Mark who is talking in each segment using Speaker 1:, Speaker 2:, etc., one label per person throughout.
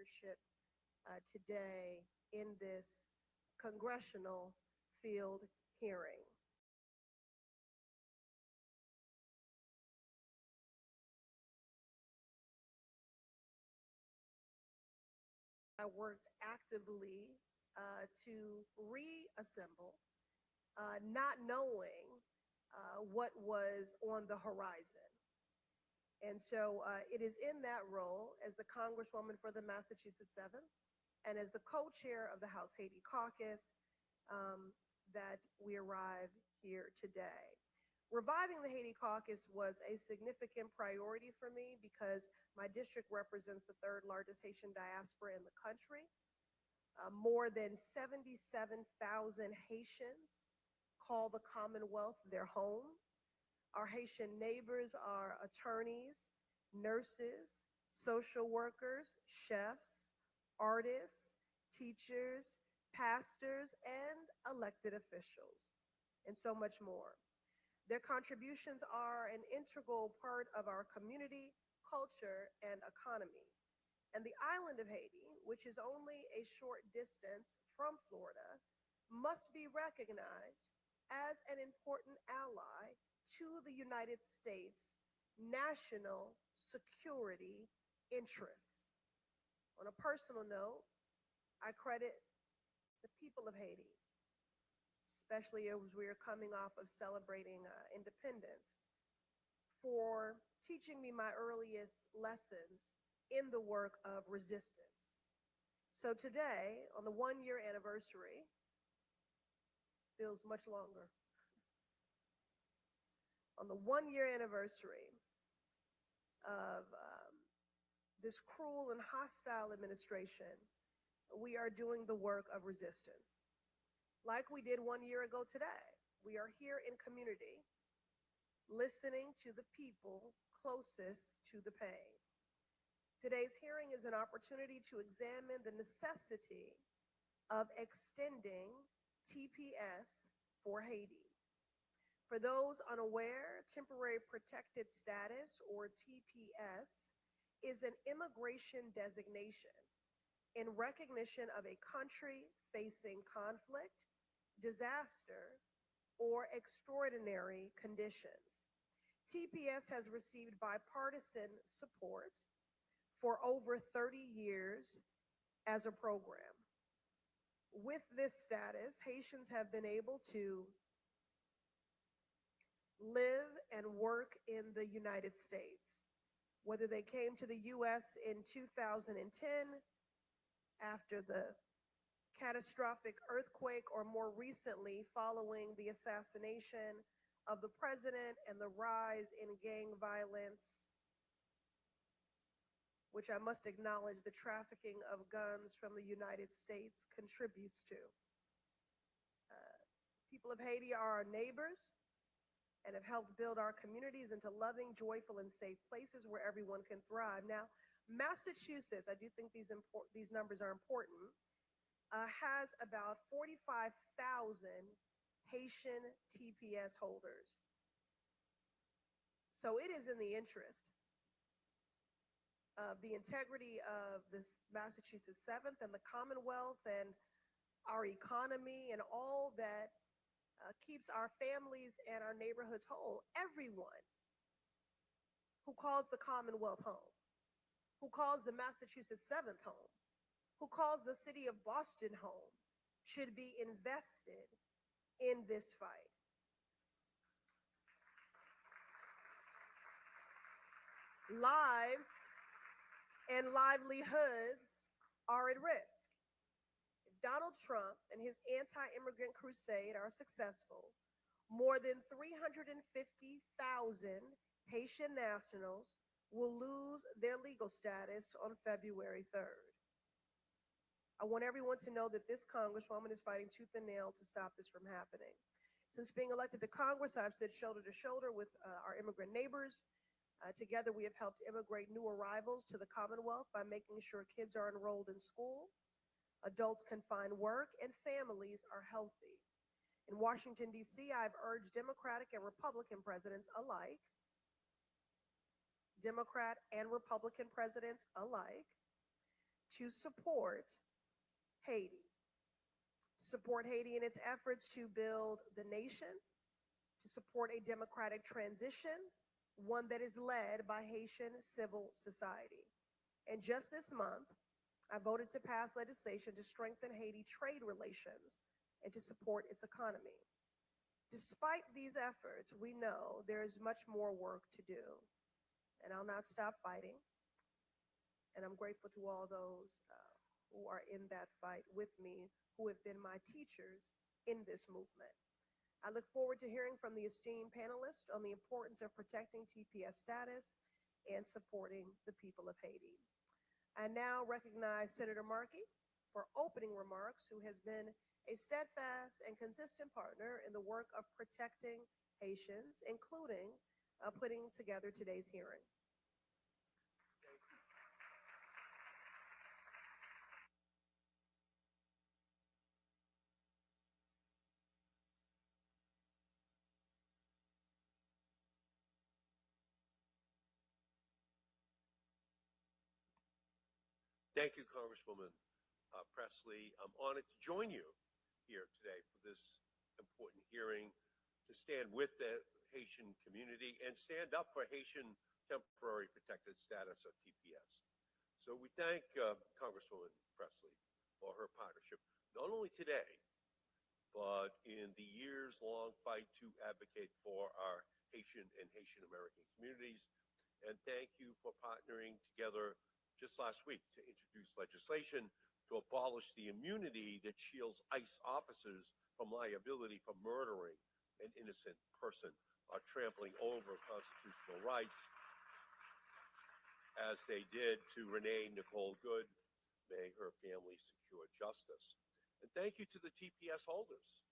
Speaker 1: leadership today in this congressional field hearing. I worked actively to reassemble, not knowing what was on the horizon. And so it is in that role as the Congresswoman for the Massachusetts 7th and as the co-chair of the House Haiti Caucus that we arrive here today. Reviving the Haiti Caucus was a significant priority for me because my district represents the third largest Haitian diaspora in the country. More than 77,000 Haitians call the Commonwealth their home. Our Haitian neighbors are attorneys, nurses, social workers, chefs, artists, teachers, pastors, and elected officials, and so much more. Their contributions are an integral part of our community, culture, and economy. And the island of Haiti, which is only a short distance from Florida, must be recognized as an important ally to the United States' national security interests. On a personal note, I credit the people of Haiti, especially as we are coming off of celebrating independence, for teaching me my earliest lessons in the work of resistance. So today, on the 1-year anniversary, feels much longer. On the 1-year anniversary of this cruel and hostile administration, we are doing the work of resistance. Like we did 1 year ago today, we are here in community, listening to the people closest to the pain. Today's hearing is an opportunity to examine the necessity of extending TPS for Haiti. For those unaware, Temporary Protected Status, or TPS, is an immigration designation in recognition of a country facing conflict, disaster, or extraordinary conditions. TPS has received bipartisan support for over 30 years as a program. With this status, Haitians have been able to live and work in the United States. Whether they came to the U.S. in 2010 after the catastrophic earthquake, or more recently following the assassination of the president and the rise in gang violence, which I must acknowledge the trafficking of guns from the United States contributes to. People of Haiti are our neighbors and have helped build our communities into loving, joyful, and safe places where everyone can thrive. Now, Massachusetts, I do think these numbers are important, has about 45,000 Haitian TPS holders. So it is in the interest of the integrity of this Massachusetts 7th and the Commonwealth and our economy and all that keeps our families and our neighborhoods whole. Everyone who calls the Commonwealth home, who calls the Massachusetts 7th home, who calls the city of Boston home, should be invested in this fight. Lives and livelihoods are at risk. If Donald Trump and his anti-immigrant crusade are successful, more than 350,000 Haitian nationals will lose their legal status on February 3rd. I want everyone to know that this Congresswoman is fighting tooth and nail to stop this from happening. Since being elected to Congress, I've stood shoulder to shoulder with our immigrant neighbors. Together, we have helped immigrate new arrivals to the Commonwealth by making sure kids are enrolled in school, adults can find work, and families are healthy. In Washington, D.C., I've urged Democratic and Republican presidents alike, to support Haiti, in its efforts to build the nation, to support a democratic transition, one that is led by Haitian civil society. And just this month, I voted to pass legislation to strengthen Haiti trade relations and to support its economy. Despite these efforts, we know there is much more work to do, and I'll not stop fighting. And I'm grateful to all those who are in that fight with me, who have been my teachers in this movement. I look forward to hearing from the esteemed panelists on the importance of protecting TPS status and supporting the people of Haiti. I now recognize Senator Markey for opening remarks, who has been a steadfast and consistent partner in the work of protecting Haitians, including putting together today's hearing.
Speaker 2: Thank you, Congresswoman Presley. I'm honored to join you here today for this important hearing, to stand with the Haitian community and stand up for Haitian temporary protected status of TPS. So we thank Congresswoman Presley for her partnership, not only today, but in the years-long fight to advocate for our Haitian and Haitian American communities. And thank you for partnering together just last week to introduce legislation to abolish the immunity that shields ICE officers from liability for murdering an innocent person or trampling over constitutional rights, as they did to Renee Nicole Good. May her family secure justice. And thank you to the TPS holders,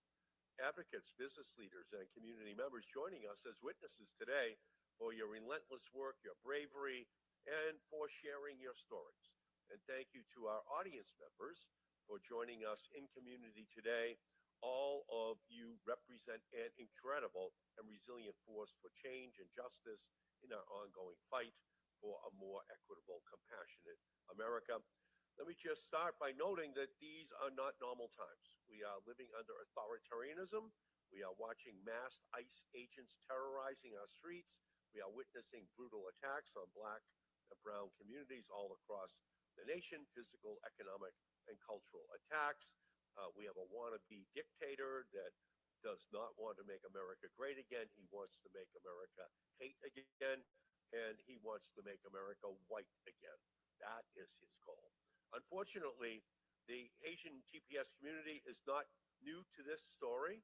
Speaker 2: advocates, business leaders, and community members joining us as witnesses today for your relentless work, your bravery, and for sharing your stories. And thank you to our audience members for joining us in community today. All of you represent an incredible and resilient force for change and justice in our ongoing fight for a more equitable, compassionate America. Let me just start by noting that these are not normal times. We are living under authoritarianism. We are watching masked ICE agents terrorizing our streets. We are witnessing brutal attacks on Black and brown communities all across the nation, physical, economic, and cultural attacks. We have a wannabe dictator that does not want to make America great again. He wants to make America hate again, and he wants to make America white again. That is his goal. Unfortunately, the Haitian TPS community is not new to this story.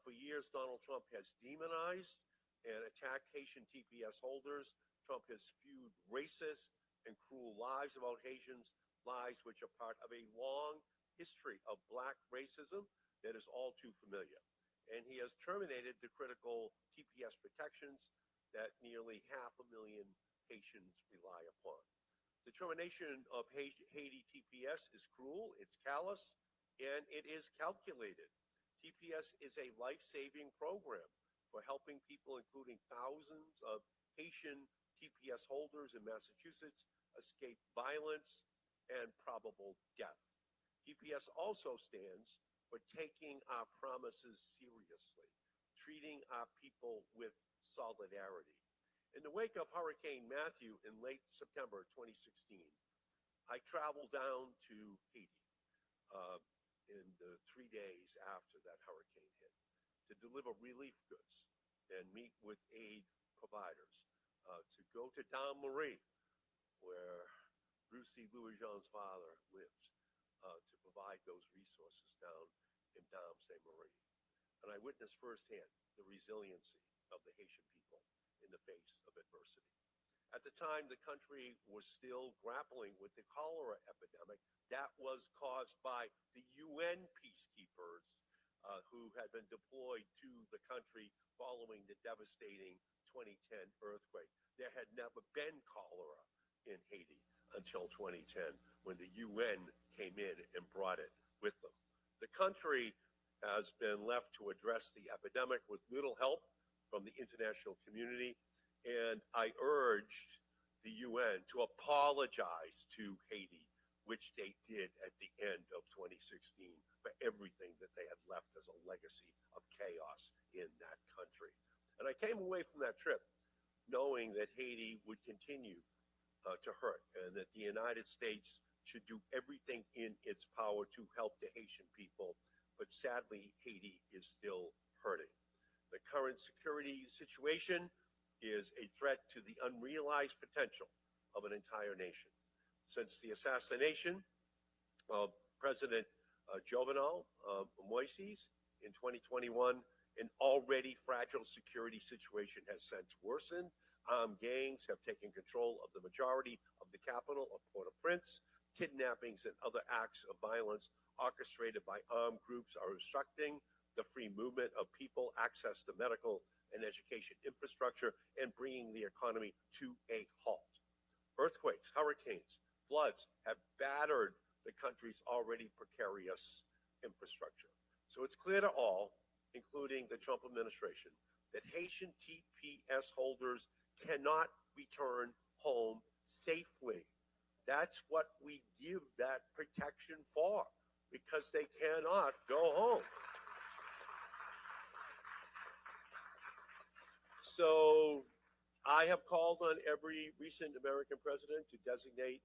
Speaker 2: For years, Donald Trump has demonized and attacked Haitian TPS holders. Trump has spewed racist and cruel lies about Haitians, lies which are part of a long history of Black racism that is all too familiar. And he has terminated the critical TPS protections that nearly 500,000 Haitians rely upon. The termination of Haiti TPS is cruel, it's callous, and it is calculated. TPS is a life-saving program for helping people, including thousands of Haitian TPS holders in Massachusetts, escape violence and probable death. TPS also stands for taking our promises seriously, treating our people with solidarity. In the wake of Hurricane Matthew in late September 2016, I traveled down to Haiti in the 3 days after that hurricane hit to deliver relief goods and meet with aid providers, to go to Dame Marie, where Brucey Louis-Jean's father lives, to provide those resources down in Dame Saint Marie. And I witnessed firsthand the resiliency of the Haitian people in the face of adversity. At the time, the country was still grappling with the cholera epidemic that was caused by the UN peacekeepers who had been deployed to the country following the devastating 2010 earthquake. There had never been cholera in Haiti until 2010, when the UN came in and brought it with them. The country has been left to address the epidemic with little help from the international community, and I urged the UN to apologize to Haiti which they did at the end of 2016 for everything that they had left as a legacy of chaos in that country. And I came away from that trip knowing that Haiti would continue to hurt, and that the United States should do everything in its power to help the Haitian people. But sadly, Haiti is still hurting. The current security situation is a threat to the unrealized potential of an entire nation. Since the assassination of President Jovenel Moïse in 2021, an already fragile security situation has since worsened. Armed gangs have taken control of the majority of the capital of Port-au-Prince. Kidnappings and other acts of violence orchestrated by armed groups are obstructing the free movement of people, access to medical and education infrastructure, and bringing the economy to a halt. Earthquakes, hurricanes, floods have battered the country's already precarious infrastructure. So it's clear to all, including the Trump administration, that Haitian TPS holders cannot return home safely. That's what we give that protection for, because they cannot go home. So I have called on every recent American president to designate,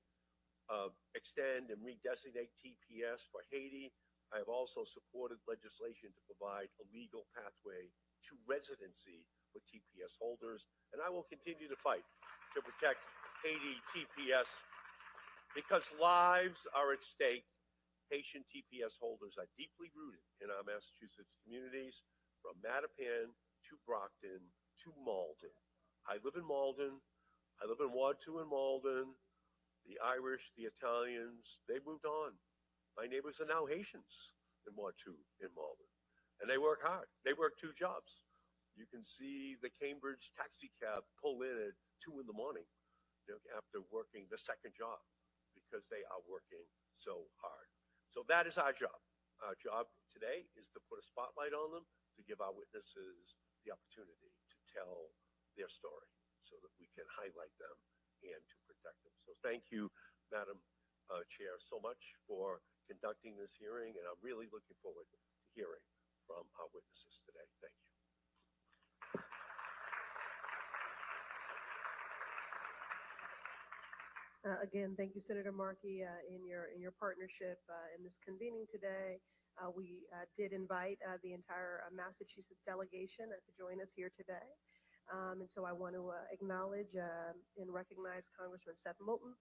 Speaker 2: extend, and redesignate TPS for Haiti. I have also supported legislation to provide a legal pathway to residency for TPS holders, and I will continue to fight to protect Haiti TPS because lives are at stake. Haitian TPS holders are deeply rooted in our Massachusetts communities, from Mattapan to Brockton to Malden. I live in Malden. I live in Ward 2 in Malden. The Irish, the Italians, they moved on. My neighbors are now Haitians in Ward 2 in Malden. And they work hard. They work 2 jobs. You can see the Cambridge taxi cab pull in at 2 in the morning, after working the 2nd job, because they are working so hard. So that is our job. Our job today is to put a spotlight on them, to give our witnesses the opportunity to tell their story so that we can highlight them and to protect them. So thank you, Madam Chair, so much for conducting this hearing, and I'm really looking forward to hearing from our witnesses today. Thank you.
Speaker 1: Again, thank you, Senator Markey, in your partnership in this convening today. We did invite the entire Massachusetts delegation to join us here today. And so I want to acknowledge and recognize Congressman Seth Moulton,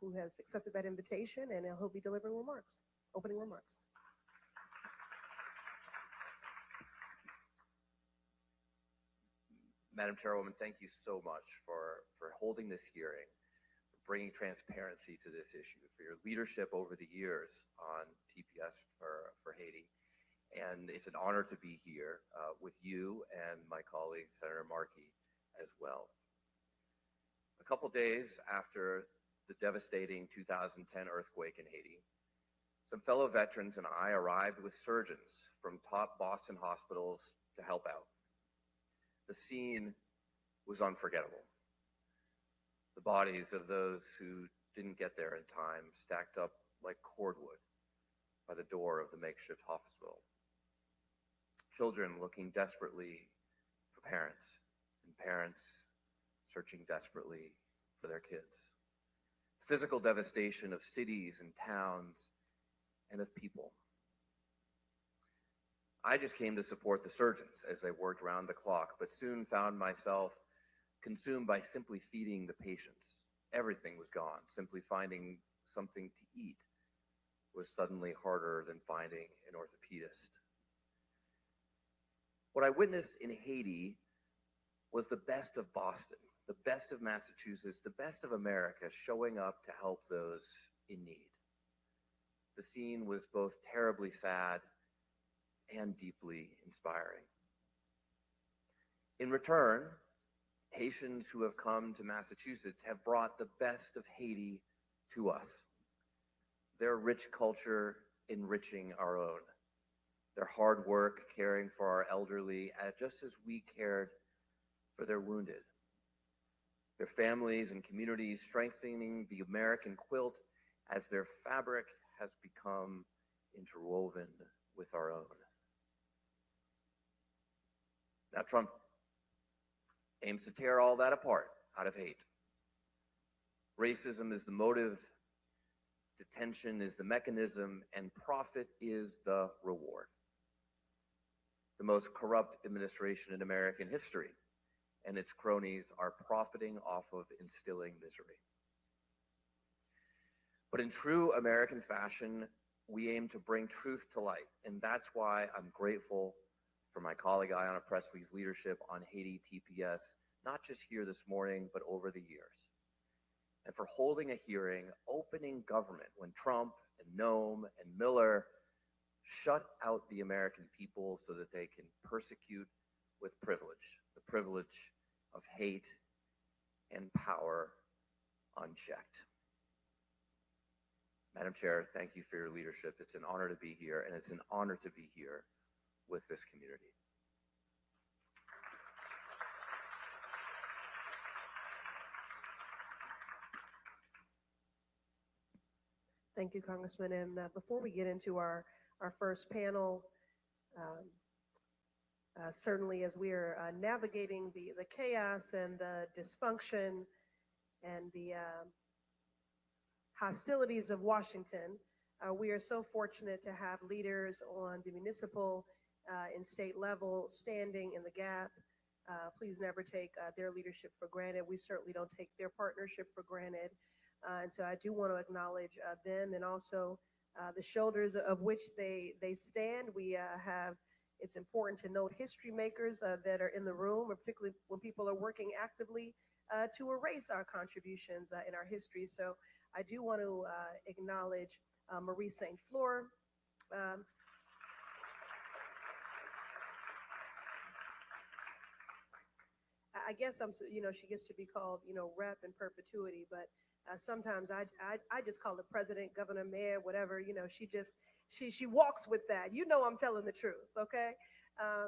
Speaker 1: who has accepted that invitation, and he'll be delivering remarks, opening remarks.
Speaker 3: Madam Chairwoman, thank you so much for holding this hearing, for bringing transparency to this issue, for your leadership over the years on TPS for Haiti. And it's an honor to be here with you and my colleague, Senator Markey, as well. A couple days after the devastating 2010 earthquake in Haiti, some fellow veterans and I arrived with surgeons from top Boston hospitals to help out. The scene was unforgettable. The bodies of those who didn't get there in time stacked up like cordwood by the door of the makeshift hospital. Children looking desperately for parents, and parents searching desperately for their kids. Physical devastation of cities and towns and of people. I just came to support the surgeons as they worked around the clock, but soon found myself consumed by simply feeding the patients. Everything was gone. Simply finding something to eat was suddenly harder than finding an orthopedist. What I witnessed in Haiti was the best of Boston, the best of Massachusetts, the best of America showing up to help those in need. The scene was both terribly sad and deeply inspiring. In return, Haitians who have come to Massachusetts have brought the best of Haiti to us. Their rich culture enriching our own. Their hard work caring for our elderly, just as we cared for their wounded. Their families and communities strengthening the American quilt as their fabric has become interwoven with our own. Now, Trump aims to tear all that apart out of hate. Racism is the motive, detention is the mechanism, and profit is the reward. The most corrupt administration in American history, and its cronies are profiting off of instilling misery. But in true American fashion, we aim to bring truth to light, and that's why I'm grateful for my colleague Ayanna Pressley's leadership on Haiti TPS, not just here this morning, but over the years, and for holding a hearing, opening government when Trump and Noem and Miller shut out the American people so that they can persecute with privilege, the privilege of hate and power unchecked. Madam Chair, thank you for your leadership. It's an honor to be here, and it's an honor to be here with this community.
Speaker 1: Thank you, Congressman. And before we get into our first panel, certainly as we are navigating the chaos and the dysfunction and the hostilities of Washington, we are so fortunate to have leaders on the municipal and state level standing in the gap. Please never take their leadership for granted. We certainly don't take their partnership for granted. And so I do want to acknowledge them and also the shoulders of which they stand. We have, it's important to note, history makers that are in the room, particularly when people are working actively to erase our contributions in our history. So I do want to acknowledge Marie St. Fleur. I guess she gets to be called, rep in perpetuity, but sometimes I just call it president, governor, mayor, whatever, she walks with that. I'm telling the truth, okay?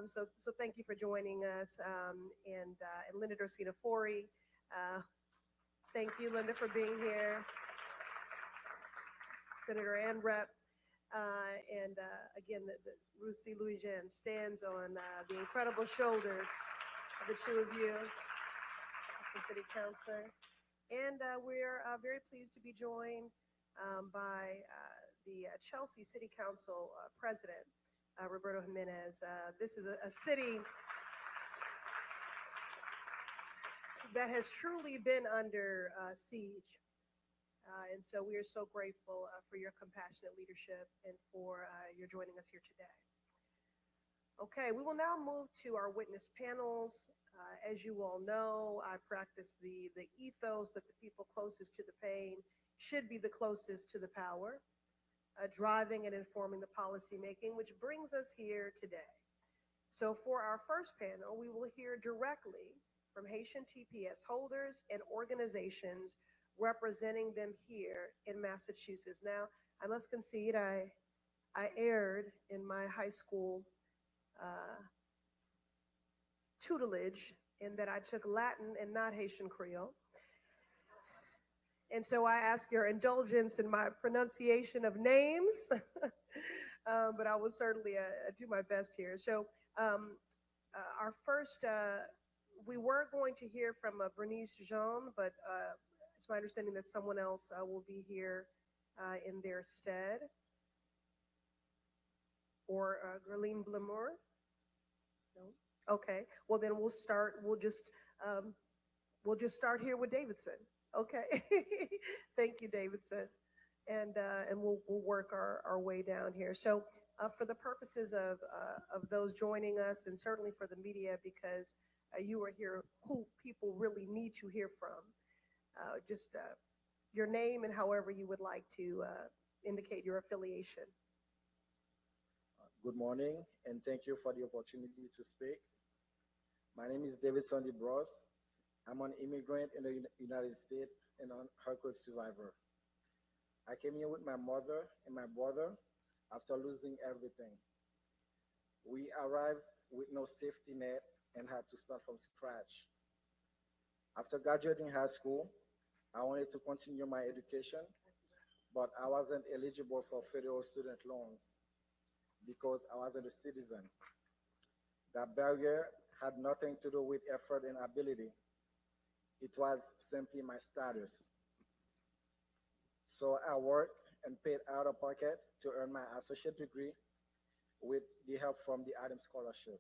Speaker 1: So thank you for joining us. And Linda Dorsina Forey, thank you, Linda, for being here. Senator and Rep. And again, Ruth C. Louisiane stands on the incredible shoulders of the two of you, the City Councilor. And we're very pleased to be joined by the Chelsea City Council President, Roberto Jimenez. This is a city that has truly been under siege. And so we are so grateful for your compassionate leadership and for your joining us here today. Okay, we will now move to our witness panels. As you all know, I practice the ethos that the people closest to the pain should be the closest to the power, driving and informing the policymaking, which brings us here today. So for our first panel, we will hear directly from Haitian TPS holders and organizations representing them here in Massachusetts. Now, I must concede, I erred in my high school tutelage in that I took Latin and not Haitian Creole. And so I ask your indulgence in my pronunciation of names, but I will certainly do my best here. So our first, we were going to hear from Bernice Jean, but it's my understanding that someone else will be here in their stead. Or Gerline Blamour? No? Okay. Well, then we'll start. We'll just start here with Davidson. Okay. Thank you, Davidson. And we'll work our way down here. So for the purposes of those joining us, and certainly for the media, because you are here who people really need to hear from, just your name and however you would like to indicate your affiliation.
Speaker 4: Good morning, and thank you for the opportunity to speak. My name is Davidson DeBros. I'm an immigrant in the United States and an earthquake survivor. I came here with my mother and my brother after losing everything. We arrived with no safety net and had to start from scratch. After graduating high school, I wanted to continue my education, but I wasn't eligible for federal student loans because I wasn't a citizen. That barrier had nothing to do with effort and ability. It was simply my status. So I worked and paid out of pocket to earn my associate degree with the help from the Adams Scholarship.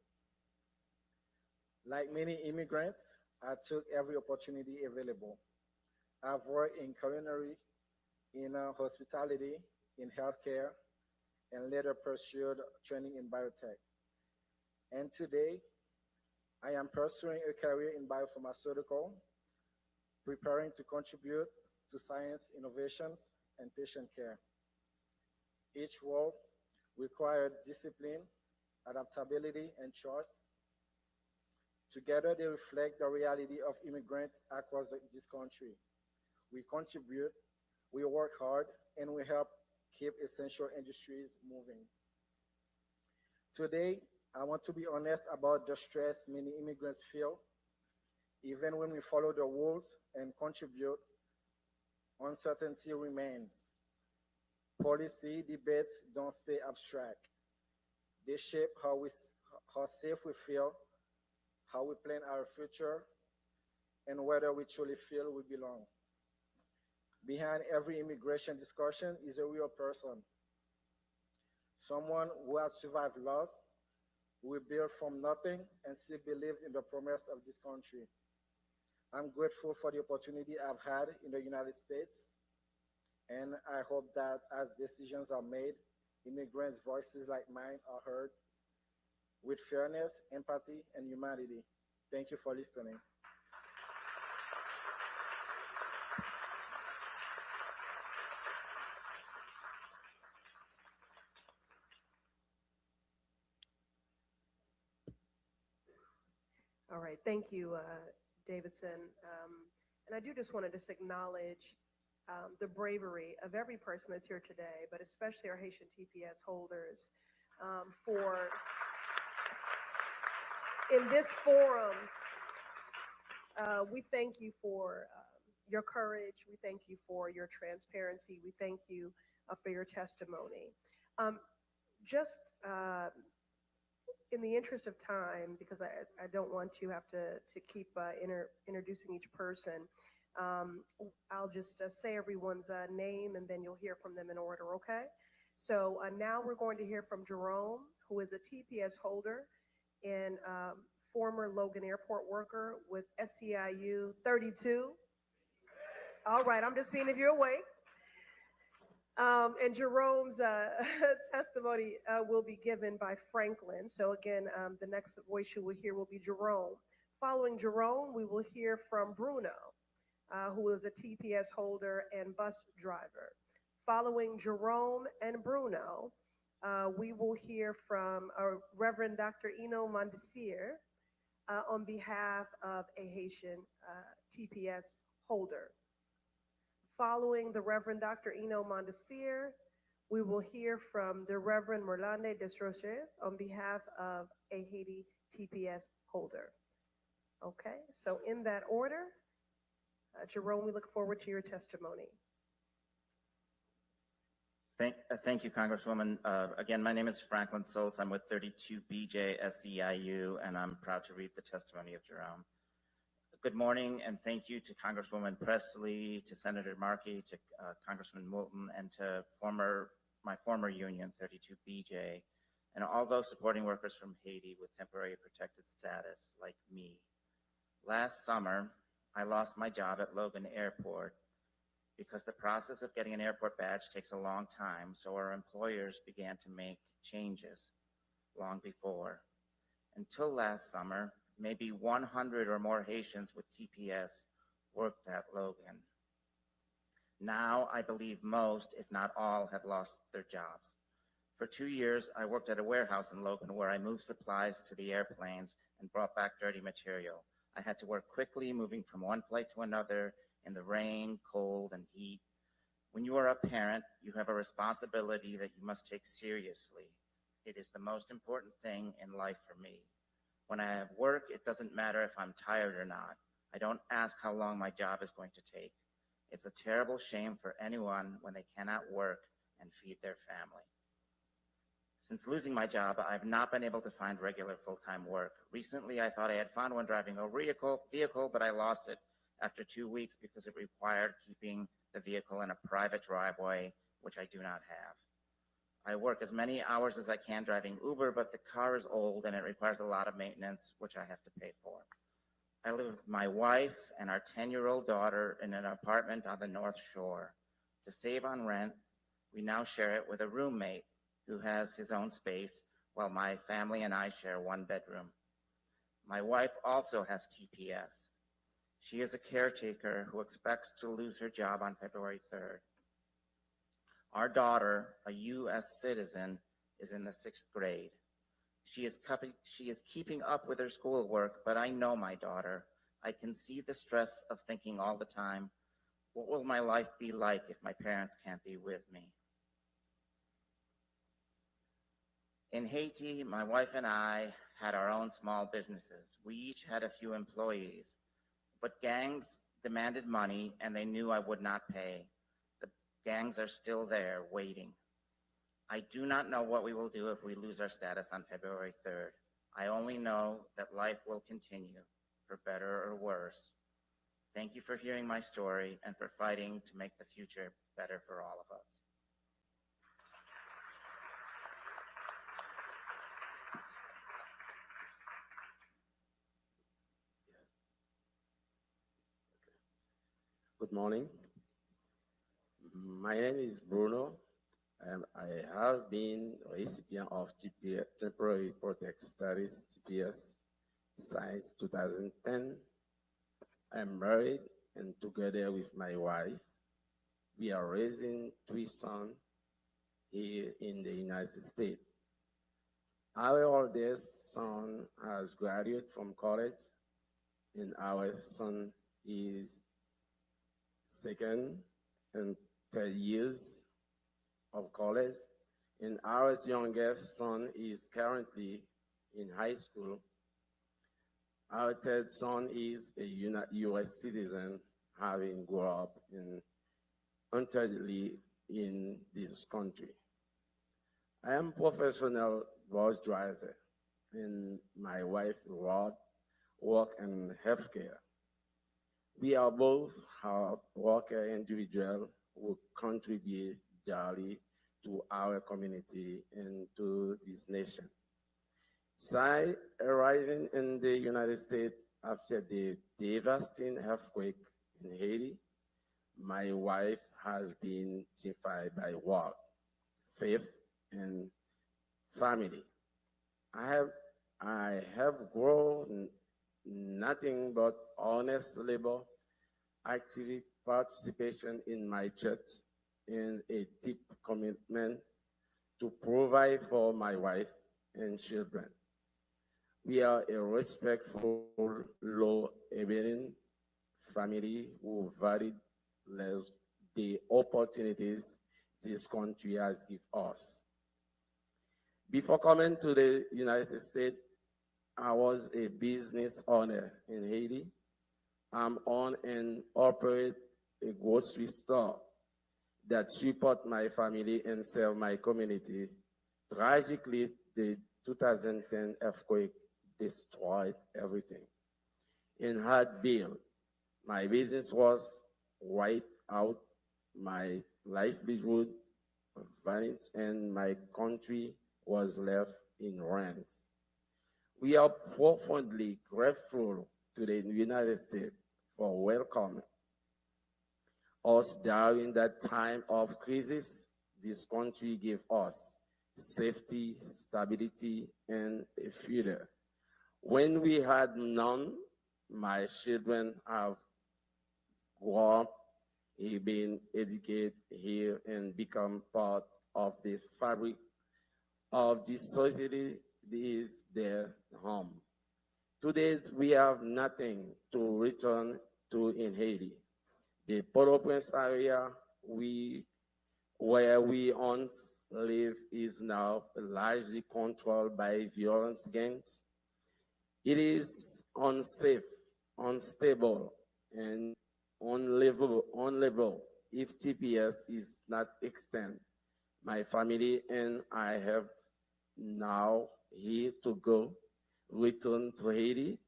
Speaker 4: Like many immigrants, I took every opportunity available. I've worked in culinary, in hospitality, in healthcare, and later pursued training in biotech. And today, I am pursuing a career in biopharmaceutical, preparing to contribute to science innovations and patient care. Each role required discipline, adaptability, and trust. Together, they reflect the reality of immigrants across this country. We contribute, we work hard, and we help keep essential industries moving. Today, I want to be honest about the stress many immigrants feel. Even when we follow the rules and contribute, uncertainty remains. Policy debates don't stay abstract. They shape how safe we feel, how we plan our future, and whether we truly feel we belong. Behind every immigration discussion is a real person, someone who has survived loss, who built from nothing and still believes in the promise of this country. I'm grateful for the opportunity I've had in the United States, and I hope that as decisions are made, immigrants' voices like mine are heard with fairness, empathy, and humanity. Thank you for listening.
Speaker 1: All right, thank you, Davidson. And I do just want to just acknowledge the bravery of every person that's here today, but especially our Haitian TPS holders for, in this forum, we thank you for your courage. We thank you for your transparency. We thank you for your testimony. Just in the interest of time, because I don't want to have to keep introducing each person, I'll just say everyone's name and then you'll hear from them in order, okay? So now we're going to hear from Jerome, who is a TPS holder and former Logan Airport worker with SEIU 32. All right, I'm just seeing if you're awake. And Jerome's testimony will be given by Franklin. So again, the next voice you will hear will be Jerome. Following Jerome, we will hear from Bruno, who is a TPS holder and bus driver. Following Jerome and Bruno, we will hear from Reverend Dr. Eno Mondesir on behalf of a Haitian TPS holder. Following the Reverend Dr. Eno Mondesir, we will hear from the Reverend Merlande Desroches on behalf of a Haiti TPS holder. Okay, so in that order, Jerome, we look forward to your testimony.
Speaker 5: Thank you, Congresswoman. Again, my name is Franklin Soltz. I'm with 32 BJ SEIU, and I'm proud to read the testimony of Jerome. Good morning, and thank you to Congresswoman Presley, to Senator Markey, to Congressman Moulton, and to my former union, 32 BJ, and all those supporting workers from Haiti with temporary protected status, like me. Last summer, I lost my job at Logan Airport because the process of getting an airport badge takes a long time, so our employers began to make changes long before. Until last summer, maybe 100 or more Haitians with TPS worked at Logan. Now, I believe most, if not all, have lost their jobs. For 2 years, I worked at a warehouse in Logan where I moved supplies to the airplanes and brought back dirty material. I had to work quickly, moving from one flight to another in the rain, cold, and heat. When you are a parent, you have a responsibility that you must take seriously. It is the most important thing in life for me. When I have work, it doesn't matter if I'm tired or not. I don't ask how long my job is going to take. It's a terrible shame for anyone when they cannot work and feed their family. Since losing my job, I've not been able to find regular full-time work. Recently, I thought I had found one driving a vehicle, but I lost it after 2 weeks because it required keeping the vehicle in a private driveway, which I do not have. I work as many hours as I can driving Uber, but the car is old and it requires a lot of maintenance, which I have to pay for. I live with my wife and our 10-year-old daughter in an apartment on the North Shore. To save on rent, we now share it with a roommate who has his own space, while my family and I share one bedroom. My wife also has TPS. She is a caretaker who expects to lose her job on February 3rd. Our daughter, a U.S. citizen, is in the 6th grade. She is keeping up with her schoolwork, but I know my daughter. I can see the stress of thinking all the time, what will my life be like if my parents can't be with me? In Haiti, my wife and I had our own small businesses. We each had a few employees, but gangs demanded money and they knew I would not pay. The gangs are still there waiting. I do not know what we will do if we lose our status on February 3rd. I only know that life will continue, for better or worse. Thank you for hearing my story and for fighting to make the future better for all of us.
Speaker 6: Good morning. My name is Bruno. I have been a recipient of TPS, Temporary Protect Status, TPS, since 2010. I'm married and together with my wife, we are raising 3 sons here in the United States. Our oldest son has graduated from college and our son is second and third years of college, and our youngest son is currently in high school. Our third son is a U.S. citizen, having grown up entirely in this country. I am a professional bus driver, and my wife Rod work in healthcare. We are both hard worker individuals who contribute daily to our community and to this nation. Since arriving in the United States after the devastating earthquake in Haiti, my wife has been terrified by work, faith, and family. I have grown nothing but honest labor, active participation in my church, and a deep commitment to provide for my wife and children. We are a respectful, law-abiding family who value the opportunities this country has given us. Before coming to the United States, I was a business owner in Haiti. I'm on and operate a grocery store that support my family and serve my community. Tragically, the 2010 earthquake destroyed everything and had built. My business was wiped out, my livelihood vanished, and my country was left in ruins. We are profoundly grateful to the United States for welcoming us during that time of crisis. This country gave us safety, stability, and a future. When we had none, my children have grown up, been educated here, and become part of the fabric of this society. This is their home. Today, we have nothing to return to in Haiti. The Port-au-Prince area where we once lived is now largely controlled by violent gangs. It is unsafe, unstable, and unlivable if TPS is not extended. My family and I have now here to go. Return to Haiti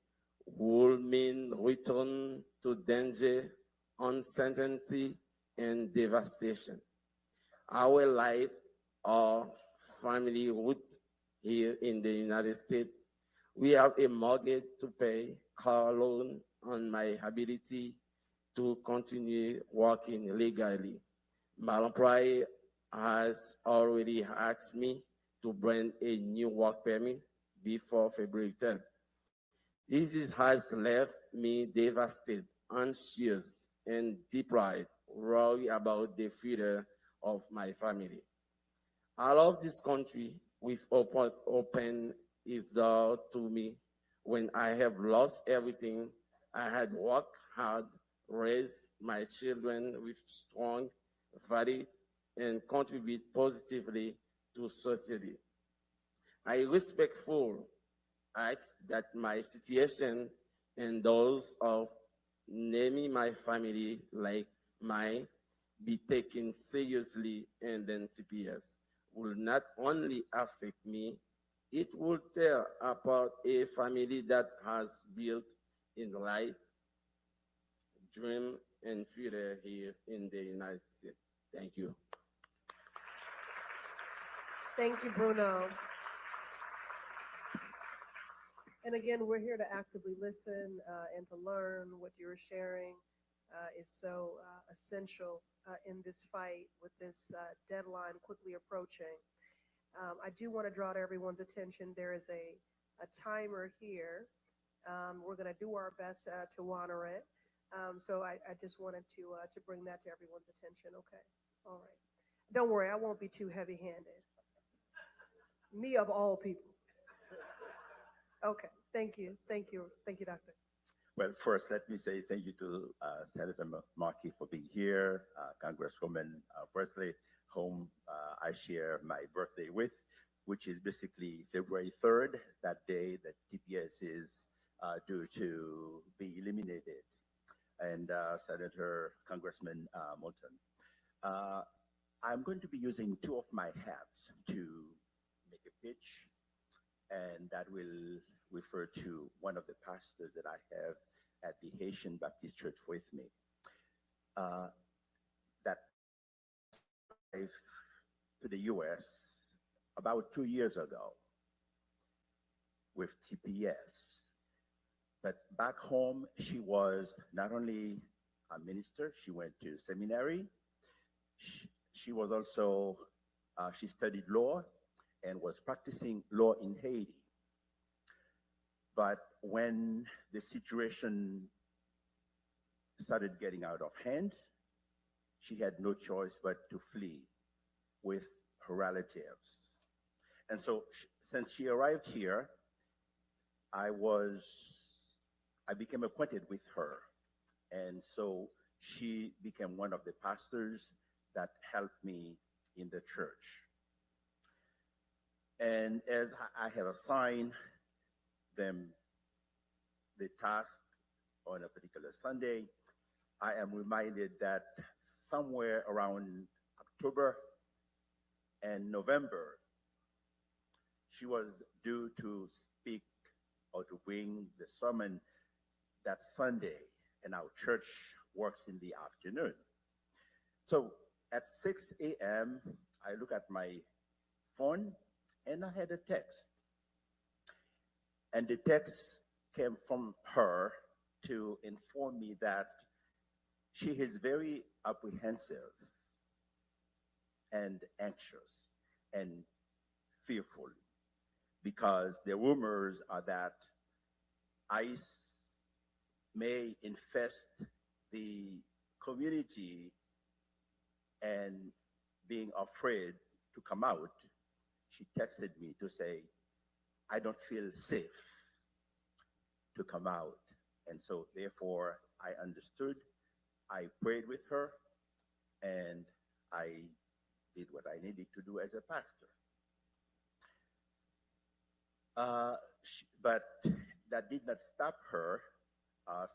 Speaker 6: will mean return to danger, uncertainty, and devastation. Our life, our family root here in the United States, we have a mortgage to pay, car loan on my ability to continue working legally. My employer has already asked me to bring a new work permit before February 10th. Has left me devastated, anxious, and deprived, worried about the future of my family. I love this country with open its door to me when I have lost everything. I had worked hard, raised my children with strong value, and contribute positively to society. I respectfully ask that my situation and those of naming my family like mine be taken seriously, and then TPS will not only affect me, it will tear apart a family that has built in life, dream, and future here in the United States. Thank you.
Speaker 1: Thank you, Bruno. And again, we're here to actively listen and to learn. What you're sharing is so essential in this fight with this deadline quickly approaching. I do want to draw to everyone's attention. There is a timer here. We're going to do our best to honor it. So I just wanted to bring that to everyone's attention. Okay. All right. Don't worry. I won't be too heavy-handed. Me of all people. Okay. Thank you. Thank you. Thank you, Doctor.
Speaker 7: Well, first, let me say thank you to Senator Markey for being here, Congresswoman Presley, whom I share my birthday with, which is basically February 3rd, that day that TPS is due to be eliminated, and Senator Congressman Moulton. I'm going to be using two of my hats to make a pitch, and that will refer to one of the pastors that I have at the Haitian Baptist Church with me. That arrived to the US about 2 years ago with TPS. But back home, she was not only a minister, she went to seminary. She was also, she studied law and was practicing law in Haiti. But when the situation started getting out of hand, she had no choice but to flee with her relatives. And so since she arrived here, I became acquainted with her. And so she became one of the pastors that helped me in the church. And as I have assigned them the task on a particular Sunday, I am reminded that somewhere around October and November, she was due to speak or to bring the sermon that Sunday, and our church works in the afternoon. So at 6 a.m., I look at my phone and I had a text. And the text came from her to inform me that she is very apprehensive and anxious and fearful because the rumors are that ICE may infest the community, and being afraid to come out, she texted me to say, I don't feel safe to come out. And so therefore I understood, I prayed with her, and I did what I needed to do as a pastor. But that did not stop her.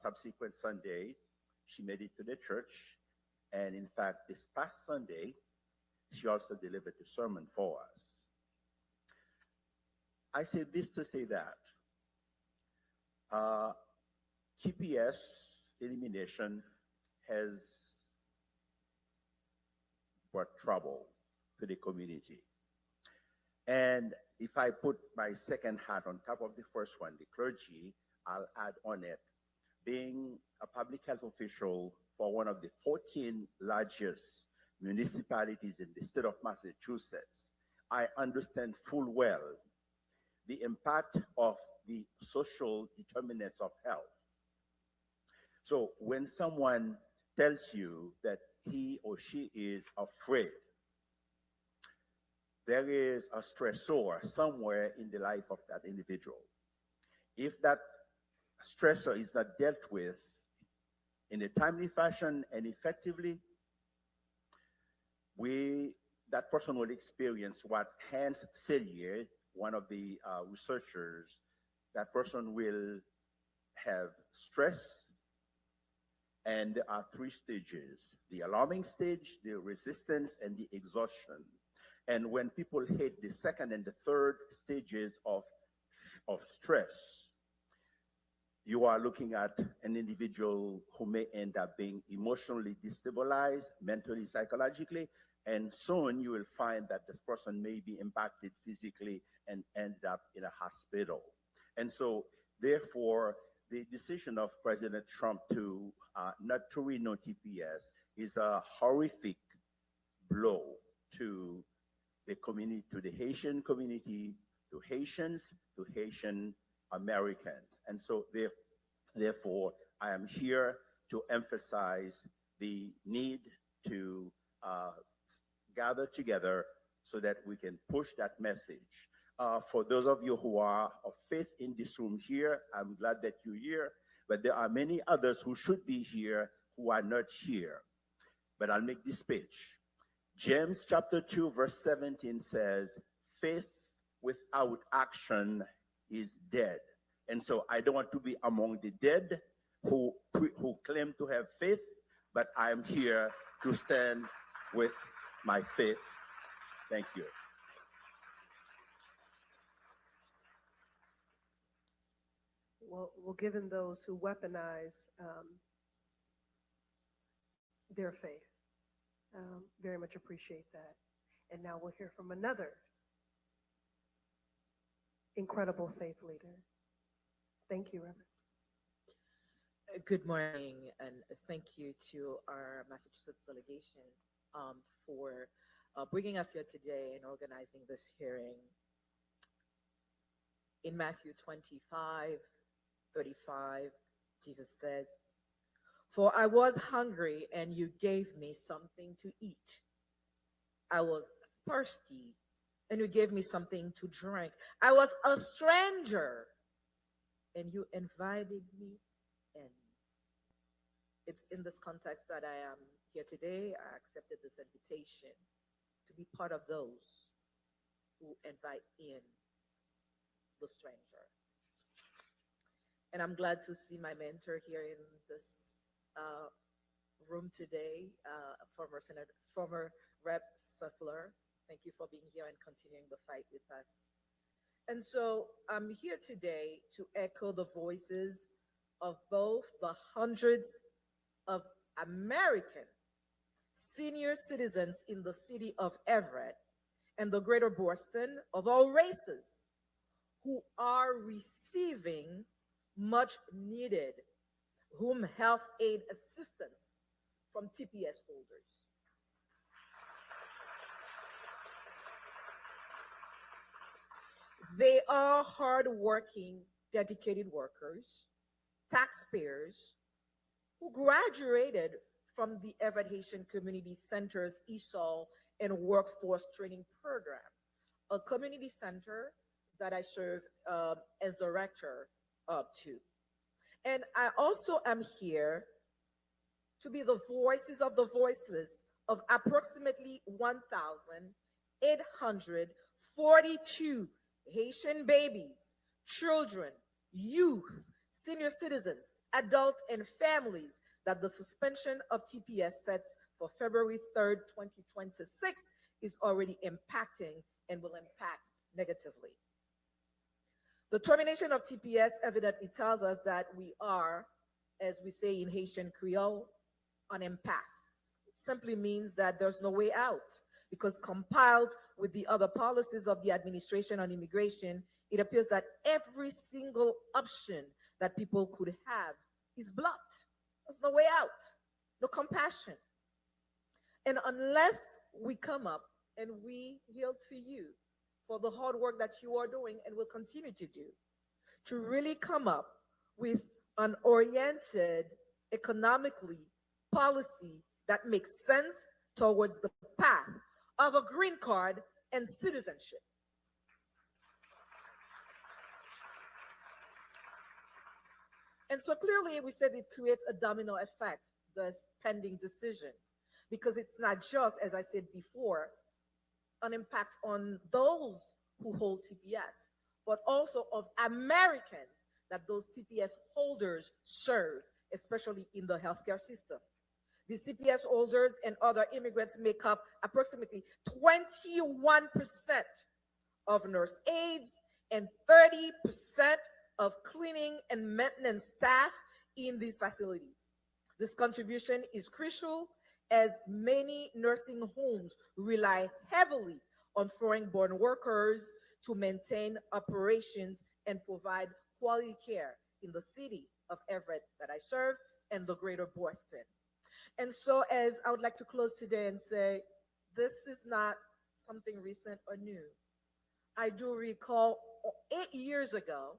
Speaker 7: Subsequent Sundays, She made it to the church. And in fact, this past Sunday, she also delivered a sermon for us. I say this to say that TPS elimination has brought trouble to the community. And if I put my second hat on top of the first one, the clergy, I'll add on it, being a public health official for one of the 14 largest municipalities in the state of Massachusetts, I understand full well the impact of the social determinants of health. So when someone tells you that he or she is afraid, there is a stressor somewhere in the life of that individual. If that stressor is not dealt with in a timely fashion and effectively, that person will experience what Hans Selye, one of the researchers, that person will have stress, and there are three stages: the alarming stage, the resistance, and the exhaustion. And when people hit the second and the third stages of stress, you are looking at an individual who may end up being emotionally destabilized, mentally, psychologically, and soon you will find that this person may be impacted physically and end up in a hospital. And so, therefore, the decision of President Trump to not to renew TPS is a horrific blow to the community, to the Haitian community, to Haitians, to Haitian Americans. And so, therefore, I am here to emphasize the need to gather together so that we can push that message. For those of you who are of faith in this room here, I'm glad that you're here, but there are many others who should be here who are not here. But I'll make this speech. James chapter 2, verse 17 says, faith without action is dead. And so I don't want to be among the dead who claim to have faith, but I'm here to stand with my faith. Thank you.
Speaker 1: Well, given those who weaponize their faith, very much appreciate that. And now we'll hear from another incredible faith leader. Thank you, Reverend.
Speaker 8: Good morning, and thank you to our Massachusetts delegation for bringing us here today and organizing this hearing. In Matthew 25:35, Jesus said, "For I was hungry, and you gave me something to eat. I was thirsty, and you gave me something to drink. I was a stranger, and you invited me in." It's in this context that I am here today. I accepted this invitation to be part of those who invite in the stranger. And I'm glad to see my mentor here in this room today, former Rep. Suffler. Thank you for being here and continuing the fight with us. And so I'm here today to echo the voices of both the hundreds of American senior citizens in the city of Everett and the greater Boston of all races who are receiving much needed home health aid assistance from TPS holders. They are hardworking, dedicated workers, taxpayers who graduated from the Everett Haitian Community Center's ESOL and Workforce Training Program, a community center that I serve as director to. And I also am here to be the voices of the voiceless of approximately 1,842 Haitian babies, children, youth, senior citizens, adults, and families that the suspension of TPS sets for February 3rd, 2026 is already impacting and will impact negatively. The termination of TPS evidently tells us that we are, as we say in Haitian Creole, on impasse. It simply means that there's no way out, because compiled with the other policies of the administration on immigration, it appears that every single option that people could have is blocked. There's no way out, no compassion. And unless we come up and we yield to you for the hard work that you are doing and will continue to do, to really come up with an oriented, economically, policy that makes sense towards the path of a green card and citizenship. And so clearly we said it creates a domino effect, this pending decision, because it's not just, as I said before, an impact on those who hold TPS, but also of Americans that those TPS holders serve, especially in the healthcare system. The TPS holders and other immigrants make up approximately 21% of nurse aides and 30% of cleaning and maintenance staff in these facilities. This contribution is crucial as many nursing homes rely heavily on foreign-born workers to maintain operations and provide quality care in the city of Everett that I serve and the greater Boston. And so as I would like to close today and say, this is not something recent or new. I do recall 8 years ago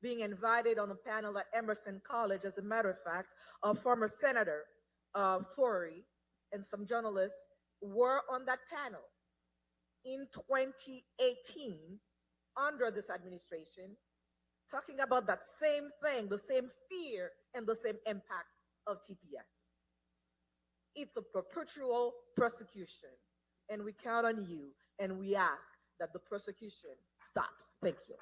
Speaker 8: being invited on a panel at Emerson College. As a matter of fact, a former Senator Tory and some journalists were on that panel in 2018 under this administration, talking about that same thing, the same fear and the same impact of TPS. It's a perpetual persecution, and we count on you, and we ask that the persecution stops. Thank you.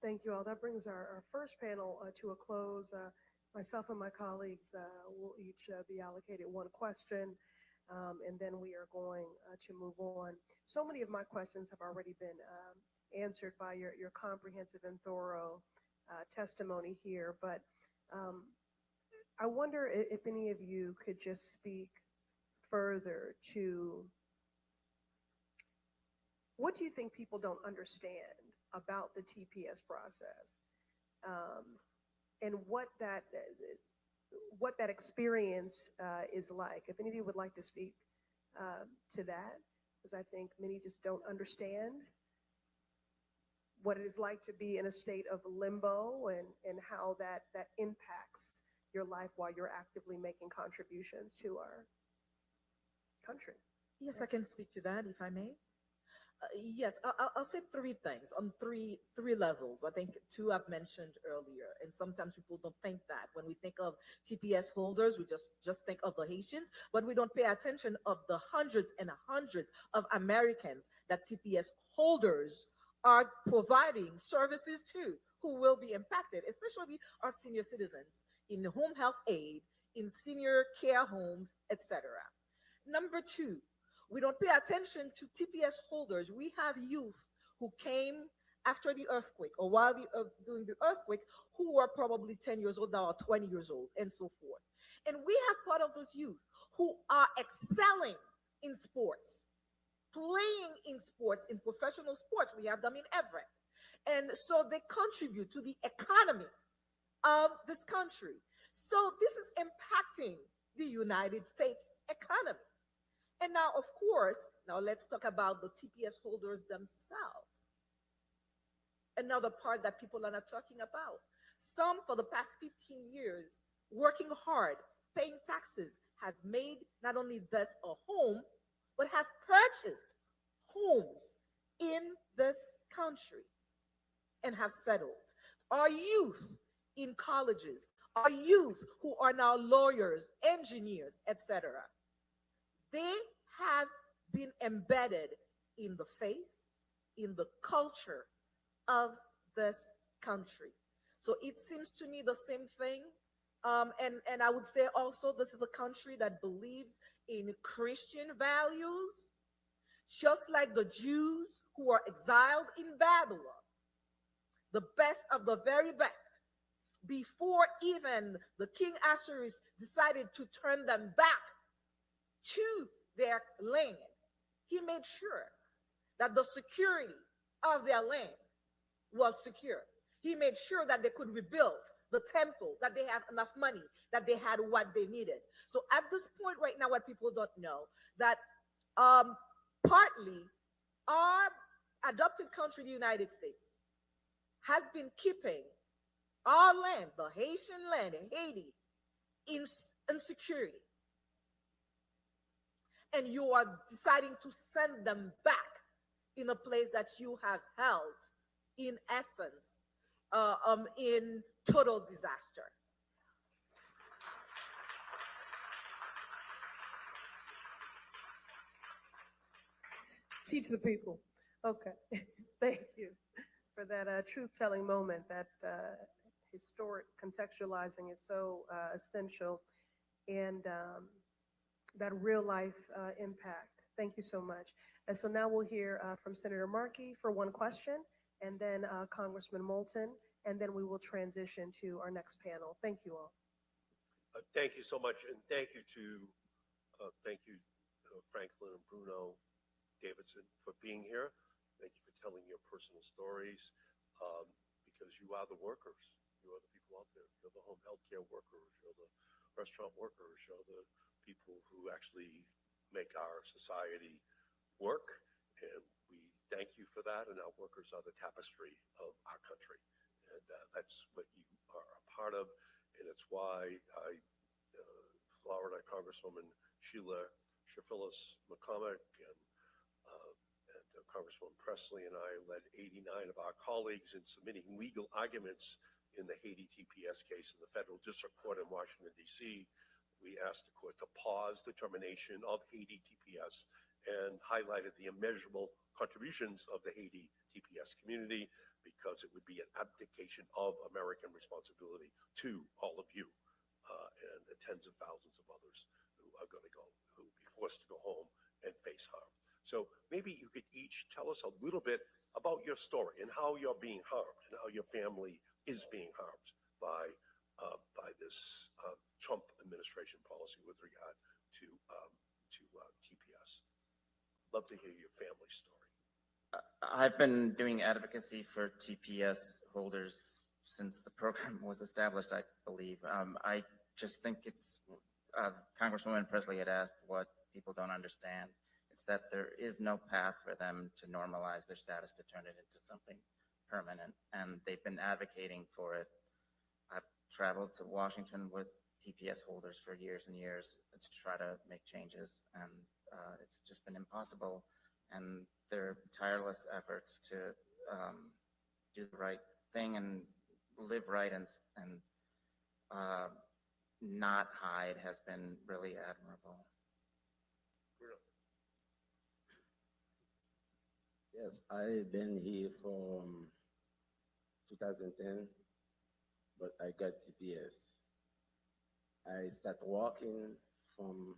Speaker 1: Thank you all. That brings our first panel to a close. Myself and my colleagues will each be allocated one question, and then we are going to move on. So many of my questions have already been answered by your comprehensive and thorough testimony here, but I wonder if any of you could just speak further to what do you think people don't understand about the TPS process, and what that experience is like. If any of you would like to speak to that, because I think many just don't understand what it is like to be in a state of limbo and how that impacts your life while you're actively making contributions to our country.
Speaker 8: Yes, I can speak to that, if I may. Yes, I'll say three things on three levels. I think two I've mentioned earlier, and sometimes people don't think that. When we think of TPS holders, we just think of the Haitians, but we don't pay attention of the hundreds and hundreds of Americans that TPS holders are providing services to, who will be impacted, especially our senior citizens in home health aid, in senior care homes, etc. Number two, we don't pay attention to TPS holders. We have youth who came after the earthquake or while during the earthquake who were probably 10 years old now or 20 years old and so forth. And we have part of those youth who are excelling in sports, playing in sports, in professional sports. We have them in Everett. And so they contribute to the economy of this country. So this is impacting the United States economy. And now, of course, now let's talk about the TPS holders themselves. Another part that people are not talking about. Some, for the past 15 years, working hard, paying taxes, have made not only this a home, but have purchased homes in this country and have settled. Our youth in colleges, our youth who are now lawyers, engineers, etc. They have been embedded in the faith, in the culture of this country. So it seems to me the same thing. And I would say also this is a country that believes in Christian values, just like the Jews who are exiled in Babylon, the best of the very best. Before even the King Ahasuerus decided to turn them back to their land, he made sure that the security of their land was secure. He made sure that they could rebuild the temple, that they had enough money, that they had what they needed. So at this point right now, what people don't know, that partly our adopted country, the United States, has been keeping our land, the Haitian land in Haiti, in insecurity. And you are deciding to send them back in a place that you have held, in essence, in total disaster.
Speaker 1: Teach the people. Okay. Thank you for that truth-telling moment. That historic contextualizing is so essential, and that real-life impact. Thank you so much. And so now we'll hear from Senator Markey for one question, and then Congressman Moulton, and then we will transition to our next panel. Thank you all.
Speaker 2: Thank you so much, and thank you Franklin and Bruno Davidson for being here. Thank you for telling your personal stories, because you are the workers. You are the people out there. You're the home health care workers. You're the restaurant workers. You're the people who actually make our society work. And we thank you for that. And our workers are the tapestry of our country. And that's what you are a part of. And it's why Florida Congresswoman Sheila Shafillis McCormick and Congresswoman Presley and I led 89 of our colleagues in submitting legal arguments in the Haiti TPS case in the Federal District Court in Washington, D.C. We asked the court to pause the termination of Haiti TPS and highlighted the immeasurable contributions of the Haiti TPS community, because it would be an abdication of American responsibility to all of you and the tens of thousands of others who are going to who will be forced to go home and face harm. So maybe you could each tell us a little bit about your story and how you're being harmed and how your family is being harmed by this Trump administration policy with regard to TPS. Love to hear your family story.
Speaker 5: I've been doing advocacy for TPS holders since the program was established, I believe. I just think it's, Congresswoman Presley had asked what people don't understand. It's that there is no path for them to normalize their status, to turn it into something permanent, and they've been advocating for it. I've traveled to Washington with TPS holders for years and years to try to make changes, and it's just been impossible. And their tireless efforts to do the right thing and live right and not hide has been really admirable.
Speaker 6: Yes, I've been here from 2010, but I got TPS. I started working from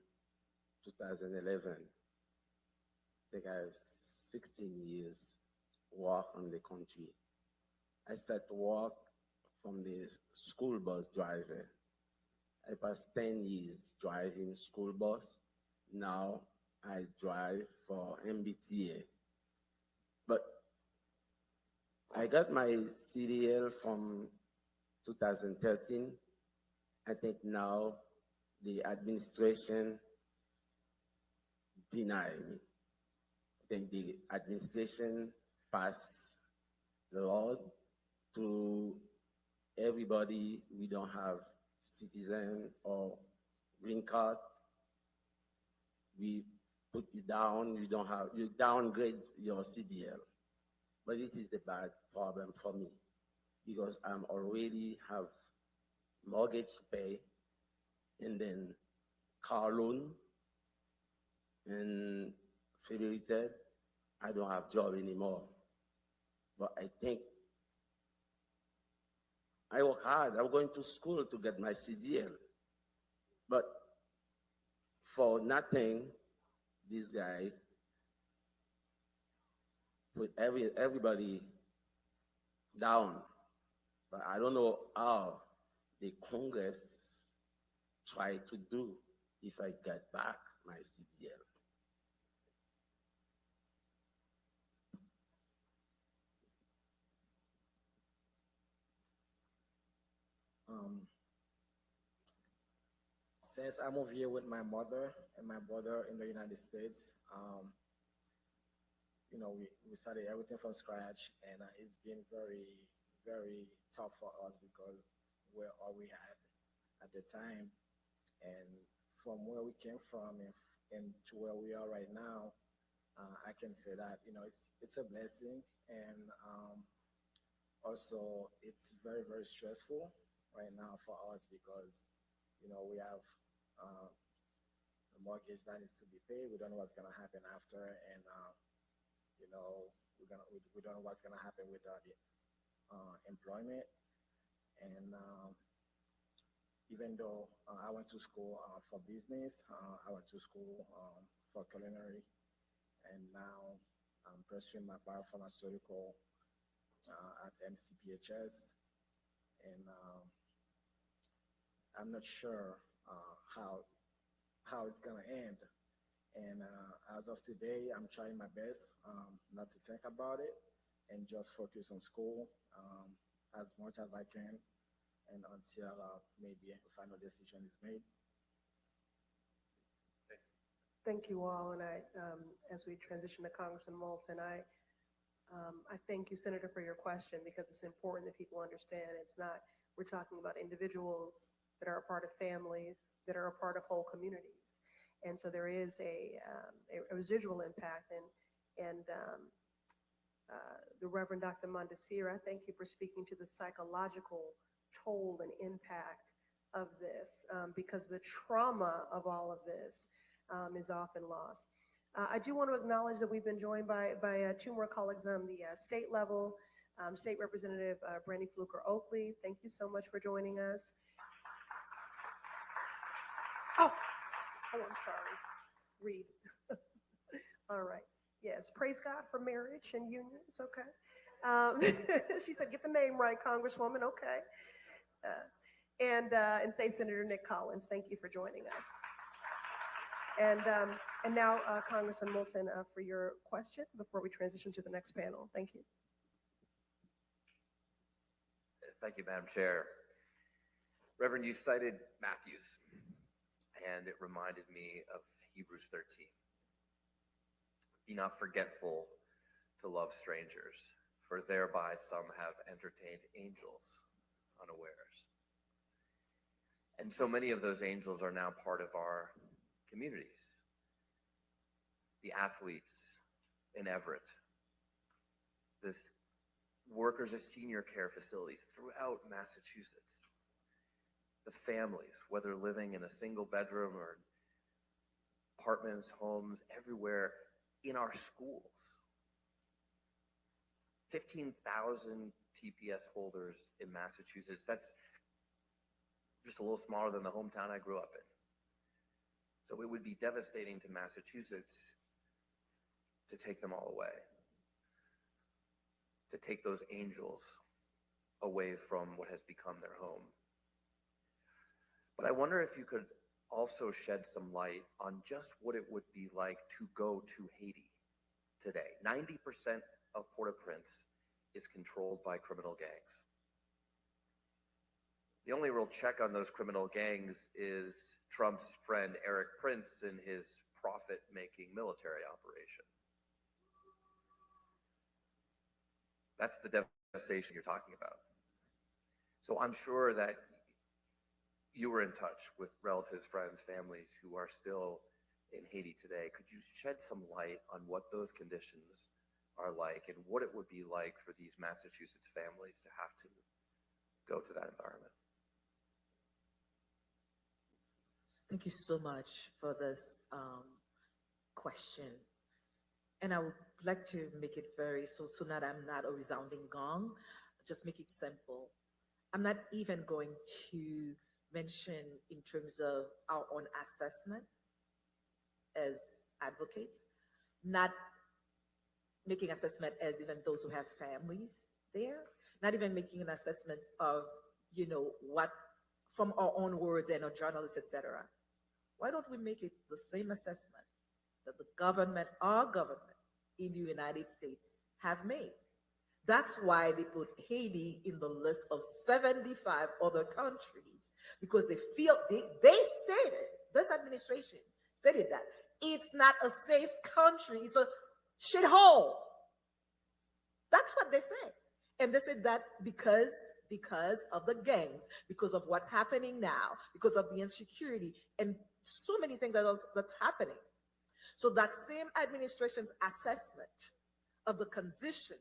Speaker 6: 2011. I think I have 16 years work on the country. I started work from the school bus driver. I passed 10 years driving school bus. Now I drive for MBTA. But I got my CDL from 2013. I think now the administration denied me. I think the administration passed the law to everybody. We don't have citizen or green card. We put you down, you downgrade your CDL. But this is the bad problem for me, because I'm already have mortgage to pay, and then car loan, And February 3rd, I don't have job anymore. But I think I work hard. I'm going to school to get my CDL. But for nothing, this guy put everybody down. But I don't know how the Congress try to do if I get back my CDL.
Speaker 4: Since I moved here with my mother and my brother in the United States, we started everything from scratch, and it's been very, very tough for us because we're all we had at the time. And from where we came from and to where we are right now, I can say that, it's a blessing. And also, it's very, very stressful right now for us because, we have a mortgage that needs to be paid. We don't know what's going to happen after. And, we don't know what's going to happen with the employment. And even though I went to school for business, I went to school for culinary, and now I'm pursuing my biopharmaceutical at MCPHS. And I'm not sure how it's gonna end. And as of today, I'm trying my best not to think about it and just focus on school as much as I can, and until maybe a final decision is made.
Speaker 1: Thank you all. And as we transition to Congressman Moulton, I thank you, Senator, for your question, because it's important that people understand we're talking about individuals that are a part of families, that are a part of whole communities. And so there is a residual impact. And the Reverend Dr. Mondesir, I thank you for speaking to the psychological toll and impact of this, because the trauma of all of this is often lost. I do want to acknowledge that we've been joined by two more colleagues on the state level. State Representative Brandy Fluker Oakley, thank you so much for joining us. Oh, I'm sorry. Read. All right. Yes, praise God for marriage and unions. Okay. She said, get the name right, Congresswoman. Okay. And State Senator Nick Collins, thank you for joining us. And now, Congressman Moulton, for your question before we transition to the next panel. Thank you.
Speaker 3: Thank you, Madam Chair. Reverend, you cited Matthews, and it reminded me of Hebrews 13. Be not forgetful to love strangers, for thereby some have entertained angels unawares. And so many of those angels are now part of our communities. The athletes in Everett, the workers at senior care facilities throughout Massachusetts, the families, whether living in a single bedroom or apartments, homes, everywhere, in our schools. 15,000 TPS holders in Massachusetts. That's just a little smaller than the hometown I grew up in. So it would be devastating to Massachusetts to take them all away, to take those angels away from what has become their home. But I wonder if you could also shed some light on just what it would be like to go to Haiti today. 90% of Port-au-Prince is controlled by criminal gangs. The only real check on those criminal gangs is Trump's friend Eric Prince and his profit-making military operation. That's the devastation you're talking about. So I'm sure that you were in touch with relatives, friends, families who are still in Haiti today. Could you shed some light on what those conditions are like and what it would be like for these Massachusetts families to have to go to that environment?
Speaker 8: Thank you so much for this question. And I would like to make it very, so that I'm not a resounding gong, just make it simple. I'm not even going to mention in terms of our own assessment as advocates, not making assessment as even those who have families there, not even making an assessment of, what from our own words and our journalists, etc. Why don't we make it the same assessment that the government, our government in the United States have made? That's why they put Haiti in the list of 75 other countries, because they feel, they stated, this administration stated that it's not a safe country, it's a shithole. That's what they said. And they said that because of the gangs, because of what's happening now, because of the insecurity, and so many things that's happening. So that same administration's assessment of the condition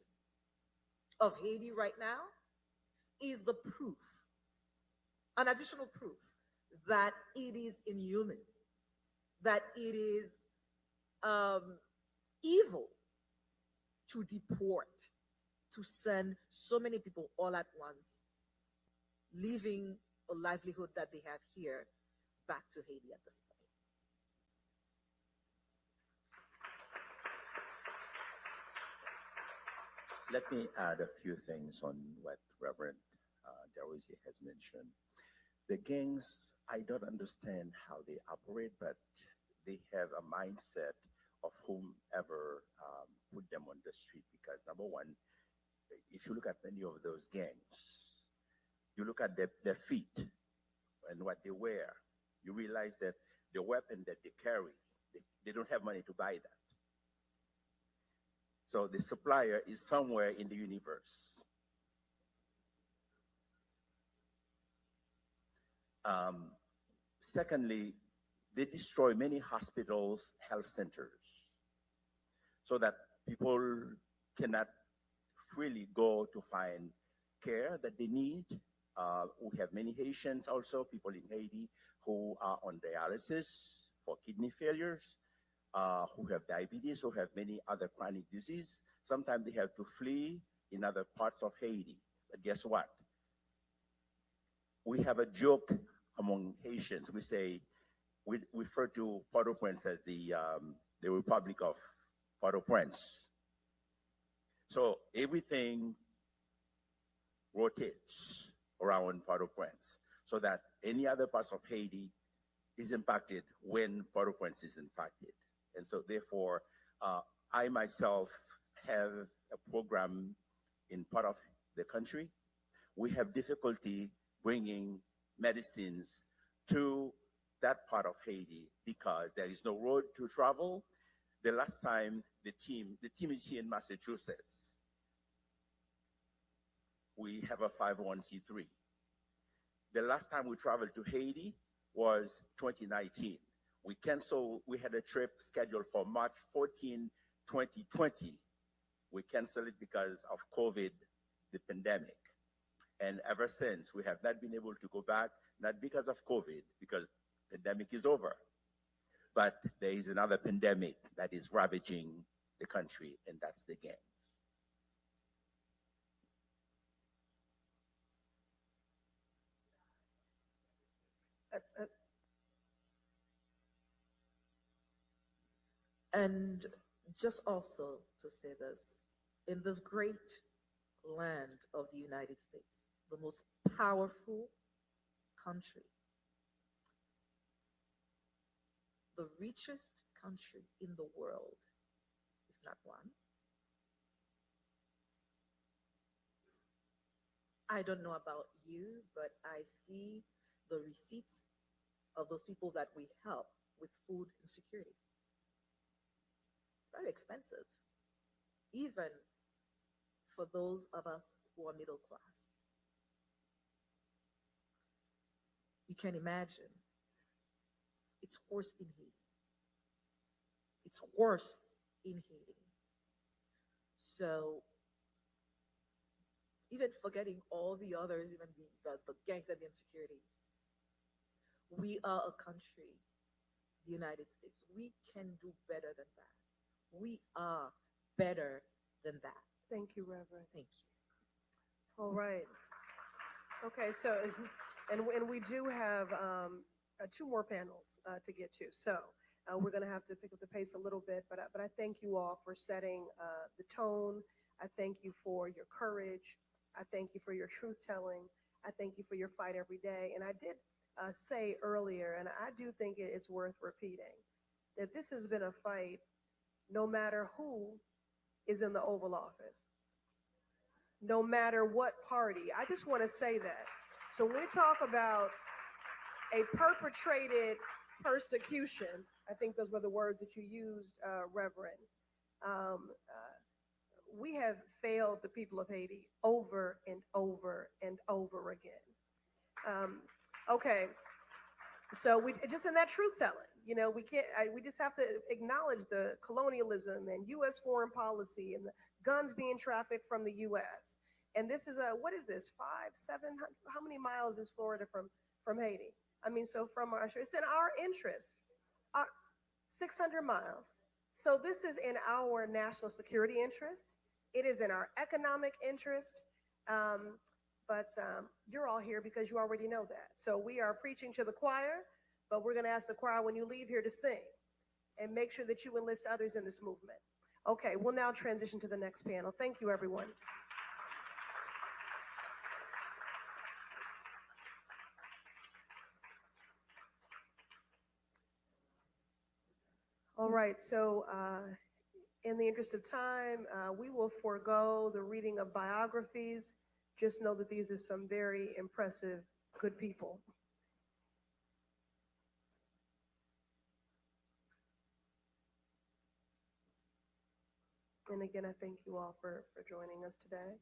Speaker 8: of Haiti right now is the proof, an additional proof that it is inhuman, that it is evil to deport, to send so many people all at once, leaving a livelihood that they have here back to Haiti at this point.
Speaker 7: Let me add a few things on what Reverend Darosi has mentioned. The gangs, I don't understand how they operate, but they have a mindset of whomever put them on the street. Because number one, if you look at many of those gangs, you look at their feet and what they wear, you realize that the weapon that they carry, they don't have money to buy that. So the supplier is somewhere in the universe. Secondly, they destroy many hospitals, health centers, so that people cannot freely go to find care that they need. We have many Haitians also, people in Haiti who are on dialysis for kidney failures, who have diabetes, who have many other chronic diseases. Sometimes they have to flee in other parts of Haiti. But guess what? We have a joke among Haitians. We say, we refer to Port-au-Prince as the Republic of Port-au-Prince. So everything rotates around Port-au-Prince, so that any other parts of Haiti is impacted when Port-au-Prince is impacted. And so therefore, I myself have a program in part of the country. We have difficulty bringing medicines to that part of Haiti because there is no road to travel. The last time the team is here in Massachusetts. We have a 501c3. The last time we traveled to Haiti was 2019. We had a trip scheduled for March 14, 2020. We canceled it because of COVID, the pandemic. And ever since, we have not been able to go back, not because of COVID, because the pandemic is over. But there is another pandemic that is ravaging the country, and that's the gangs.
Speaker 8: And just also to say this, in this great land of the United States, the most powerful country, the richest country in the world, if not one. I don't know about you, but I see the receipts of those people that we help with food insecurity. Very expensive, even for those of us who are middle class. You can imagine, it's worse in Haiti. It's worse in Haiti. So even forgetting all the others, even the gangs and the insecurities, we are a country the United States. We can do better than that. We are better than that.
Speaker 1: Thank you, Reverend.
Speaker 8: Thank you.
Speaker 1: All right. Okay, so, and we do have two more panels to get to. So we're going to have to pick up the pace a little bit, but I thank you all for setting the tone. I thank you for your courage. I thank you for your truth telling. I thank you for your fight every day. And I did say earlier, and I do think it's worth repeating, that this has been a fight no matter who is in the Oval Office, no matter what party. I just want to say that. So when we talk about a perpetrated persecution, I think those were the words that you used, Reverend, we have failed the people of Haiti over and over and over again. Okay, so we just in that truth telling, you know, we can't. We just have to acknowledge the colonialism and U.S. foreign policy and the guns being trafficked from the U.S. And this is what is this? 700? How many miles is Florida from Haiti? I mean, so from our, it's in our interest. 600 miles. So this is in our national security interest. It is in our economic interest. But you're all here because you already know that. So we are preaching to the choir, but we're going to ask the choir when you leave here to sing and make sure that you enlist others in this movement. Okay, we'll now transition to the next panel. Thank you, everyone. All right, so in the interest of time, we will forego the reading of biographies. Just know that these are some very impressive, good people. And again, I thank you all for joining us today.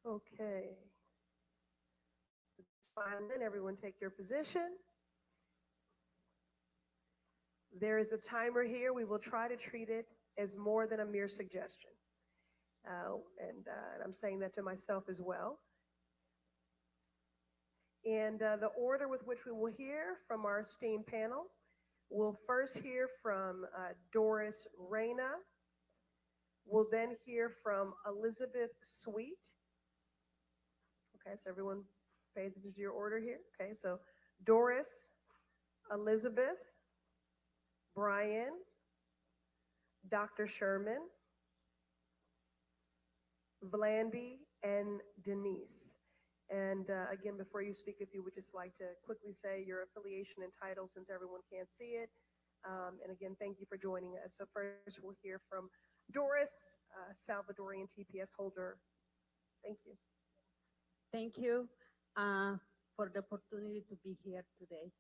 Speaker 1: Okay. Fine, everyone take your position. There is a timer here. We will try to treat it as more than a mere suggestion. And I'm saying that to myself as well. And the order with which we will hear from our esteemed panel, we'll first hear from Doris Reyna. We'll then hear from Elizabeth Sweet. Okay, so everyone pay attention to your order here. Okay, so Doris, Elizabeth, Brian, Dr. Sherman, Vlandy, and Denise. And again, before you speak, if you would just like to quickly say your affiliation and title since everyone can't see it. And again, thank you for joining us. So first we'll hear from Doris, Salvadorian TPS holder. Thank you.
Speaker 9: Thank you for the opportunity to be here today.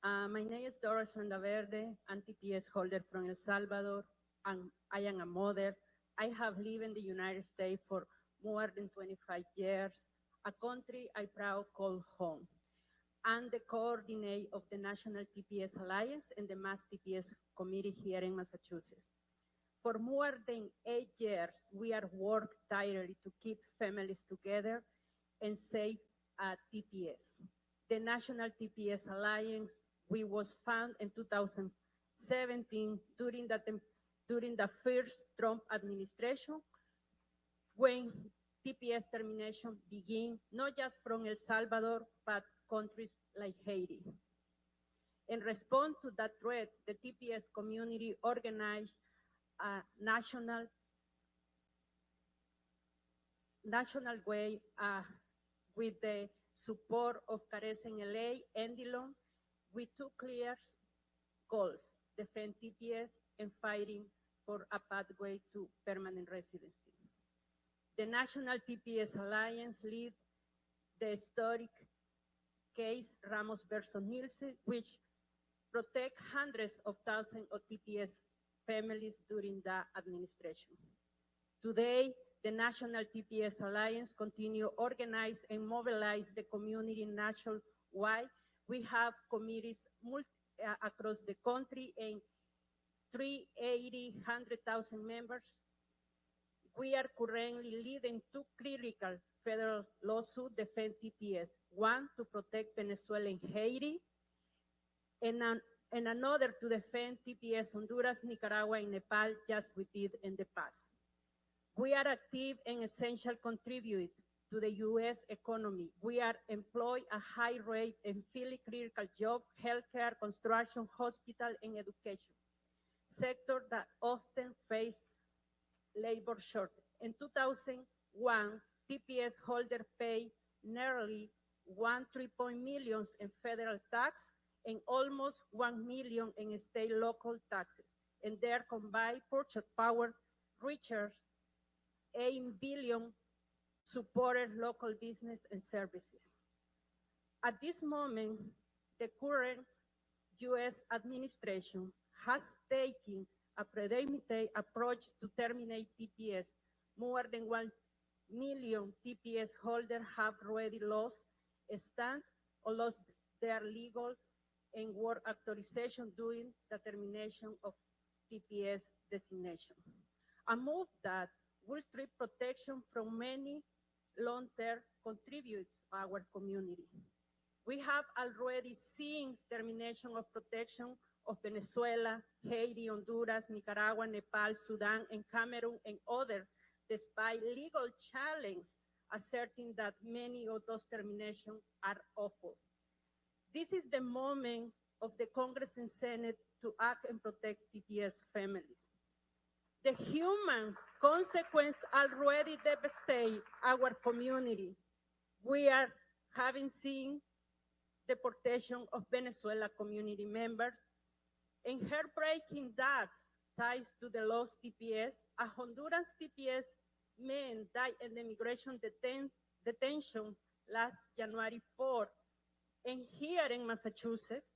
Speaker 9: My name is Doris Rendaverde. I'm TPS holder from El Salvador, and I am a mother. I have lived in the United States for more than 25 years, a country I proud call home. I'm the coordinator of the National TPS Alliance and the Mass TPS Committee here in Massachusetts. For more than 8 years, we are working tirelessly to keep families together and save TPS. The National TPS Alliance, we was founded in 2017 during the first Trump administration, when TPS termination began, not just from El Salvador, but countries like Haiti. In response to that threat, the TPS community organized a national way with the support of Carecen LA and Dillon, with two clear goals: defend TPS and fighting for a pathway to permanent residency. The National TPS Alliance led the historic case Ramos versus Nielsen, which protect hundreds of thousands of TPS families during the administration. Today, the National TPS Alliance continue organize and mobilize the community nationwide We have committees across the country and 380,000 members. We are currently leading two critical federal lawsuits defend TPS, one to protect Venezuela and Haiti, and another to defend TPS Honduras, Nicaragua, and Nepal, just we did in the past. We are active and essential contribute to the U.S. economy. We are employed a high rate and fill critical jobs, healthcare, construction, hospital, and education, sectors that often face labor shortage. In 2001, TPS holders paid nearly $1.3 million in federal tax and almost $1 million in state local taxes, and their combined purchase power reaches $8 billion supported local business and services. At this moment, the current U.S. administration has taken a premeditated approach to terminate TPS. More than 1 million TPS holders have already lost a stand or lost their legal and work authorization during the termination of TPS designation. A move that will strip protection from many long-term contributes to our community. We have already seen termination of protection of Venezuela, Haiti, Honduras, Nicaragua, Nepal, Sudan, and Cameroon, and others, despite legal challenges asserting that many of those terminations are awful. This is the moment of the Congress and Senate to act and protect TPS families. The human consequences already devastate our community. We are having seen deportation of Venezuela community members and heartbreaking deaths ties to the lost TPS. A Honduran TPS man died in the immigration detention last January 4. And here in Massachusetts,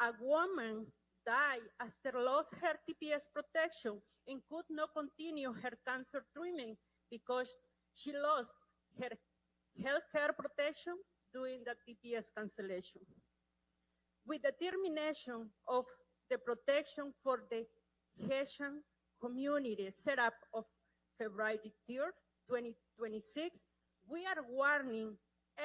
Speaker 9: a woman died after lost her TPS protection and could not continue her cancer treatment because she lost her health care protection during the TPS cancellation. With the termination of the protection for the Haitian community set up of February 3rd, 2026, we are warning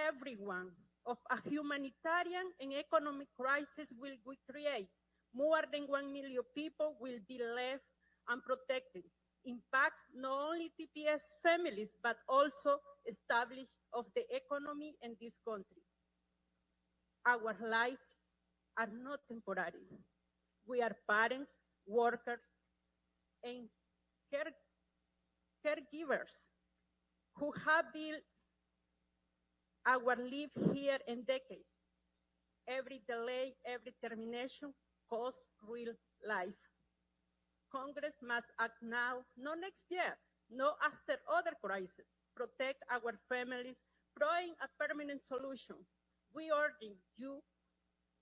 Speaker 9: everyone of a humanitarian and economic crisis will create. More than 1 million people will be left unprotected, impact not only TPS families, but also establish of the economy in this country. Our lives are not temporary. We are parents, workers, and caregivers who have built our life here in decades. Every delay, every termination costs real life. Congress must act now, not next year, not after other crises. Protect our families, provide a permanent solution. We urge you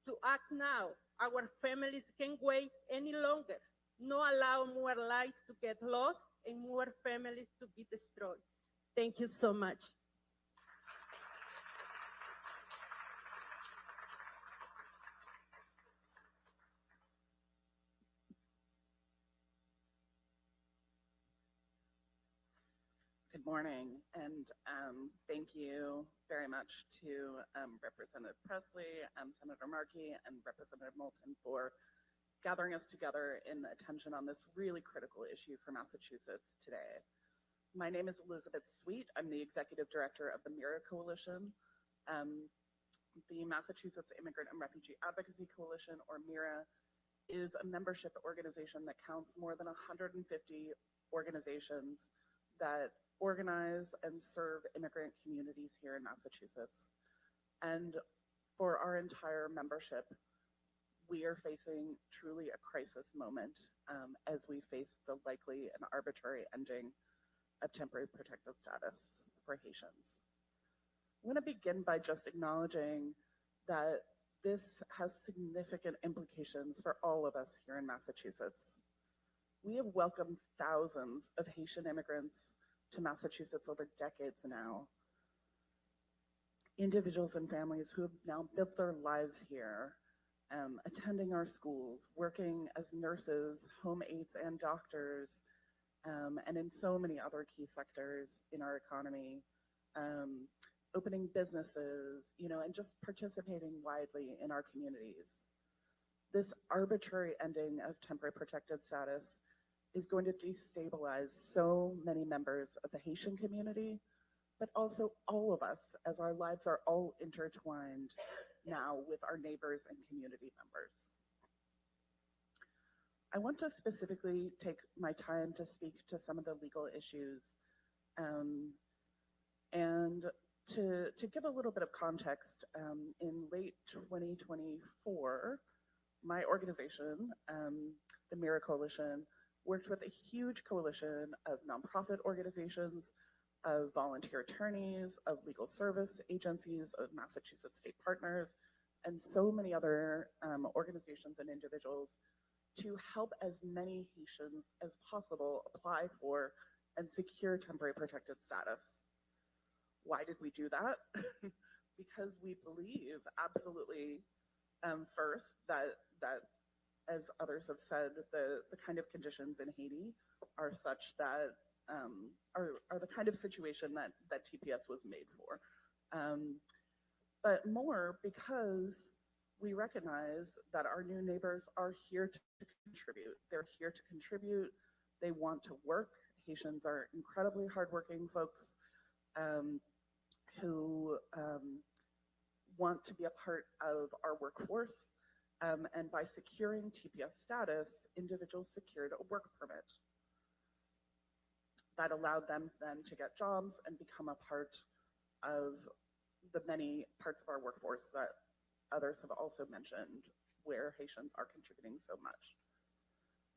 Speaker 9: to act now. Our families can't wait any longer. No allow more lives to get lost and more families to be destroyed. Thank you so much.
Speaker 10: Good morning, and thank you very much to Representative Presley, Senator Markey, and Representative Moulton for gathering us together in attention on this really critical issue for Massachusetts today. My name is Elizabeth Sweet. I'm the Executive Director of the MIRA Coalition. The Massachusetts Immigrant and Refugee Advocacy Coalition, or MIRA, is a membership organization that counts more than 150 organizations that organize and serve immigrant communities here in Massachusetts. And for our entire membership, we are facing truly a crisis moment as we face the likely and arbitrary ending of temporary protected status for Haitians. I want to begin by just acknowledging that this has significant implications for all of us here in Massachusetts. We have welcomed thousands of Haitian immigrants to Massachusetts over decades now. individuals and families who have now built their lives here, attending our schools, working as nurses, home aides, and doctors, and in so many other key sectors in our economy, opening businesses, and just participating widely in our communities. This arbitrary ending of temporary protected status is going to destabilize so many members of the Haitian community, but also all of us, as our lives are all intertwined now with our neighbors and community members. I want to specifically take my time to speak to some of the legal issues, and to give a little bit of context, in late 2024, my organization, the MIRA Coalition, worked with a huge coalition of nonprofit organizations, of volunteer attorneys, of legal service agencies, of Massachusetts state partners, and so many other organizations and individuals to help as many Haitians as possible apply for and secure temporary protected status. Why did we do that? Because we believe absolutely, first, that as others have said, the kind of conditions in Haiti are such that are the kind of situation that TPS was made for. But more because we recognize that our new neighbors are here to contribute. They're here to contribute. They want to work. Haitians are incredibly hardworking folks who want to be a part of our workforce. And by securing TPS status, individuals secured a work permit that allowed them then to get jobs and become a part of the many parts of our workforce that others have also mentioned, where Haitians are contributing so much.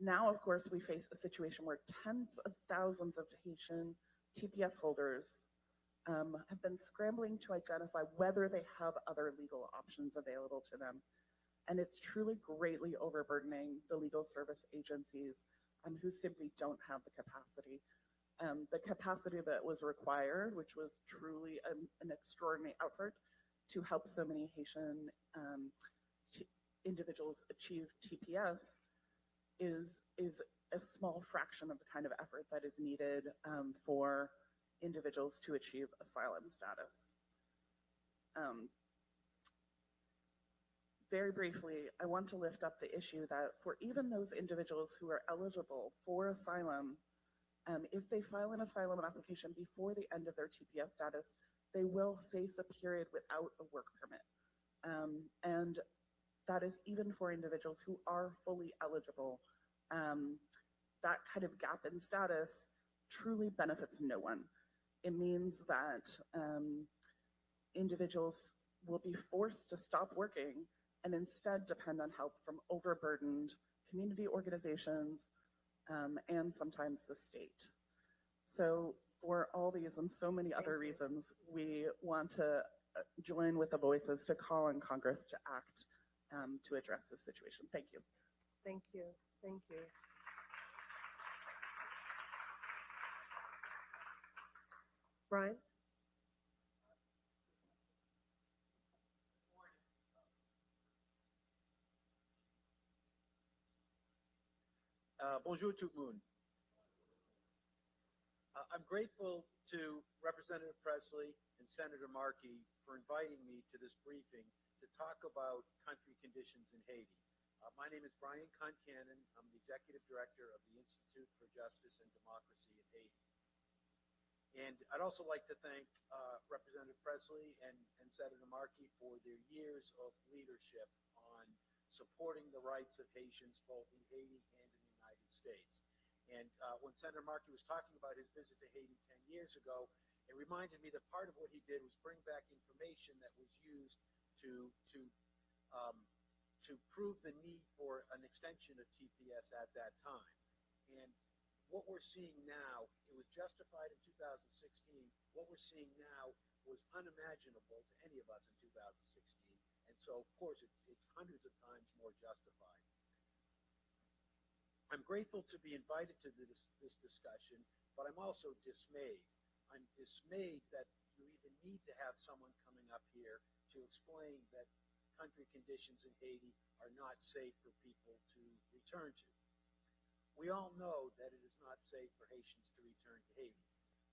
Speaker 10: Now, of course, we face a situation where tens of thousands of Haitian TPS holders have been scrambling to identify whether they have other legal options available to them. And it's truly greatly overburdening the legal service agencies who simply don't have the capacity. The capacity that was required, which was truly an extraordinary effort to help so many Haitian individuals achieve TPS, is a small fraction of the kind of effort that is needed for individuals to achieve asylum status. Very briefly, I want to lift up the issue that for even those individuals who are eligible for asylum, if they file an asylum application before the end of their TPS status, they will face a period without a work permit. And that is even for individuals who are fully eligible. That kind of gap in status truly benefits no one. It means that individuals will be forced to stop working and instead depend on help from overburdened community organizations and sometimes the state. So for all these and so many other reasons, we want to join with the voices to call on Congress to act to address this situation. Thank you.
Speaker 1: Thank you. Thank you. Brian?
Speaker 11: Bonjour tout le monde. I'm grateful to Representative Presley and Senator Markey for inviting me to this briefing to talk about country conditions in Haiti. My name is Brian Concannon. I'm the Executive Director of the Institute for Justice and Democracy in Haiti. And I'd also like to thank Representative Presley and Senator Markey for their years of leadership on supporting the rights of Haitians both in Haiti and in the United States. And when Senator Markey was talking about his visit to Haiti 10 years ago, it reminded me that part of what he did was bring back information that was used to prove the need for an extension of TPS at that time. And what we're seeing now, it was justified in 2016. What we're seeing now was unimaginable to any of us in 2016. And so, of course, it's hundreds of times more justified. I'm grateful to be invited to this discussion, but I'm also dismayed. I'm dismayed that you even need to have someone coming up here to explain that country conditions in Haiti are not safe for people to return to. We all know that it is not safe for Haitians to return to Haiti.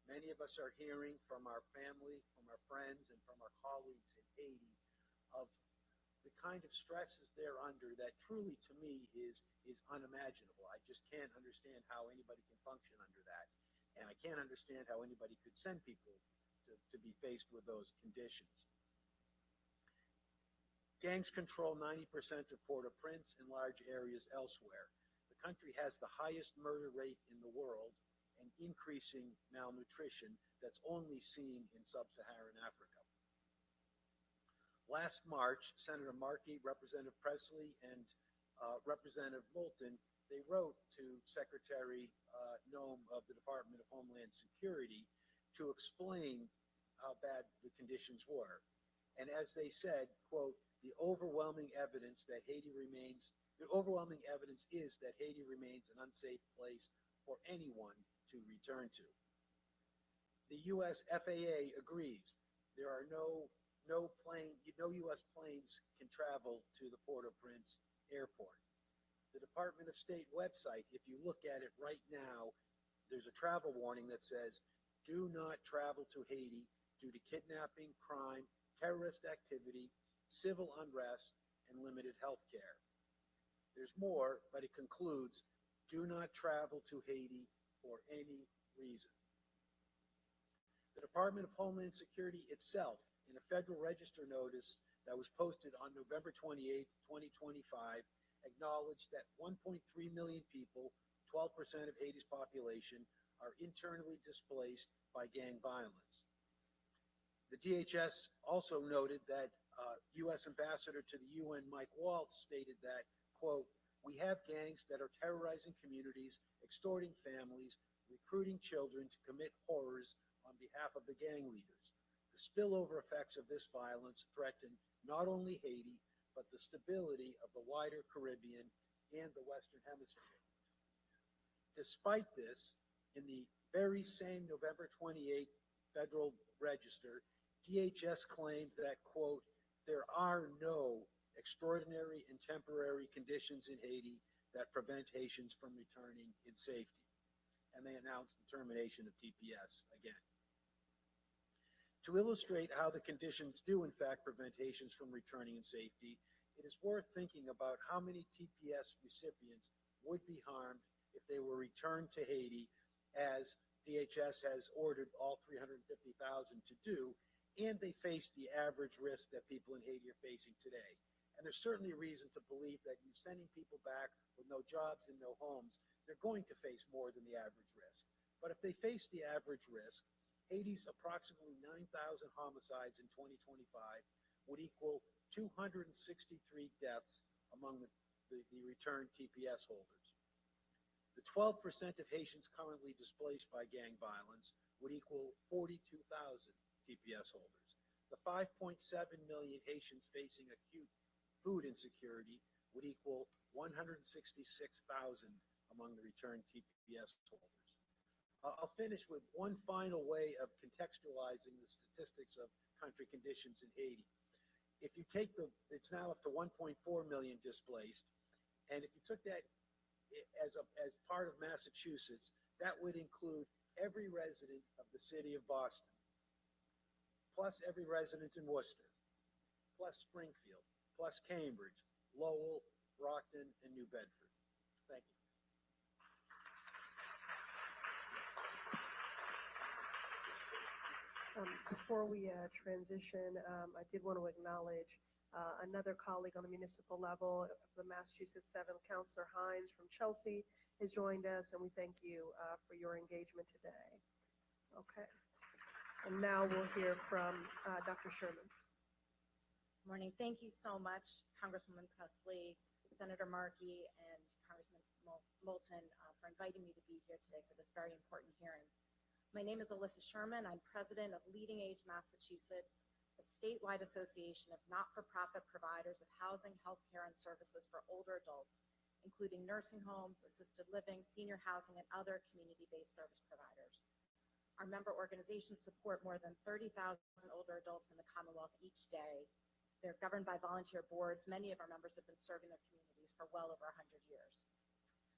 Speaker 11: Many of us are hearing from our family, from our friends, and from our colleagues in Haiti of the kind of stresses they're under that truly, to me, is unimaginable. I just can't understand how anybody can function under that. And I can't understand how anybody could send people to be faced with those conditions. Gangs control 90% of Port-au-Prince and large areas elsewhere. The country has the highest murder rate in the world and increasing malnutrition that's only seen in sub-Saharan Africa. Last March, Senator Markey, Representative Presley, and Representative Moulton, they wrote to Secretary Noem of the Department of Homeland Security to explain how bad the conditions were. And as they said, quote, the overwhelming evidence is that Haiti remains an unsafe place for anyone to return to. The U.S. FAA agrees. There are no U.S. planes can travel to the Port-au-Prince airport. The Department of State website, if you look at it right now, there's a travel warning that says, do not travel to Haiti due to kidnapping, crime, terrorist activity, civil unrest, and limited health care. There's more, but it concludes, do not travel to Haiti for any reason. The Department of Homeland Security itself, in a Federal Register notice that was posted on November 28, 2025, acknowledged that 1.3 million people, 12% of Haiti's population, are internally displaced by gang violence. The DHS also noted that U.S. Ambassador to the UN, Mike Waltz, stated that, quote, we have gangs that are terrorizing communities, extorting families, recruiting children to commit horrors on behalf of the gang leaders. The spillover effects of this violence threaten not only Haiti, but the stability of the wider Caribbean and the Western Hemisphere. Despite this, in the very same November 28 Federal Register, DHS claimed that, quote, there are no extraordinary and temporary conditions in Haiti that prevent Haitians from returning in safety. And they announced the termination of TPS again. To illustrate how the conditions do in fact prevent Haitians from returning in safety, it is worth thinking about how many TPS recipients would be harmed if they were returned to Haiti, as DHS has ordered all 350,000 to do, and they face the average risk that people in Haiti are facing today. And there's certainly reason to believe that you sending people back with no jobs and no homes, they're going to face more than the average risk. But if they face the average risk, Haiti's approximately 9,000 homicides in 2025 would equal 263 deaths among the returned TPS holders. The 12% of Haitians currently displaced by gang violence would equal 42,000 TPS holders. The 5.7 million Haitians facing acute food insecurity would equal 166,000 among the returned TPS holders. I'll finish with one final way of contextualizing the statistics of country conditions in Haiti. If you take it's now up to 1.4 million displaced, and if you took that as part of Massachusetts, that would include every resident of the city of Boston, plus every resident in Worcester, plus Springfield, plus Cambridge, Lowell, Brockton, and New Bedford. Thank you.
Speaker 1: Before we transition, I did want to acknowledge another colleague on the municipal level, the Massachusetts 7th, Councilor Hines from Chelsea, has joined us, and we thank you for your engagement today. Okay. And now we'll hear from Dr. Sherman.
Speaker 12: Morning. Thank you so much, Congresswoman Presley, Senator Markey, and Congressman Moulton for inviting me to be here today for this very important hearing. My name is Alyssa Sherman. I'm president of Leading Age Massachusetts, a statewide association of not-for-profit providers of housing, healthcare, and services for older adults, including nursing homes, assisted living, senior housing, and other community-based service providers. Our member organizations support more than 30,000 older adults in the Commonwealth each day. They're governed by volunteer boards. Many of our members have been serving their communities for well over 100 years.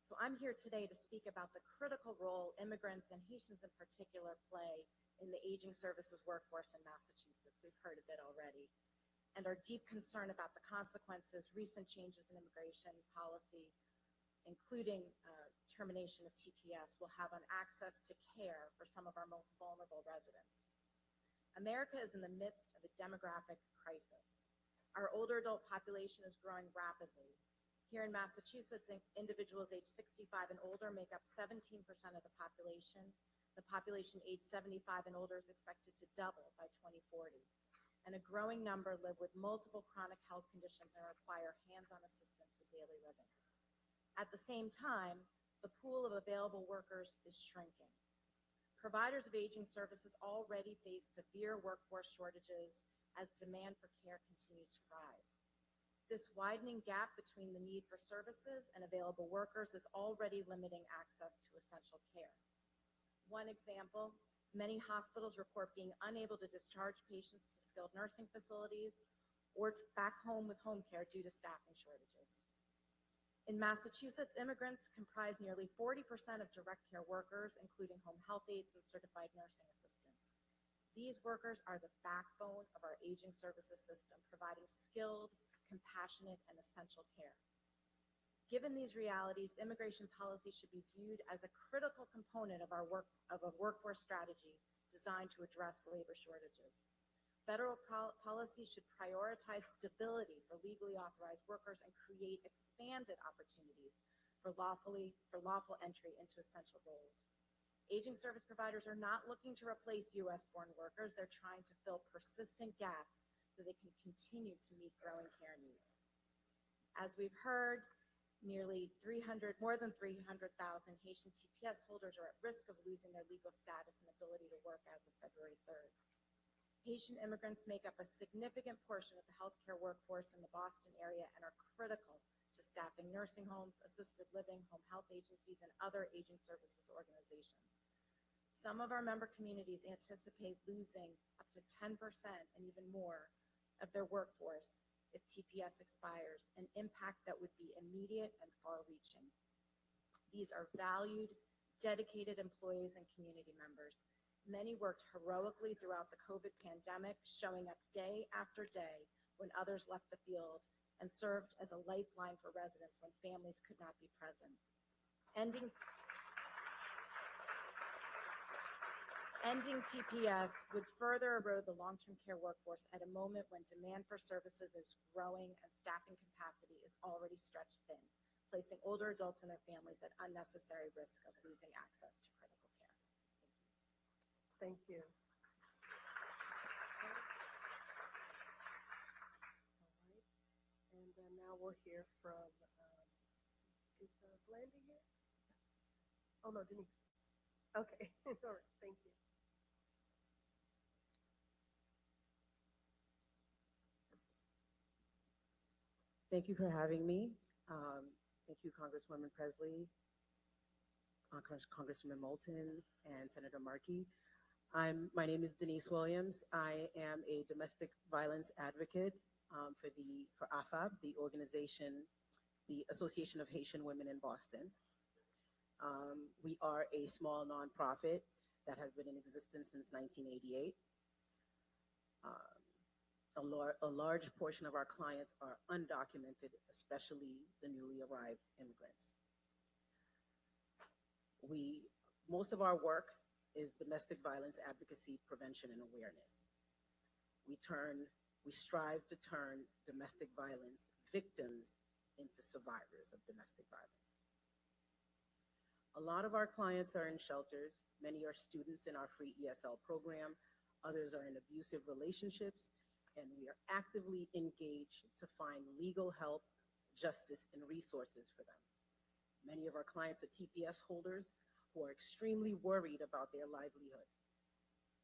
Speaker 12: So I'm here today to speak about the critical role immigrants and Haitians in particular play in the aging services workforce in Massachusetts. We've heard a bit already. And our deep concern about the consequences recent changes in immigration policy, including termination of TPS, will have on access to care for some of our most vulnerable residents. America is in the midst of a demographic crisis. Our older adult population is growing rapidly. Here in Massachusetts, individuals aged 65 and older make up 17% of the population. The population aged 75 and older is expected to double by 2040. And a growing number live with multiple chronic health conditions and require hands-on assistance with daily living. At the same time, the pool of available workers is shrinking. Providers of aging services already face severe workforce shortages as demand for care continues to rise. This widening gap between the need for services and available workers is already limiting access to essential care. One example, many hospitals report being unable to discharge patients to skilled nursing facilities or back home with home care due to staffing shortages. In Massachusetts, immigrants comprise nearly 40% of direct care workers, including home health aides and certified nursing assistants. These workers are the backbone of our aging services system, providing skilled, compassionate, and essential care. Given these realities, immigration policy should be viewed as a critical component of a workforce strategy designed to address labor shortages. Federal policy should prioritize stability for legally authorized workers and create expanded opportunities for lawful entry into essential roles. Aging service providers are not looking to replace U.S.-born workers. They're trying to fill persistent gaps so they can continue to meet growing care needs. As we've heard, more than 300,000 Haitian TPS holders are at risk of losing their legal status and ability to work as of February 3rd. Haitian immigrants make up a significant portion of the healthcare workforce in the Boston area and are critical to staffing nursing homes, assisted living, home health agencies, and other aging services organizations. Some of our member communities anticipate losing up to 10% and even more of their workforce if TPS expires, an impact that would be immediate and far-reaching. These are valued, dedicated employees and community members. Many worked heroically throughout the COVID pandemic, showing up day after day when others left the field, and served as a lifeline for residents when families could not be present. Ending TPS would further erode the long-term care workforce at a moment when demand for services is growing and staffing capacity is already stretched thin, placing older adults and their families at unnecessary risk of losing access to critical care.
Speaker 1: Thank you. All right. And then now we'll hear from, is Blandy here? Oh, no, Denise. Okay. All right. Thank you.
Speaker 13: Thank you for having me. Thank you, Congresswoman Presley, Congressman Moulton, and Senator Markey. My name is Denise Williams. I am a domestic violence advocate for AFAB, the organization, the Association of Haitian Women in Boston. We are a small nonprofit that has been in existence since 1988. A large portion of our clients are undocumented, especially the newly arrived immigrants. Most of our work is domestic violence advocacy, prevention, and awareness. We strive to turn domestic violence victims into survivors of domestic violence. A lot of our clients are in shelters. Many are students in our free ESL program. Others are in abusive relationships, and we are actively engaged to find legal help, justice, and resources for them. Many of our clients are TPS holders who are extremely worried about their livelihood.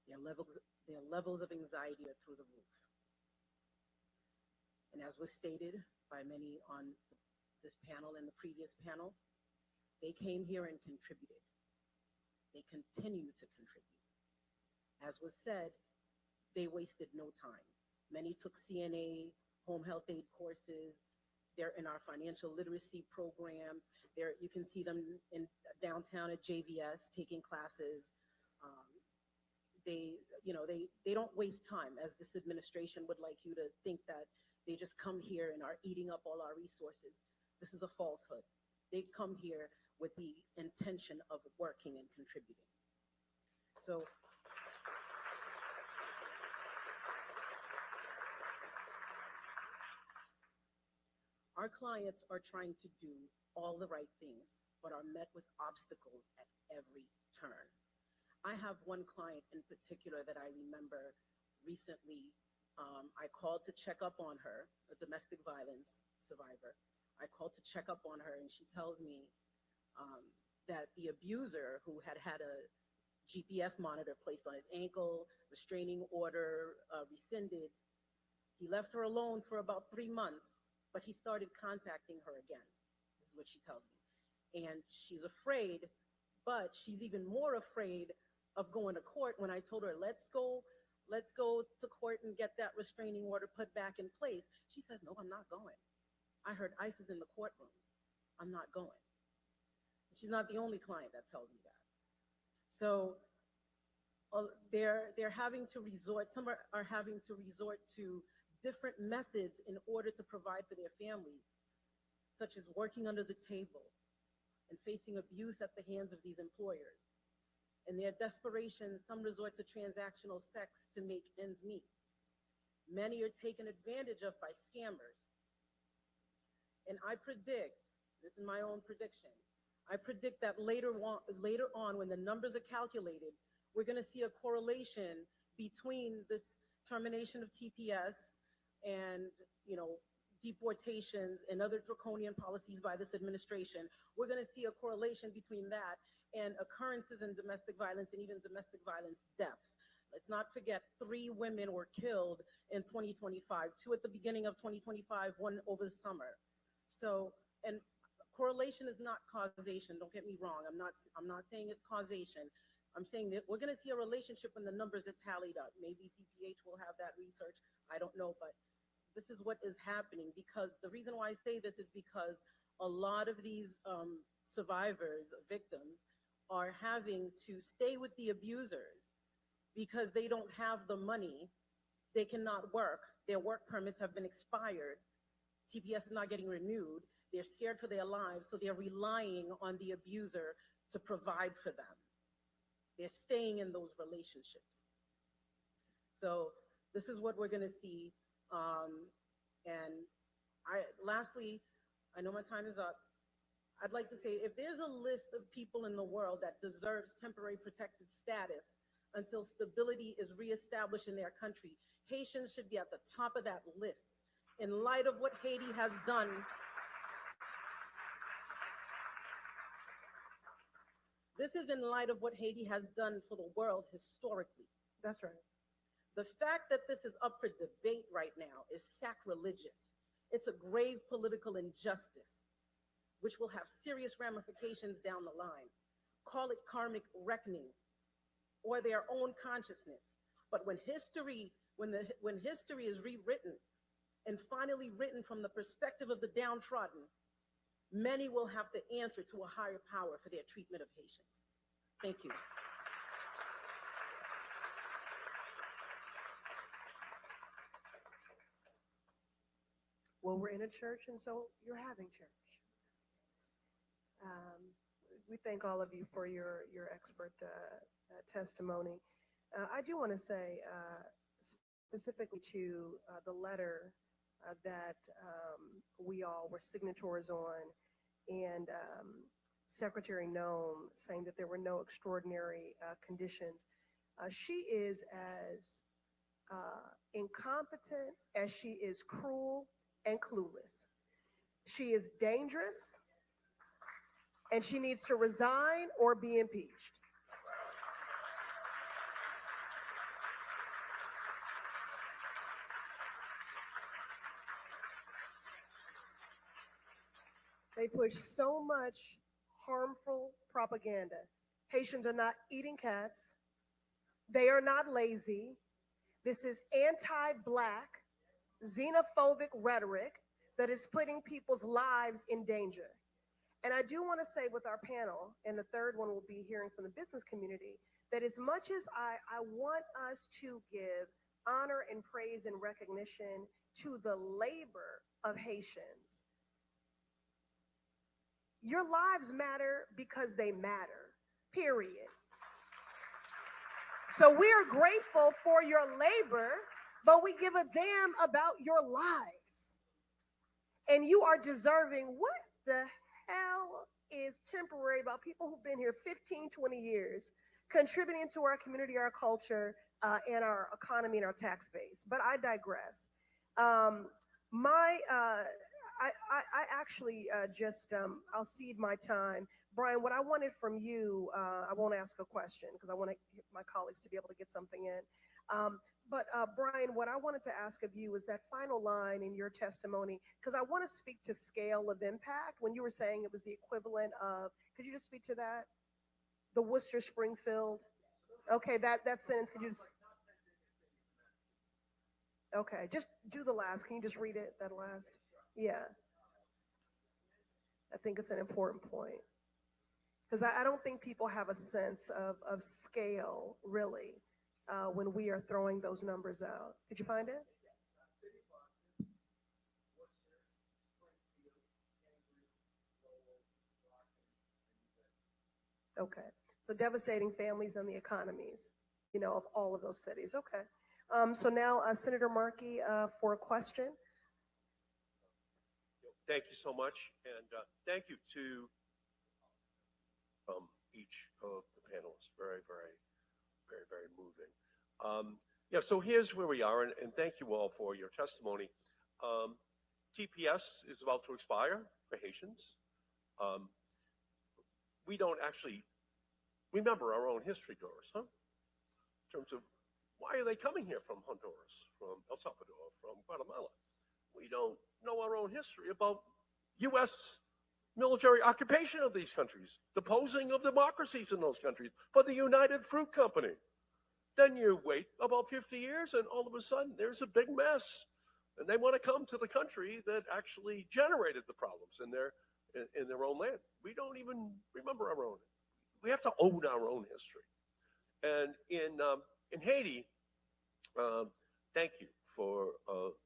Speaker 13: Their levels of anxiety are through the roof. And as was stated by many on this panel and the previous panel, they came here and contributed. They continue to contribute. As was said, they wasted no time. Many took CNA, home health aid courses. They're in our financial literacy programs. You can see them in downtown at JVS taking classes. They don't waste time, as this administration would like you to think that they just come here and are eating up all our resources. This is a falsehood. They come here with the intention of working and contributing. So our clients are trying to do all the right things, but are met with obstacles at every turn. I have one client in particular that I remember recently. I called to check up on her, a domestic violence survivor. I called to check up on her, and she tells me that the abuser, who had a GPS monitor placed on his ankle, restraining order rescinded, he left her alone for about 3 months, but he started contacting her again. This is what she tells me. And she's afraid, but she's even more afraid of going to court. When I told her, let's go to court and get that restraining order put back in place, she says, no, I'm not going. I heard ICE is in the courtrooms. I'm not going. She's not the only client that tells me that. So they're having to resort, some are having to resort to different methods in order to provide for their families, such as working under the table and facing abuse at the hands of these employers. In their desperation, some resort to transactional sex to make ends meet. Many are taken advantage of by scammers. And I predict, this is my own prediction, I predict that later on when the numbers are calculated, we're going to see a correlation between this termination of TPS and, deportations and other draconian policies by this administration. We're going to see a correlation between that and occurrences in domestic violence and even domestic violence deaths. Let's not forget 3 women were killed in 2025, 2 at the beginning of 2025, 1 over the summer. So, and correlation is not causation. Don't get me wrong. I'm not saying it's causation. I'm saying that we're going to see a relationship when the numbers are tallied up. Maybe DPH will have that research. I don't know, but this is what is happening, because the reason why I say this is because a lot of these survivors, victims, are having to stay with the abusers because they don't have the money. They cannot work. Their work permits have been expired. TPS is not getting renewed. They're scared for their lives, so they're relying on the abuser to provide for them. They're staying in those relationships. So this is what we're going to see. Lastly, I know my time is up. I'd like to say, if there's a list of people in the world that deserves temporary protected status until stability is reestablished in their country, Haitians should be at the top of that list. In light of what Haiti has done, this is in light of what Haiti has done for the world historically.
Speaker 1: That's right.
Speaker 13: The fact that this is up for debate right now is sacrilegious. It's a grave political injustice, which will have serious ramifications down the line. Call it karmic reckoning or their own consciousness. But when history is rewritten and finally written from the perspective of the downtrodden, many will have to answer to a higher power for their treatment of Haitians. Thank you.
Speaker 1: Well, we're in a church, and so you're having church. We thank all of you for your expert testimony. I do want to say specifically to the letter that we all were signatories on, and Secretary Noem saying that there were no extraordinary conditions. She is as incompetent as she is cruel and clueless. She is dangerous, and she needs to resign or be impeached. They push so much harmful propaganda. Haitians are not eating cats. They are not lazy. This is anti-Black, xenophobic rhetoric that is putting people's lives in danger. And I do want to say with our panel, and the third one will be hearing from the business community, that as much as I want us to give honor and praise and recognition to the labor of Haitians, your lives matter because they matter, period. So we are grateful for your labor, but we give a damn about your lives. And you are deserving. What the hell is temporary about people who've been here 15, 20 years, contributing to our community, our culture, and our economy and our tax base? But I digress. I actually I'll cede my time. Brian, what I wanted from you, I won't ask a question because I want my colleagues to be able to get something in. But Brian, what I wanted to ask of you is that final line in your testimony, because I want to speak to scale of impact. When you were saying it was the equivalent of, could you just speak to that? The Worcester Springfield. Okay, that sentence, could you just, okay, just do the last. Can you just read it, that last? Yeah. I think it's an important point. Because I don't think people have a sense of scale, really, when we are throwing those numbers out. Did you find it? Okay. So devastating families and the economies, of all of those cities. Okay. So now Senator Markey for a question.
Speaker 2: Thank you so much. And thank you to each of the panelists. Very, very, very, very moving. Yeah, so here's where we are, and thank you all for your testimony. TPS is about to expire for Haitians. We don't actually remember our own history, Doris, huh? In terms of why are they coming here from Honduras, from El Salvador, from Guatemala? We don't know our own history about U.S. military occupation of these countries, deposing of democracies in those countries for the United Fruit Company. Then you wait about 50 years and all of a sudden there's a big mess. And they want to come to the country that actually generated the problems in their own land. We don't even remember our own. We have to own our own history. And in Haiti, thank you for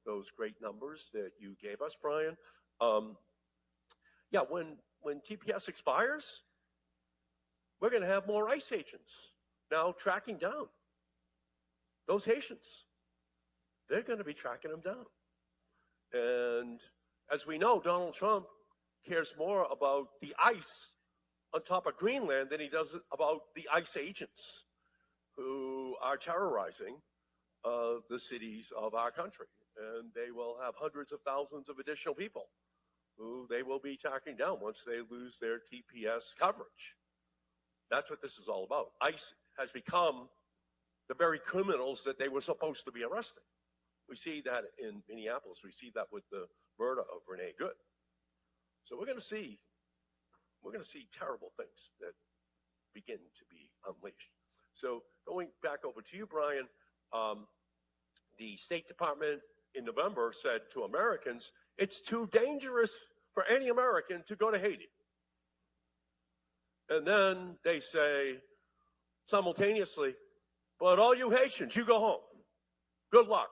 Speaker 2: those great numbers that you gave us, Brian. Yeah, when TPS expires, we're going to have more ICE agents now tracking down those Haitians. They're going to be tracking them down. And as we know, Donald Trump cares more about the ICE on top of Greenland than he does about the ICE agents who are terrorizing the cities of our country. And they will have hundreds of thousands of additional people who they will be tracking down once they lose their TPS coverage. That's what this is all about. ICE has become the very criminals that they were supposed to be arresting. We see that in Minneapolis. We see that with the murder of Renee Good. So we're going to see terrible things that begin to be unleashed. So going back over to you, Brian, the State Department in November said to Americans, it's too dangerous for any American to go to Haiti. And then they say simultaneously, but all you Haitians, you go home. Good luck.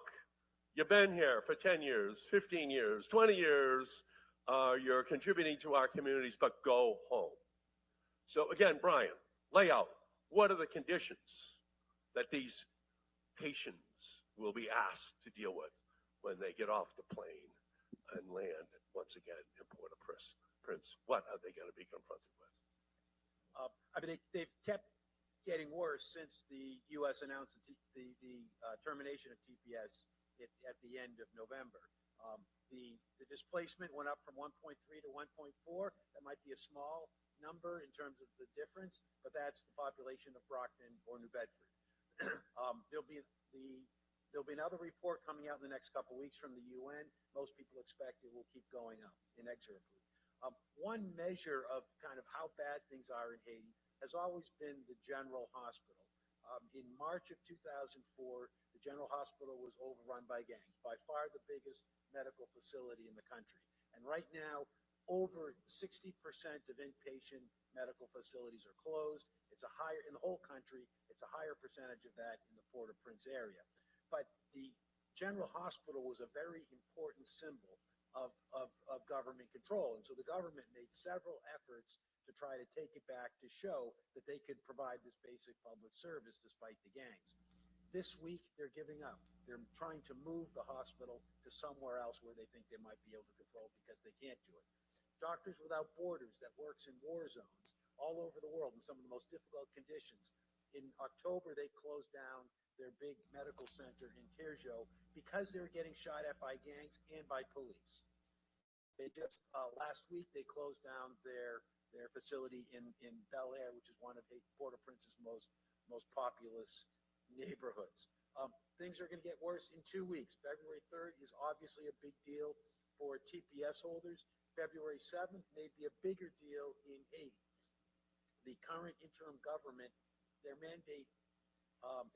Speaker 2: You've been here for 10 years, 15 years, 20 years. You're contributing to our communities, but go home. So again, Brian, lay out, what are the conditions that these Haitians will be asked to deal with when they get off the plane and land once again in Port-au-Prince? What are they going to be confronted with?
Speaker 11: I mean, they've kept getting worse since the U.S. announced the termination of TPS at the end of November. The displacement went up from 1.3 to 1.4. That might be a small number in terms of the difference, but that's the population of Brockton or New Bedford. There'll be another report coming out in the next couple of weeks from the UN. Most people expect it will keep going up inexorably. One measure of kind of how bad things are in Haiti has always been the general hospital. In March of 2004, the General Hospital was overrun by gangs, by far the biggest medical facility in the country. And right now, over 60% of inpatient medical facilities are closed. It's a higher, in the whole country, it's a higher percentage of that in the Port-au-Prince area. But the General Hospital was a very important symbol of government control. And so the government made several efforts to try to take it back to show that they could provide this basic public service despite the gangs. This week, they're giving up. They're trying to move the hospital to somewhere else where they think they might be able to control because they can't do it. Doctors Without Borders that works in war zones all over the world in some of the most difficult conditions. In October, they closed down their big medical center in Tirjo because they were getting shot at by gangs and by police. They just, last week, they closed down their facility in Bel Air, which is one of Port-au-Prince's most populous neighborhoods. Things are going to get worse in 2 weeks. February 3rd is obviously a big deal for TPS holders. February 7th may be a bigger deal in Haiti. The current interim government, their mandate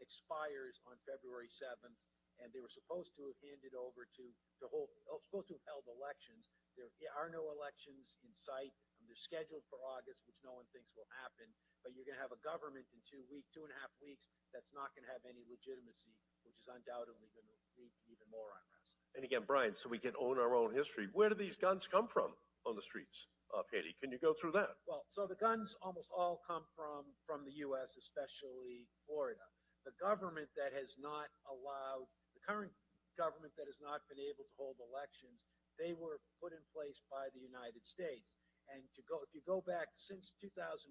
Speaker 11: expires on February 7th, and they were supposed to have handed over supposed to have held elections. There are no elections in sight. They're scheduled for August, which no one thinks will happen. But you're going to have a government in 2.5 weeks that's not going to have any legitimacy, which is undoubtedly going to lead to even more unrest.
Speaker 2: And again, Brian, so we can own our own history. Where do these guns come from on the streets of Haiti? Can you go through that?
Speaker 11: Well, so the guns almost all come from the U.S., especially Florida. The government that has not allowed, the current government that has not been able to hold elections, they were put in place by the United States. And if you go back since 2012,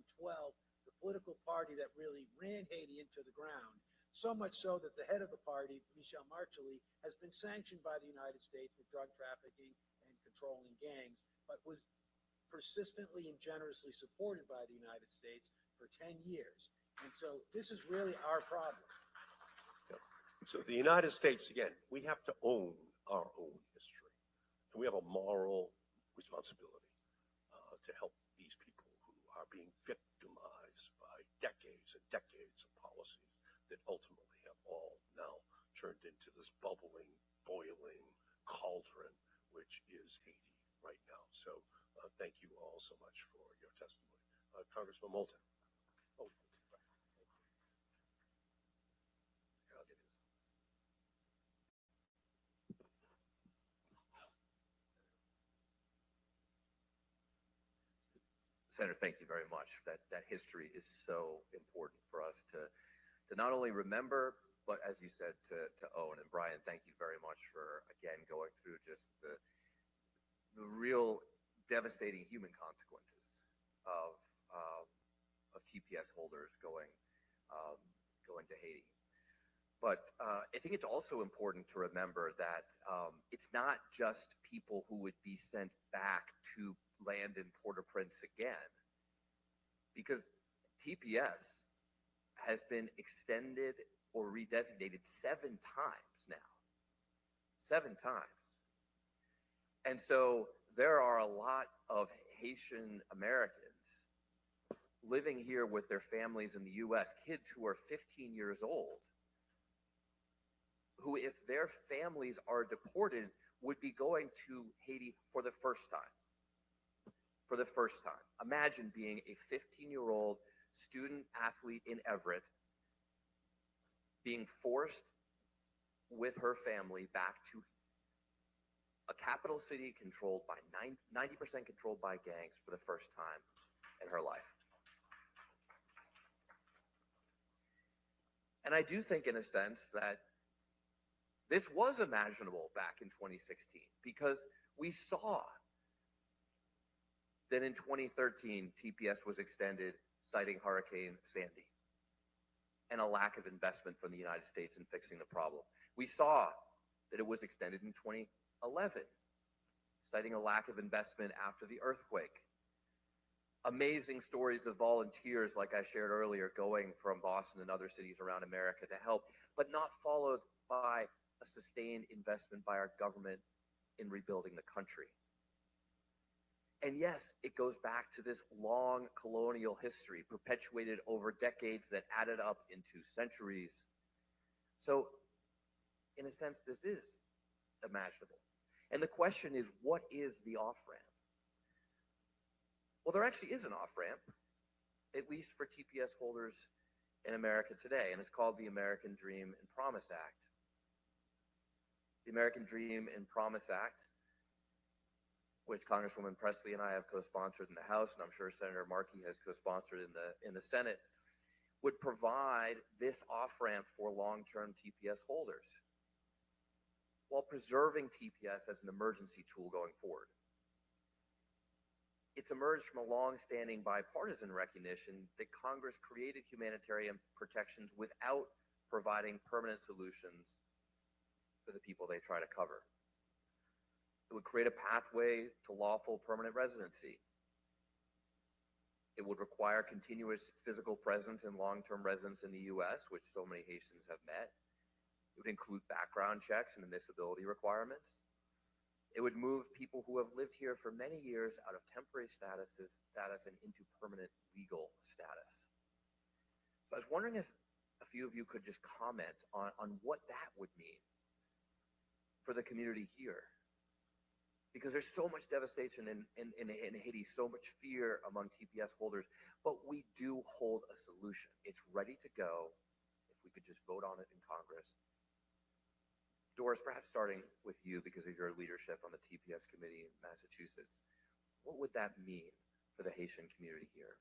Speaker 11: the political party that really ran Haiti into the ground, so much so that the head of the party, Michel Martelly, has been sanctioned by the United States for drug trafficking and controlling gangs, but was persistently and generously supported by the United States for 10 years. And so this is really our problem.
Speaker 2: So the United States, again, we have to own our own history. And we have a moral responsibility to help these people who are being victimized by decades and decades of policies that ultimately have all now turned into this bubbling, boiling cauldron, which is Haiti right now. So thank you all so much for your testimony. Congressman Moulton. Oh, thank you. I'll get his.
Speaker 3: Senator, thank you very much. That history is so important for us to not only remember, but as you said, to own. And Brian, thank you very much for, again, going through just the real devastating human consequences of TPS holders going to Haiti. But I think it's also important to remember that it's not just people who would be sent back to land in Port-au-Prince again, because TPS has been extended or redesignated 7 times now. 7 times. And so there are a lot of Haitian Americans living here with their families in the U.S., kids who are 15 years old, who, if their families are deported, would be going to Haiti for the first time. For the first time. Imagine being a 15-year-old student athlete in Everett, being forced with her family back to a capital city controlled by 90% controlled by gangs for the first time in her life. And I do think, in a sense, that this was imaginable back in 2016, because we saw that in 2013, TPS was extended, citing Hurricane Sandy and a lack of investment from the United States in fixing the problem. We saw that it was extended in 2011, citing a lack of investment after the earthquake. Amazing stories of volunteers, like I shared earlier, going from Boston and other cities around America to help, but not followed by a sustained investment by our government in rebuilding the country. And yes, it goes back to this long colonial history perpetuated over decades that added up into centuries. So, in a sense, this is imaginable. And the question is, what is the off-ramp? Well, there actually is an off-ramp, at least for TPS holders in America today, and it's called the American Dream and Promise Act. The American Dream and Promise Act, which Congresswoman Presley and I have co-sponsored in the House, and I'm sure Senator Markey has co-sponsored in the Senate, would provide this off-ramp for long-term TPS holders while preserving TPS as an emergency tool going forward. It's emerged from a long-standing bipartisan recognition that Congress created humanitarian protections without providing permanent solutions for the people they try to cover. It would create a pathway to lawful permanent residency. It would require continuous physical presence and long-term residence in the U.S., which so many Haitians have met. It would include background checks and admissibility requirements. It would move people who have lived here for many years out of temporary status and into permanent legal status. So I was wondering if a few of you could just comment on what that would mean for the community here. Because there's so much devastation in Haiti, so much fear among TPS holders, but we do hold a solution. It's ready to go if we could just vote on it in Congress. Doris, perhaps starting with you because of your leadership on the TPS committee in Massachusetts, what would that mean for the Haitian community here?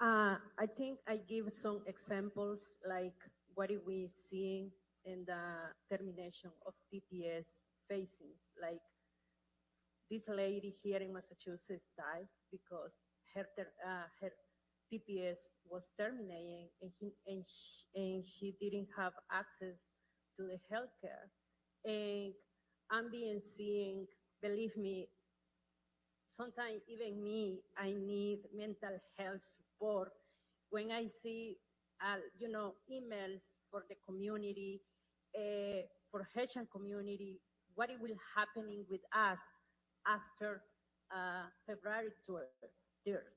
Speaker 9: I think I give some examples like what are we seeing in the termination of TPS facings. Like this lady here in Massachusetts died because her TPS was terminating and she didn't have access to the healthcare. And I'm being seeing, believe me, sometimes even me, I need mental health support when I see, emails for the community, for Haitian community, what it will happening with us after February 3rd.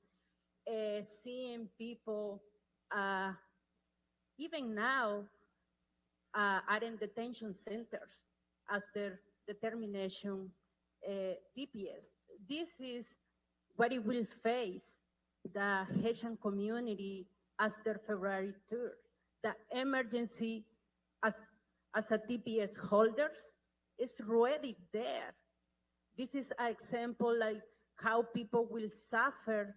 Speaker 9: Seeing people, even now, are in detention centers after the termination TPS. This is what it will face the Haitian community after February 3rd. The emergency as a TPS holders is already there. This is an example like how people will suffer.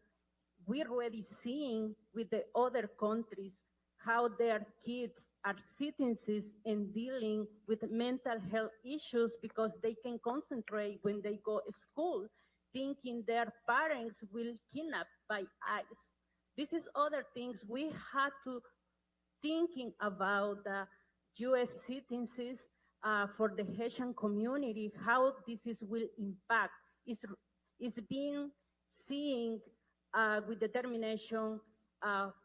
Speaker 9: We're already seeing with the other countries how their kids are citizens and dealing with mental health issues because they can concentrate when they go to school, thinking their parents will kidnap by ICE. This is other things we had to thinking about the U.S. citizens for the Haitian community, how this will impact. It's being seen with determination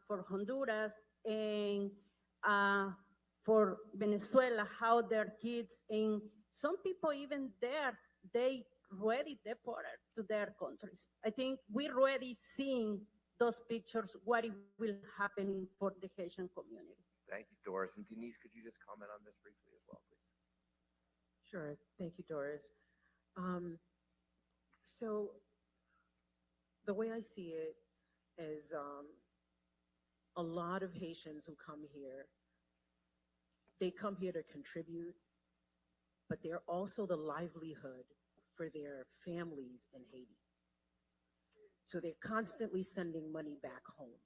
Speaker 9: for Honduras and for Venezuela, how their kids and some people even there, they already deported to their countries. I think we're already seeing those pictures, what it will happen for the Haitian community.
Speaker 3: Thank you, Doris. And Denise, could you just comment on this briefly as well, please?
Speaker 13: Sure. Thank you, Doris. So the way I see it is a lot of Haitians who come here, they come here to contribute, but they're also the livelihood for their families in Haiti. So they're constantly sending money back home.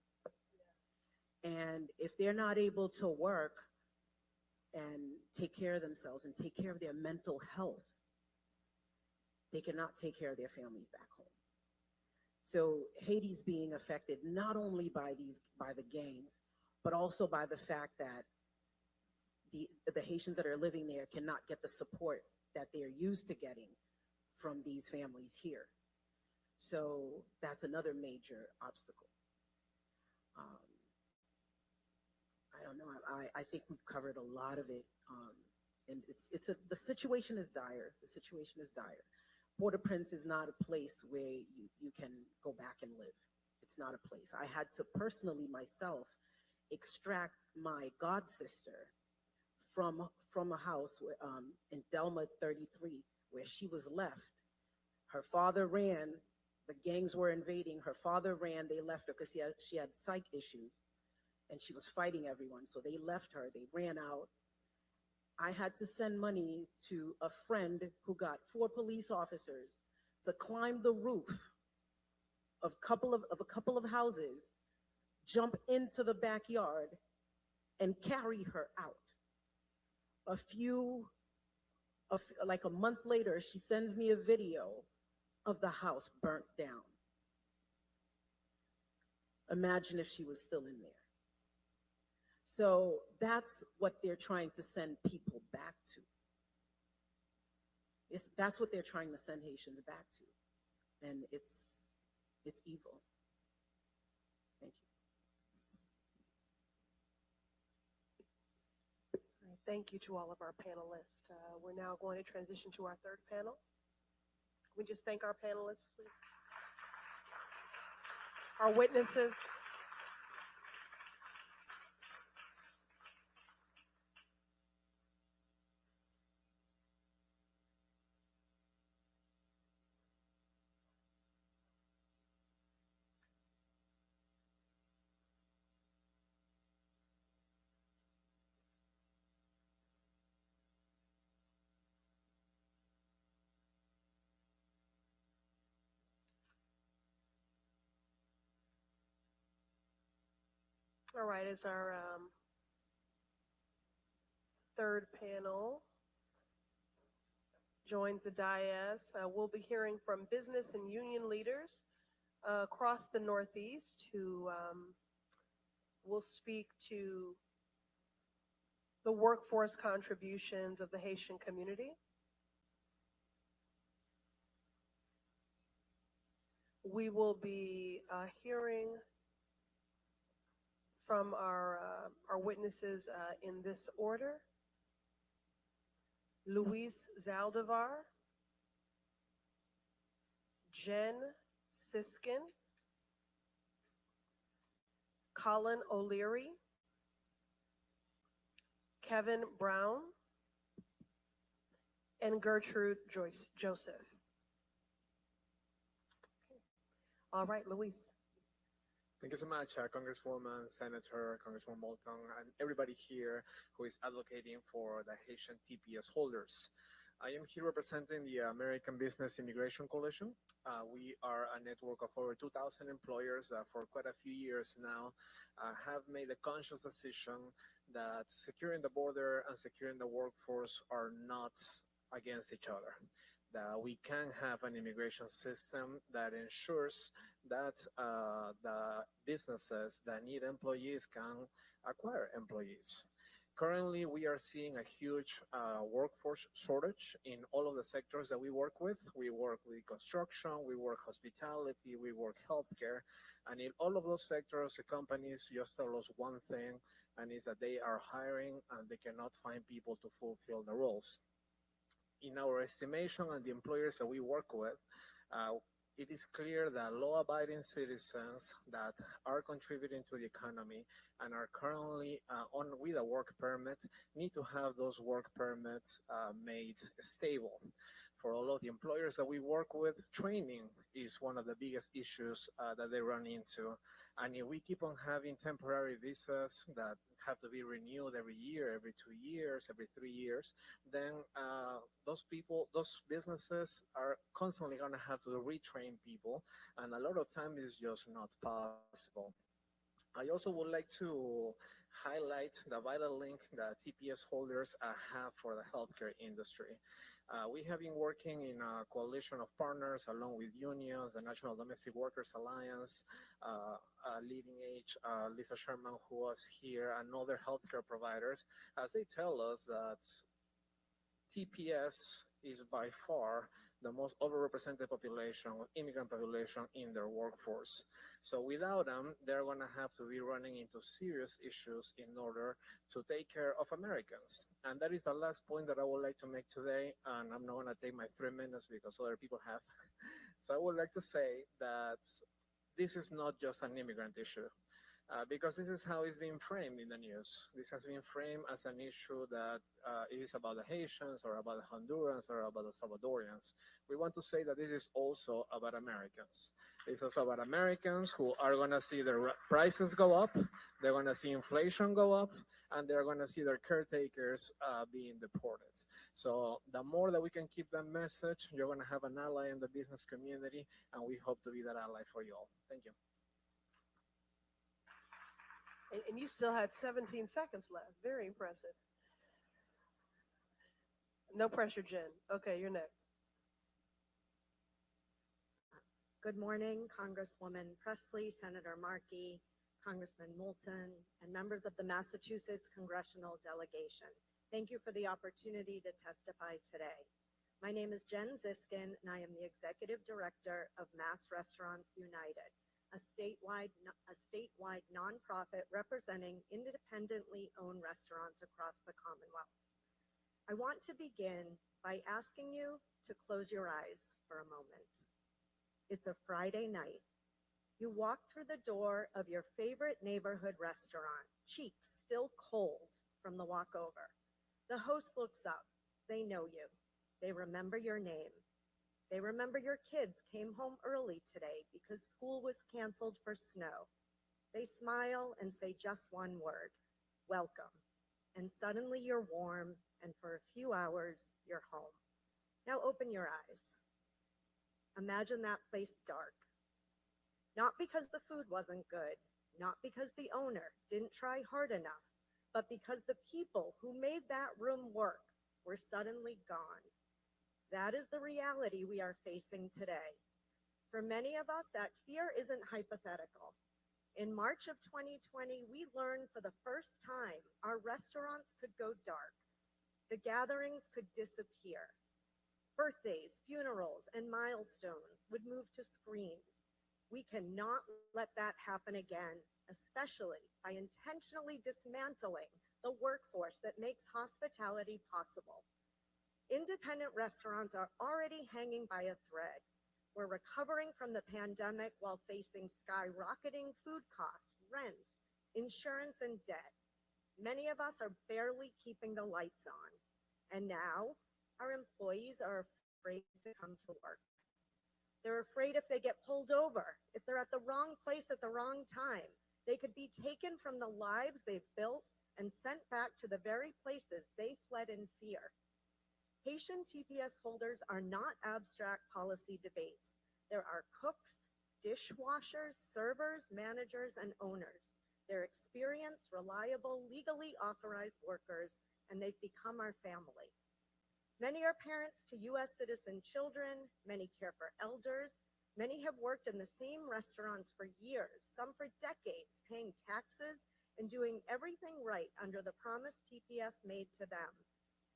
Speaker 13: And if they're not able to work and take care of themselves and take care of their mental health, they cannot take care of their families back home. So Haiti's being affected not only by the gangs, but also by the fact that the Haitians that are living there cannot get the support that they're used to getting from these families here. So that's another major obstacle. I don't know. I think we've covered a lot of it, and the situation is dire. The situation is dire, Port-au-Prince is not a place where you can go back and live. It's not a place. I had to personally myself extract my god sister from a house in Delma 33 where she was left. Her father ran. The gangs were invading. Her father ran. They left her because she had psych issues, and she was fighting everyone. So they left her. They ran out. I had to send money to a friend who got 4 police officers to climb the roof of a couple of houses, jump into the backyard, and carry her out. Like a month later, she sends me a video of the house burnt down. Imagine if she was still in there. So that's what they're trying to send people back to. That's what they're trying to send Haitians back to. And it's evil. Thank you.
Speaker 1: All right, thank you to all of our panelists. We're now going to transition to our third panel. Can we just thank our panelists, please? Our witnesses. All right, as our third panel joins the dais, we'll be hearing from business and union leaders across the Northeast who will speak to the workforce contributions of the Haitian community. We will be hearing from our witnesses in this order: Luis Zaldivar, Jen Siskin, Colin O'Leary, Kevin Brown, and Gertrude Joseph. Okay. All right, Luis.
Speaker 14: Thank you so much, Congresswoman, Senator, Congresswoman Moulton, and everybody here who is advocating for the Haitian TPS holders. I am here representing the American Business Immigration Coalition. We are a network of over 2,000 employers for quite a few years now, have made a conscious decision that securing the border and securing the workforce are not against each other. That we can have an immigration system that ensures that the businesses that need employees can acquire employees. Currently, we are seeing a huge workforce shortage in all of the sectors that we work with. We work with construction, we work hospitality, we work healthcare, and in all of those sectors, the companies just tell us one thing, and is that they are hiring and they cannot find people to fulfill the roles. In our estimation and the employers that we work with, it is clear that law-abiding citizens that are contributing to the economy and are currently on with a work permit need to have those work permits made stable. For all of the employers that we work with, training is one of the biggest issues that they run into. And if we keep on having temporary visas that have to be renewed every year, every 2 years, every 3 years, then those businesses are constantly going to have to retrain people. And a lot of times it's just not possible. I also would like to highlight the vital link that TPS holders have for the healthcare industry. We have been working in a coalition of partners along with unions, the National Domestic Workers Alliance, Leading Age, Lisa Sherman, who was here, and other healthcare providers, as they tell us that TPS is by far the most overrepresented population, immigrant population in their workforce. So without them, they're going to have to be running into serious issues in order to take care of Americans. And that is the last point that I would like to make today. And I'm not going to take my 3 minutes because other people have. So I would like to say that this is not just an immigrant issue. Because this is how it's being framed in the news. This has been framed as an issue that is about the Haitians or about the Hondurans or about the Salvadorians. We want to say that this is also about Americans. It's also about Americans who are going to see their prices go up, they're going to see inflation go up, and they're going to see their caretakers being deported. So the more that we can keep that message, you're going to have an ally in the business community, and we hope to be that ally for you all. Thank you.
Speaker 1: And you still had 17 seconds left. Very impressive. No pressure, Jen. Okay, you're next.
Speaker 15: Good morning, Congresswoman Presley, Senator Markey, Congressman Moulton, and members of the Massachusetts Congressional Delegation. Thank you for the opportunity to testify today. My name is Jen Ziskin, and I am the Executive Director of Mass Restaurants United, a statewide nonprofit representing independently owned restaurants across the Commonwealth. I want to begin by asking you to close your eyes for a moment. It's a Friday night. You walk through the door of your favorite neighborhood restaurant, cheeks still cold from the walkover. The host looks up. They know you. They remember your name. They remember your kids came home early today because school was canceled for snow. They smile and say just one word, welcome. And suddenly you're warm, and for a few hours, you're home. Now open your eyes. Imagine that place dark. Not because the food wasn't good, not because the owner didn't try hard enough, but because the people who made that room work were suddenly gone. That is the reality we are facing today. For many of us, that fear isn't hypothetical. In March of 2020, we learned for the first time our restaurants could go dark. The gatherings could disappear. Birthdays, funerals, and milestones would move to screens. We cannot let that happen again, especially by intentionally dismantling the workforce that makes hospitality possible. Independent restaurants are already hanging by a thread. We're recovering from the pandemic while facing skyrocketing food costs, rent, insurance, and debt. Many of us are barely keeping the lights on. And now our employees are afraid to come to work. They're afraid if they get pulled over, if they're at the wrong place at the wrong time, they could be taken from the lives they've built and sent back to the very places they fled in fear. Haitian TPS holders are not abstract policy debates. There are cooks, dishwashers, servers, managers, and owners. They're experienced, reliable, legally authorized workers, and they've become our family. Many are parents to U.S. citizen children, many care for elders, many have worked in the same restaurants for years, some for decades, paying taxes and doing everything right under the promise TPS made to them.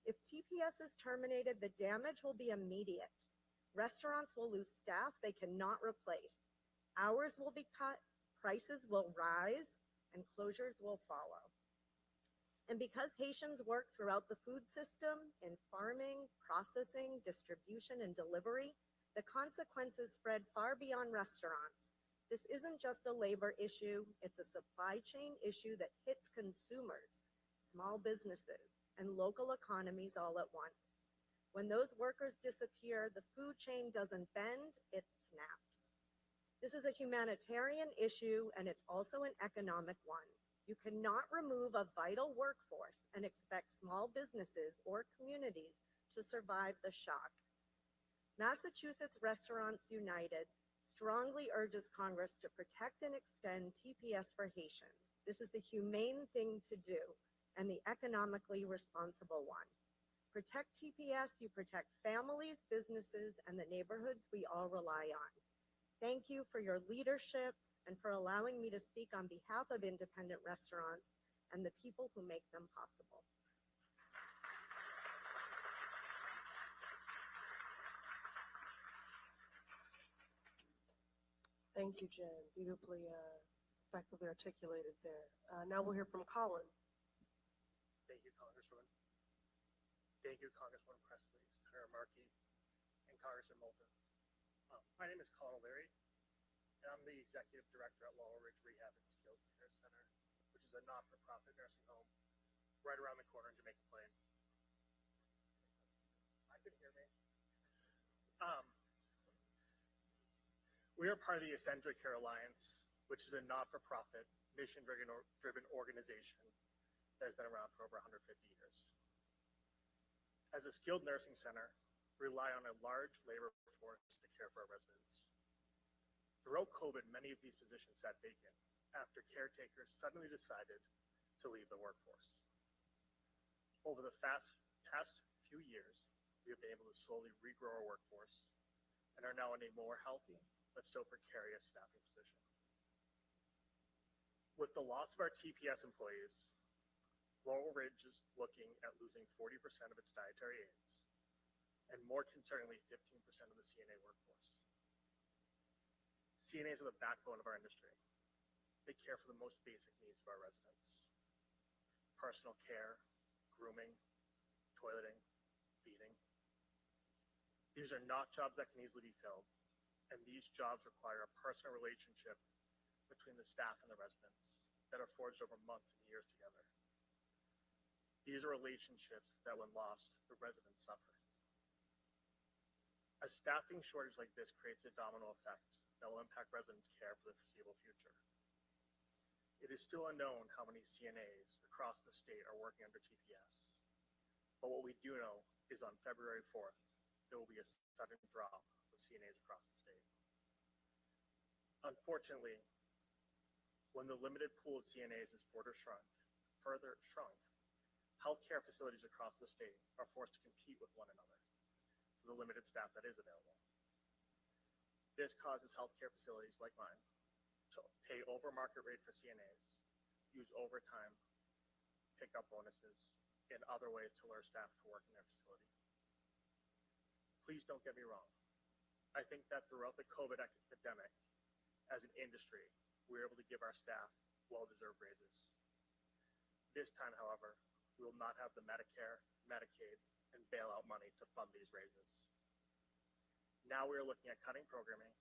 Speaker 15: If TPS is terminated, the damage will be immediate. Restaurants will lose staff they cannot replace. Hours will be cut, prices will rise, and closures will follow. And because Haitians work throughout the food system, in farming, processing, distribution, and delivery, the consequences spread far beyond restaurants. This isn't just a labor issue, it's a supply chain issue that hits consumers, small businesses, and local economies all at once. When those workers disappear, the food chain doesn't bend, it snaps. This is a humanitarian issue, and it's also an economic one. You cannot remove a vital workforce and expect small businesses or communities to survive the shock. Massachusetts Restaurants United strongly urges Congress to protect and extend TPS for Haitians. This is the humane thing to do and the economically responsible one. Protect TPS, you protect families, businesses, and the neighborhoods we all rely on. Thank you for your leadership and for allowing me to speak on behalf of independent restaurants and the people who make them possible.
Speaker 1: Thank you, Jen. Beautifully, effectively articulated there. Now we'll hear from Colin.
Speaker 16: Thank you, Congresswoman. Thank you, Congresswoman Presley, Senator Markey, and Congressman Moulton. My name is Colin O'Leary, and I'm the Executive Director at Laurel Ridge Rehab and Skilled Care Center, which is a not-for-profit nursing home right around the corner in Jamaica Plain. I can hear me. We are part of the Essential Care Alliance, which is a not-for-profit, mission-driven organization that has been around for over 150 years. As a skilled nursing center, we rely on a large labor force to care for our residents. Throughout COVID, many of these positions sat vacant after caretakers suddenly decided to leave the workforce. Over the past few years, we have been able to slowly regrow our workforce and are now in a more healthy but still precarious staffing position. With the loss of our TPS employees, Laurel Ridge is looking at losing 40% of its dietary aides, and more concerningly, 15% of the CNA workforce. CNAs are the backbone of our industry. They care for the most basic needs of our residents: personal care, grooming, toileting, feeding. These are not jobs that can easily be filled, and these jobs require a personal relationship between the staff and the residents that are forged over months and years together. These are relationships that, when lost, the residents suffer. A staffing shortage like this creates a domino effect that will impact residents' care for the foreseeable future. It is still unknown how many CNAs across the state are working under TPS, but what we do know is on February 4th, there will be a sudden drop of CNAs across the state. Unfortunately, when the limited pool of CNAs is further shrunk, healthcare facilities across the state are forced to compete with one another for the limited staff that is available. This causes healthcare facilities like mine to pay over market rate for CNAs, use overtime, pick up bonuses, and other ways to lure staff to work in their facility. Please don't get me wrong. I think that throughout the COVID epidemic, as an industry, we were able to give our staff well-deserved raises. This time, however, we will not have the Medicare, Medicaid, and bailout money to fund these raises. Now we are looking at cutting programming,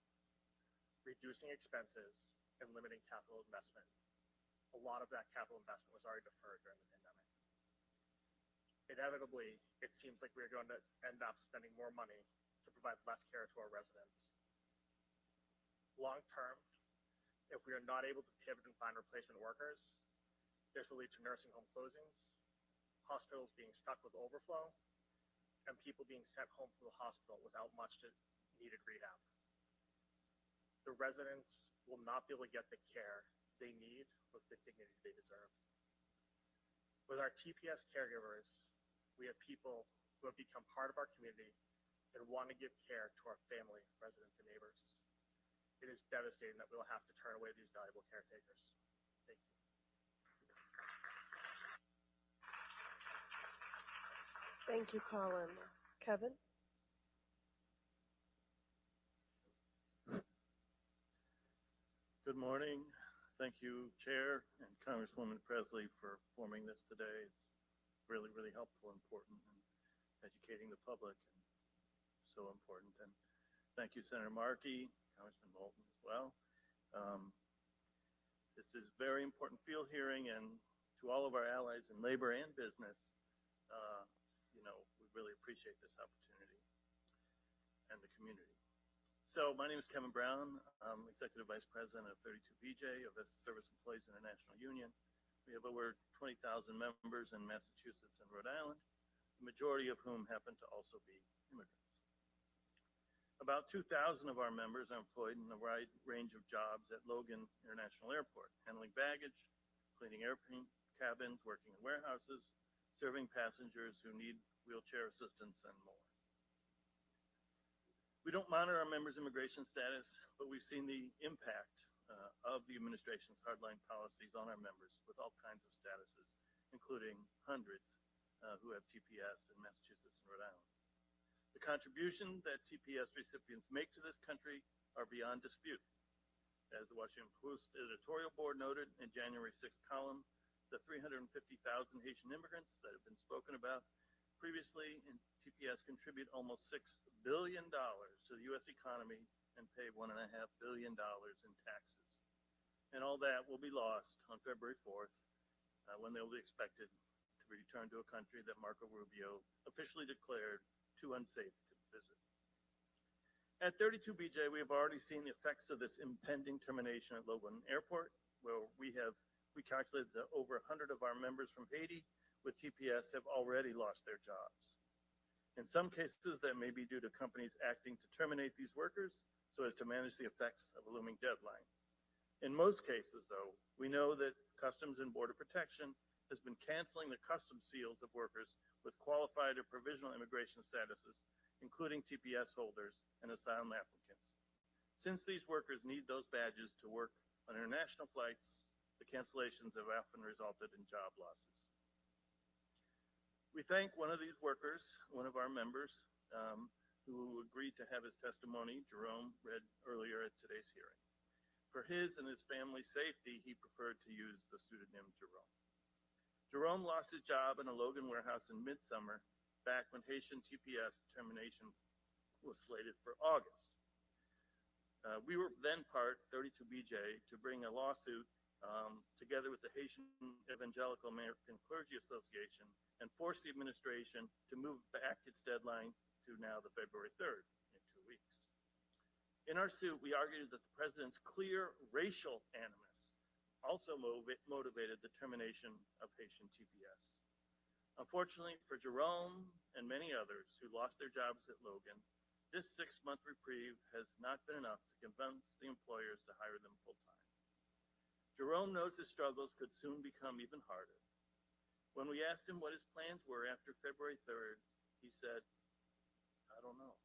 Speaker 16: reducing expenses, and limiting capital investment. A lot of that capital investment was already deferred during the pandemic. Inevitably, it seems like we're going to end up spending more money to provide less care to our residents. Long term, if we are not able to pivot and find replacement workers, this will lead to nursing home closings, hospitals being stuck with overflow, and people being sent home from the hospital without much needed rehab. The residents will not be able to get the care they need with the dignity they deserve. With our TPS caregivers, we have people who have become part of our community and want to give care to our family, residents, and neighbors. It is devastating that we will have to turn away these valuable caretakers. Thank you.
Speaker 1: Thank you, Colin. Kevin?
Speaker 17: Good morning. Thank you, Chair and Congresswoman Presley, for forming this today. It's really, really helpful, important, and educating the public, and so important. And thank you, Senator Markey, Congressman Moulton as well. This is a very important field hearing, and to all of our allies in labor and business, we really appreciate this opportunity and the community. So my name is Kevin Brown. I'm Executive Vice President of 32BJ of Service Employees International Union. We have over 20,000 members in Massachusetts and Rhode Island, the majority of whom happen to also be immigrants. About 2,000 of our members are employed in a wide range of jobs at Logan International Airport, handling baggage, cleaning airplane cabins, working in warehouses, serving passengers who need wheelchair assistance, and more. We don't monitor our members' immigration status, but we've seen the impact of the administration's hardline policies on our members with all kinds of statuses, including hundreds who have TPS in Massachusetts and Rhode Island. The contribution that TPS recipients make to this country are beyond dispute. as the Washington Post editorial board noted in January 6th column, the 350,000 Haitian immigrants that have been spoken about previously in TPS contribute almost $6 billion to the U.S. economy and pay $1.5 billion in taxes. And all that will be lost on February 4th when they'll be expected to be returned to a country that Marco Rubio officially declared too unsafe to visit. At 32 BJ, we have already seen the effects of this impending termination at Logan Airport, where we calculated that over 100 of our members from Haiti with TPS have already lost their jobs. In some cases, that may be due to companies acting to terminate these workers so as to manage the effects of a looming deadline. In most cases, though, we know that Customs and Border Protection has been canceling the customs seals of workers with qualified or provisional immigration statuses, including TPS holders and asylum applicants. Since these workers need those badges to work on international flights, the cancellations have often resulted in job losses. We thank one of these workers, one of our members, who agreed to have his testimony, Jerome, read earlier at today's hearing. For his and his family's safety, he preferred to use the pseudonym Jerome. Jerome lost his job in a Logan warehouse in midsummer, back when Haitian TPS termination was slated for August. We were then part, 32 BJ, to bring a lawsuit together with the Haitian Evangelical American Clergy Association and force the administration to move back its deadline to now the February 3rd, in 2 weeks. In our suit, we argued that the president's clear racial animus also motivated the termination of Haitian TPS. Unfortunately for Jerome and many others who lost their jobs at Logan, this 6-month reprieve has not been enough to convince the employers to hire them full-time. Jerome knows his struggles could soon become even harder. When we asked him what his plans were after February 3rd, he said, "I don't know."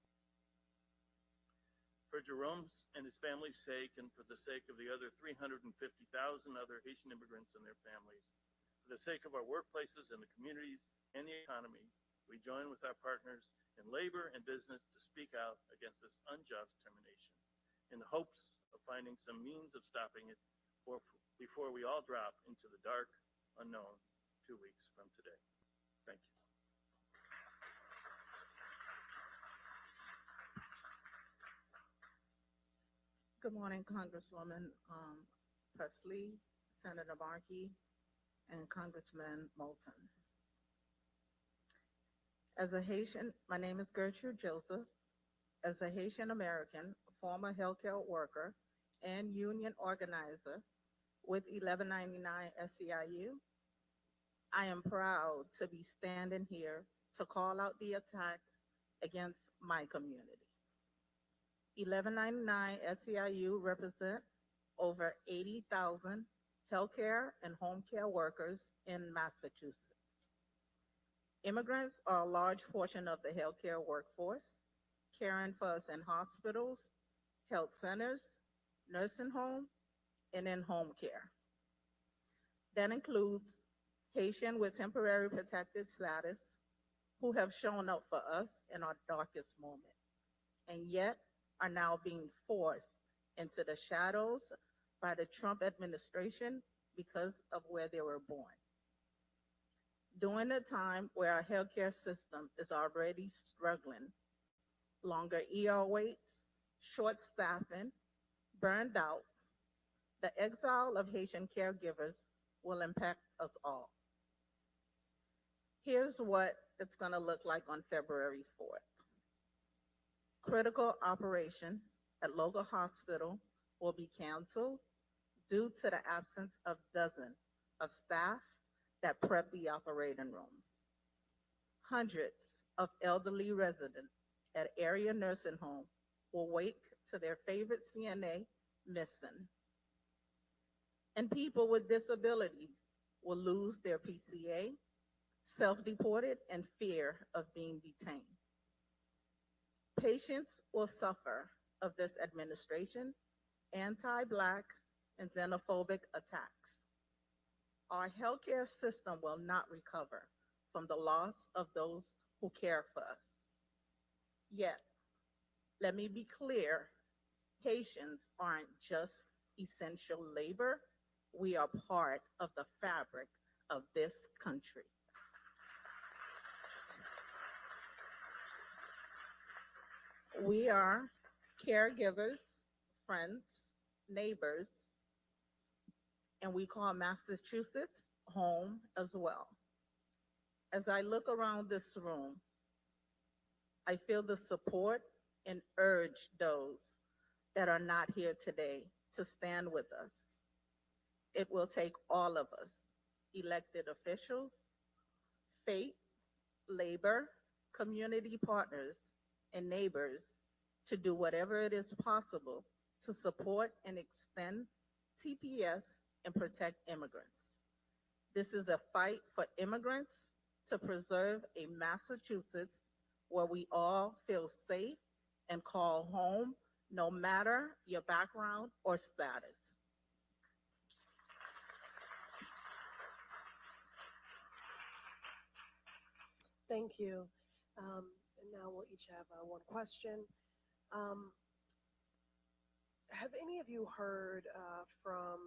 Speaker 17: For Jerome's and his family's sake, and for the sake of the other 350,000 other Haitian immigrants and their families, for the sake of our workplaces and the communities and the economy, we join with our partners in labor and business to speak out against this unjust termination, in the hopes of finding some means of stopping it before we all drop into the dark unknown 2 weeks from today. Thank you.
Speaker 18: Good morning, Congresswoman Presley, Senator Markey, and Congressman Moulton. As a Haitian, my name is Gertrude Joseph. As a Haitian American, former healthcare worker, and union organizer with 1199 SEIU, I am proud to be standing here to call out the attacks against my community. 1199 SEIU represent over 80,000 healthcare and home care workers in Massachusetts. Immigrants are a large portion of the healthcare workforce, caring for us in hospitals, health centers, nursing homes, and in home care. That includes Haitian with temporary protected status who have shown up for us in our darkest moment, and yet are now being forced into the shadows by the Trump administration because of where they were born. During a time where our healthcare system is already struggling, longer ER waits, short staffing, burned out, the exile of Haitian caregivers will impact us all. Here's what it's going to look like on February 4th. Critical operation at local hospital will be canceled due to the absence of dozens of staff that prep the operating room. Hundreds of elderly residents at area nursing home will wake to their favorite CNA missing. And people with disabilities will lose their PCA, self-deported, and fear of being detained. Patients will suffer of this administration, anti-Black and xenophobic attacks. Our healthcare system will not recover from the loss of those who care for us. Yet, let me be clear, Haitians aren't just essential labor, we are part of the fabric of this country. We are caregivers, friends, neighbors, and we call Massachusetts home as well. As I look around this room, I feel the support and urge those that are not here today to stand with us. It will take all of us, elected officials, faith, labor, community partners, and neighbors to do whatever it is possible to support and extend TPS and protect immigrants. This is a fight for immigrants to preserve a Massachusetts where we all feel safe and call home, no matter your background or status.
Speaker 1: Thank you. And now we'll each have one question. Have any of you heard from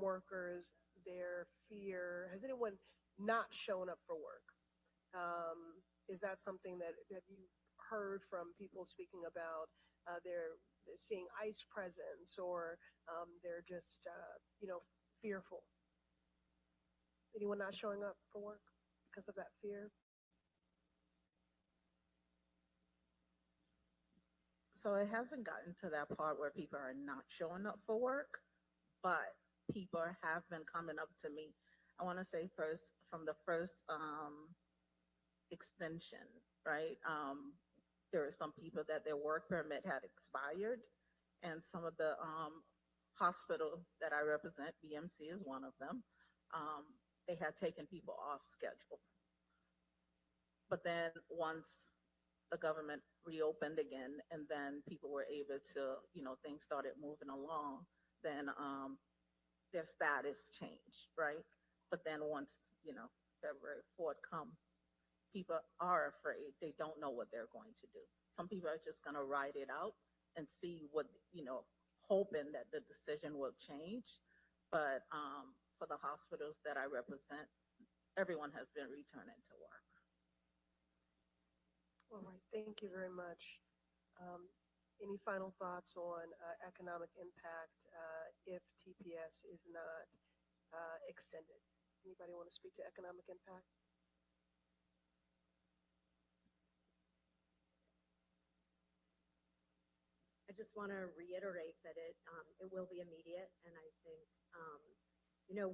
Speaker 1: workers their fear? Has anyone not shown up for work? Is that something that you heard from people speaking about? They're seeing ICE presence, or they're just fearful. Anyone not showing up for work because of that fear?
Speaker 18: So it hasn't gotten to that part where people are not showing up for work, but people have been coming up to me. I want to say first, from the first extension, right? There were some people that their work permit had expired, and some of the hospital that I represent, BMC is one of them, they had taken people off schedule. But then once the government reopened again, and then people were able to, things started moving along, then their status changed, right? But then once, February 4th comes, people are afraid. They don't know what they're going to do. Some people are just going to ride it out and see what, hoping that the decision will change. But for the hospitals that I represent, everyone has been returning to work.
Speaker 1: All right, thank you very much. Any final thoughts on economic impact if TPS is not extended? Anybody want to speak to economic impact?
Speaker 15: I just want to reiterate that it will be immediate, and I think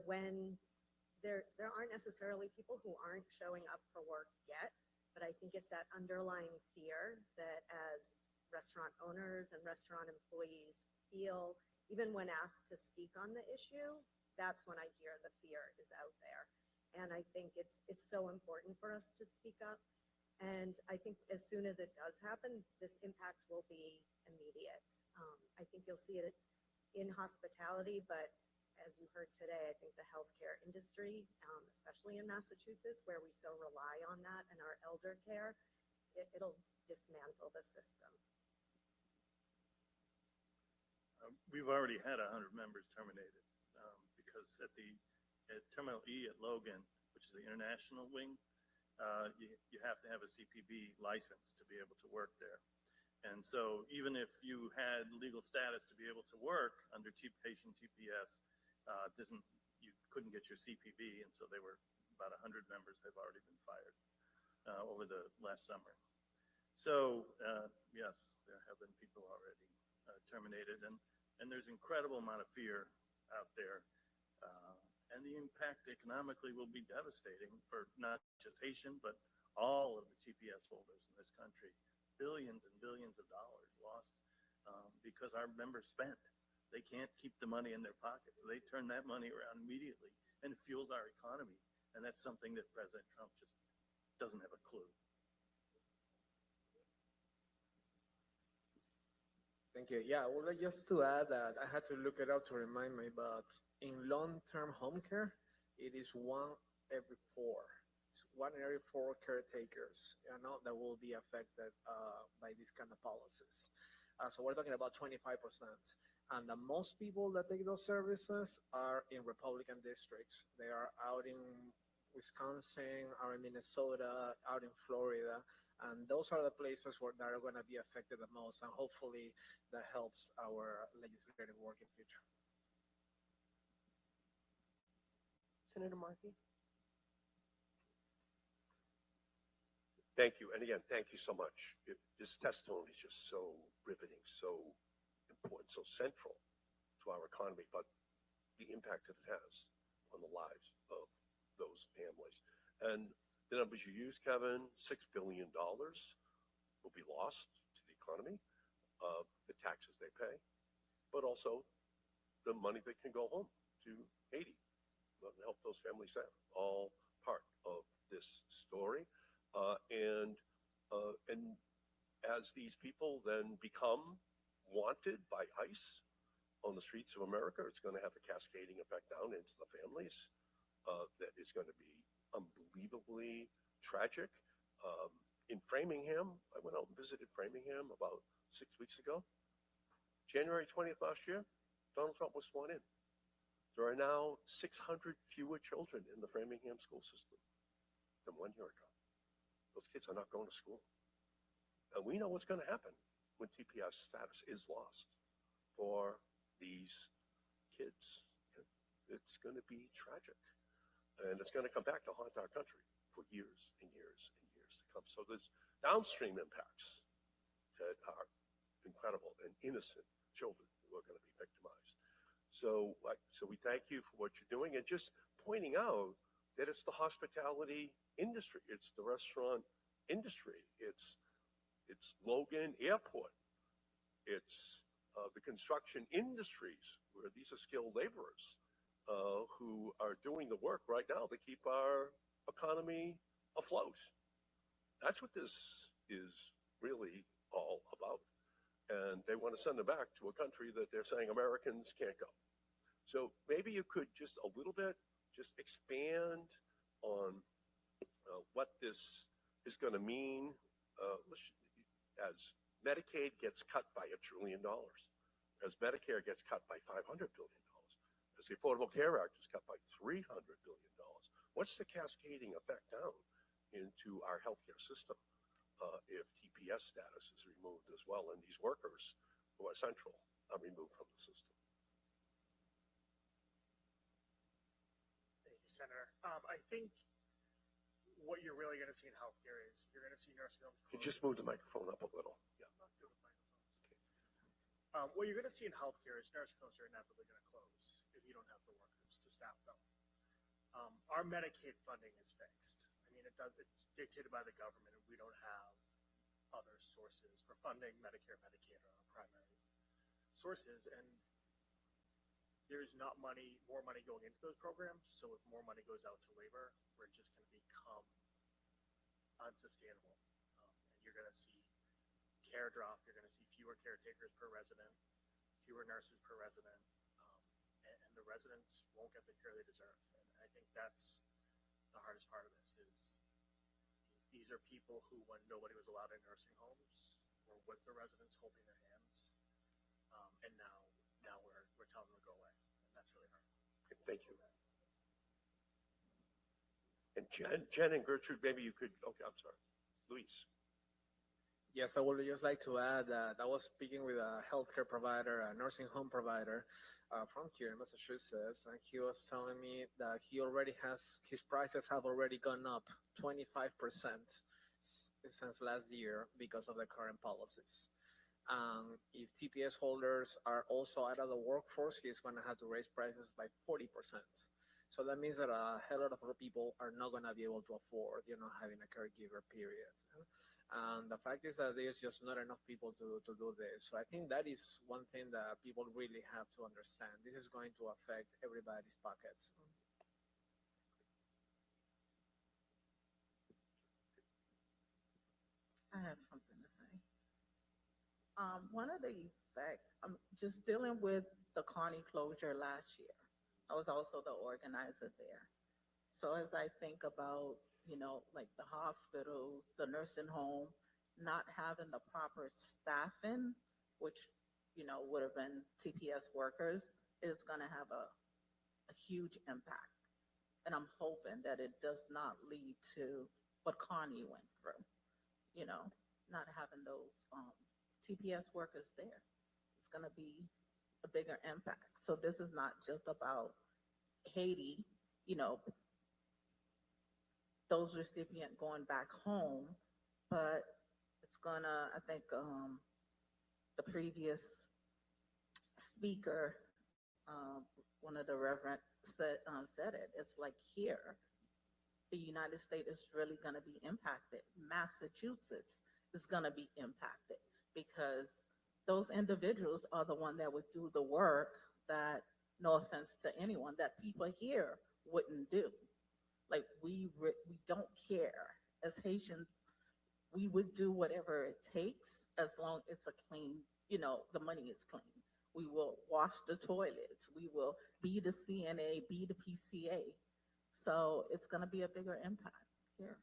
Speaker 15: when there aren't necessarily people who aren't showing up for work yet, but I think it's that underlying fear that as restaurant owners and restaurant employees feel, even when asked to speak on the issue, that's when I hear the fear is out there. And I think it's so important for us to speak up. And I think as soon as it does happen, this impact will be immediate. I think you'll see it in hospitality, but as you heard today, I think the healthcare industry, especially in Massachusetts, where we so rely on that and our elder care, it'll dismantle the system.
Speaker 17: We've already had 100 members terminated because at Terminal E at Logan, which is the international wing, you have to have a CPB license to be able to work there. And so even if you had legal status to be able to work under patient TPS, you couldn't get your CPB, and so they were about 100 members have already been fired over the last summer. So yes, there have been people already terminated, and there's incredible amount of fear out there, and the impact economically will be devastating for not just Haitian, but all of the TPS holders in this country. Billions and billions of dollars lost because our members spent. They can't keep the money in their pockets. They turn that money around immediately, and it fuels our economy. And that's something that President Trump just doesn't have a clue.
Speaker 14: Thank you. Yeah, I would like just to add that I had to look it up to remind me, but in long-term home care, it is 1 every 4. It's 1 every 4 caretakers, that will be affected by these kind of policies. So we're talking about 25%. And the most people that take those services are in Republican districts. They are out in Wisconsin, out in Minnesota, out in Florida. And those are the places that are going to be affected the most. And hopefully that helps our legislative work in future.
Speaker 1: Senator Markey.
Speaker 2: Thank you. And again, thank you so much. This testimony is just so riveting, so important, so central to our economy, but the impact that it has on the lives of those families. And the numbers you use, Kevin, $6 billion will be lost to the economy, the taxes they pay, but also the money that can go home to Haiti and help those families out. All part of this story. And as these people then become wanted by ICE on the streets of America, it's going to have a cascading effect down into the families that is going to be unbelievably tragic. In Framingham, I went out and visited Framingham about 6 weeks ago. January 20th last year, Donald Trump was sworn in. There are now 600 fewer children in the Framingham school system than 1 year ago. Those kids are not going to school. And we know what's going to happen when TPS status is lost for these kids. It's going to be tragic. And it's going to come back to haunt our country for years and years and years to come. So there's downstream impacts that are incredible and innocent children who are going to be victimized. So we thank you for what you're doing and just pointing out that it's the hospitality industry, it's the restaurant industry, it's Logan Airport, it's the construction industries where these are skilled laborers who are doing the work right now to keep our economy afloat. That's what this is really all about. And they want to send them back to a country that they're saying Americans can't go. So maybe you could just a little bit just expand on what this is going to mean as Medicaid gets cut by $1 trillion, as Medicare gets cut by $500 billion, as the Affordable Care Act is cut by $300 billion. What's the cascading effect down into our healthcare system if TPS status is removed as well, and these workers who are central are removed from the system?
Speaker 19: Senator. I think what you're really going to see in healthcare is you're going to see nursing homes.
Speaker 2: Could you just move the microphone up a little? Yeah.
Speaker 19: I'm not good with microphones. What you're going to see in healthcare is nursing homes are inevitably going to close if you don't have the workers to staff them. Our Medicaid funding is fixed. I mean, it's dictated by the government, and we don't have other sources for funding. Medicare, Medicaid are our primary sources, and there's not more money going into those programs. So if more money goes out to labor, we're just going to become unsustainable. And you're going to see care drop. You're going to see fewer caretakers per resident, fewer nurses per resident, and the residents won't get the care they deserve. And I think that's the hardest part of this is these are people who, when nobody was allowed in nursing homes, were with the residents holding their hands, and now we're telling them to go away, and that's really hard.
Speaker 2: Thank you. And Jen and Gertrude, maybe you could, okay, I'm sorry. Luis.
Speaker 14: Yes, I would just like to add that I was speaking with a healthcare provider, a nursing home provider from here in Massachusetts, and he was telling me that his prices have already gone up 25% since last year because of the current policies. If TPS holders are also out of the workforce, he's going to have to raise prices by 40%. So that means that a hell of a lot of people are not going to be able to afford, having a caregiver, period. And the fact is that there's just not enough people to do this. So I think that is one thing that people really have to understand. This is going to affect everybody's pockets.
Speaker 18: I have something to say. One of the effects, just dealing with the Kearney closure last year, I was also the organizer there. So as I think about, like the hospitals, the nursing home, not having the proper staffing which, would have been TPS workers, is going to have a huge impact. And I'm hoping that it does not lead to what Connie went through, not having those TPS workers there. It's going to be a bigger impact. So this is not just about Haiti, those recipients going back home, but it's gonna, I think, the previous speaker, one of the reverend said it. It's like here, the United States is really gonna be impacted. Massachusetts is gonna be impacted because those individuals are the one that would do the work that, no offense to anyone, that people here wouldn't do. Like we don't care. As Haitians, we would do whatever it takes as long as it's a clean, the money is clean. We will wash the toilets. We will be the CNA, be the PCA. So it's going to be a bigger impact here.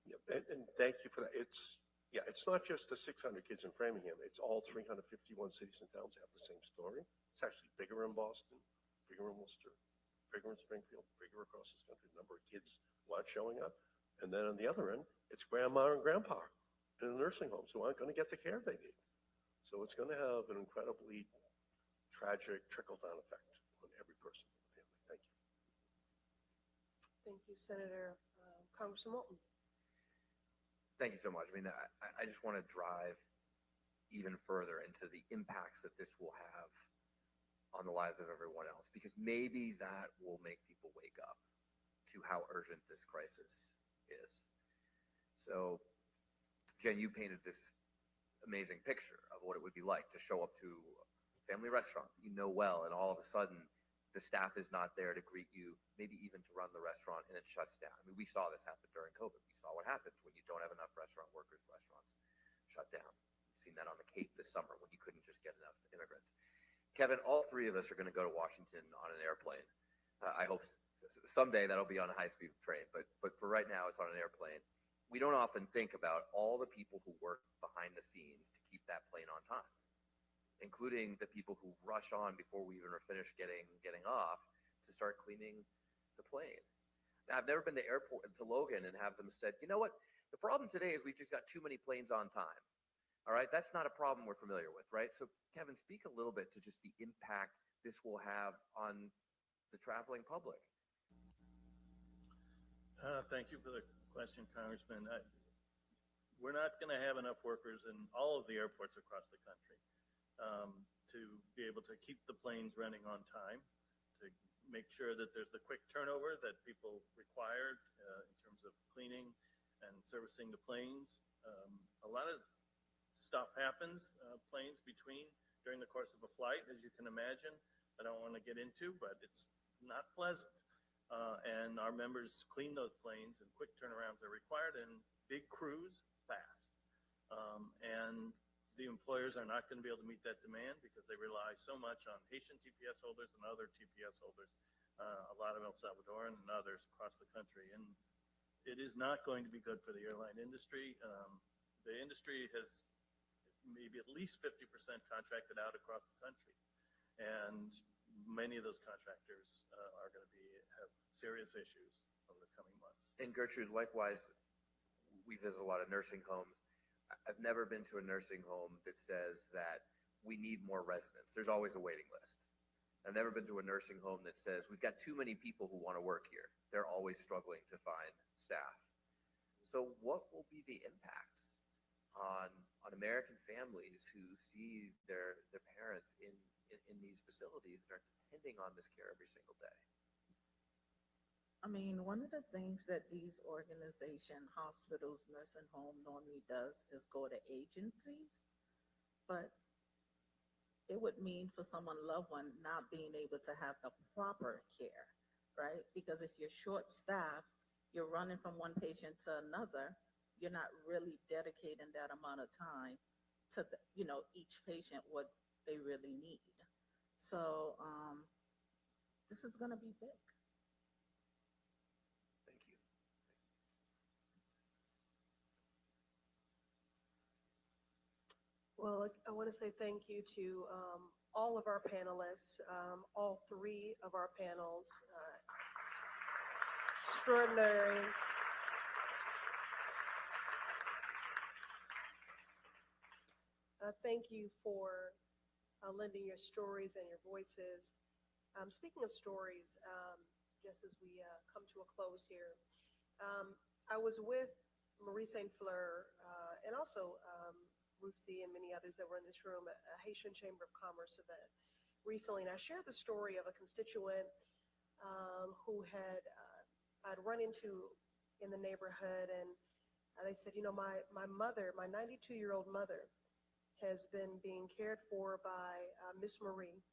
Speaker 2: Yeah, and thank you for that. It's not just the 600 kids in Framingham. It's all 351 cities and towns have the same story. It's actually bigger in Boston, bigger in Worcester, bigger in Springfield, bigger across this country. The number of kids who aren't showing up. And then on the other end, it's grandma and grandpa in the nursing homes who aren't going to get the care they need. So it's going to have an incredibly tragic trickle-down effect on every person in the family. Thank you.
Speaker 1: Thank you, Senator. Congressman Moulton.
Speaker 3: Thank you so much. I mean, I just want to drive even further into the impacts that this will have on the lives of everyone else, because maybe that will make people wake up to how urgent this crisis is. So, Jen, you painted this amazing picture of what it would be like to show up to a family restaurant that you know well, and all of a sudden the staff is not there to greet you, maybe even to run the restaurant, and it shuts down. I mean, we saw this happen during COVID. We saw what happens when you don't have enough restaurant workers, restaurants shut down. We've seen that on the Cape this summer when you couldn't just get enough immigrants. Kevin, all three of us are going to go to Washington on an airplane. I hope someday that'll be on a high-speed train, but for right now, it's on an airplane. We don't often think about all the people who work behind the scenes to keep that plane on time, including the people who rush on before we even are finished getting off to start cleaning the plane. Now, I've never been to Logan and have them said, you know what, the problem today is we've just got too many planes on time. All right, that's not a problem we're familiar with, right? So, Kevin, speak a little bit to just the impact this will have on the traveling public.
Speaker 17: Thank you for the question, Congressman. We're not going to have enough workers in all of the airports across the country to be able to keep the planes running on time, to make sure that there's the quick turnover that people required in terms of cleaning and servicing the planes. A lot of stuff happens, planes during the course of a flight, as you can imagine. I don't want to get into, but it's not pleasant. And our members clean those planes, and quick turnarounds are required, and big crews fast. And the employers are not going to be able to meet that demand because they rely so much on Haitian TPS holders and other TPS holders, a lot of El Salvadoran and others across the country. And it is not going to be good for the airline industry. The industry has maybe at least 50% contracted out across the country. And many of those contractors are going to have serious issues over the coming months.
Speaker 3: And Gertrude, likewise, we visit a lot of nursing homes. I've never been to a nursing home that says that we need more residents. There's always a waiting list. I've never been to a nursing home that says we've got too many people who want to work here. They're always struggling to find staff. So what will be the impacts on American families who see their parents in these facilities and are depending on this care every single day?
Speaker 18: I mean, one of the things that these organizations, hospitals, nursing home normally does is go to agencies, but it would mean for someone loved one not being able to have the proper care, right? Because if you're short-staffed, you're running from one patient to another, you're not really dedicating that amount of time to each patient what they really need. So this is going to be big.
Speaker 3: Thank you.
Speaker 1: Well, I want to say thank you to all of our panelists, all three of our panels. Extraordinary. Thank you for lending your stories and your voices. Speaking of stories, just as we come to a close here, I was with Marie St. Fleur and also Ruth C. and many others that were in this room at a Haitian Chamber of Commerce event recently, and I shared the story of a constituent who I'd run into in the neighborhood, and they said, you know, my mother, my 92-year-old mother, has been being cared for by Miss Marie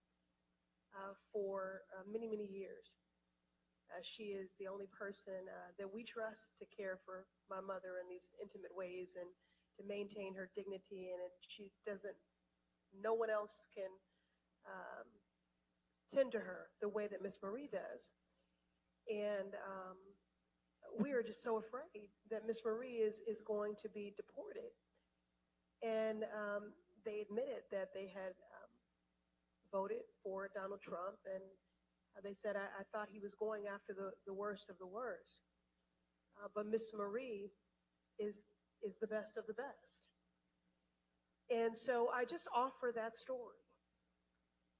Speaker 1: for many, many years. She is the only person that we trust to care for my mother in these intimate ways and to maintain her dignity, and no one else can tend to her the way that Miss Marie does. And we are just so afraid that Miss Marie is going to be deported. And they admitted that they had voted for Donald Trump, and they said, I thought he was going after the worst of the worst. But Miss Marie is the best of the best. And so I just offer that story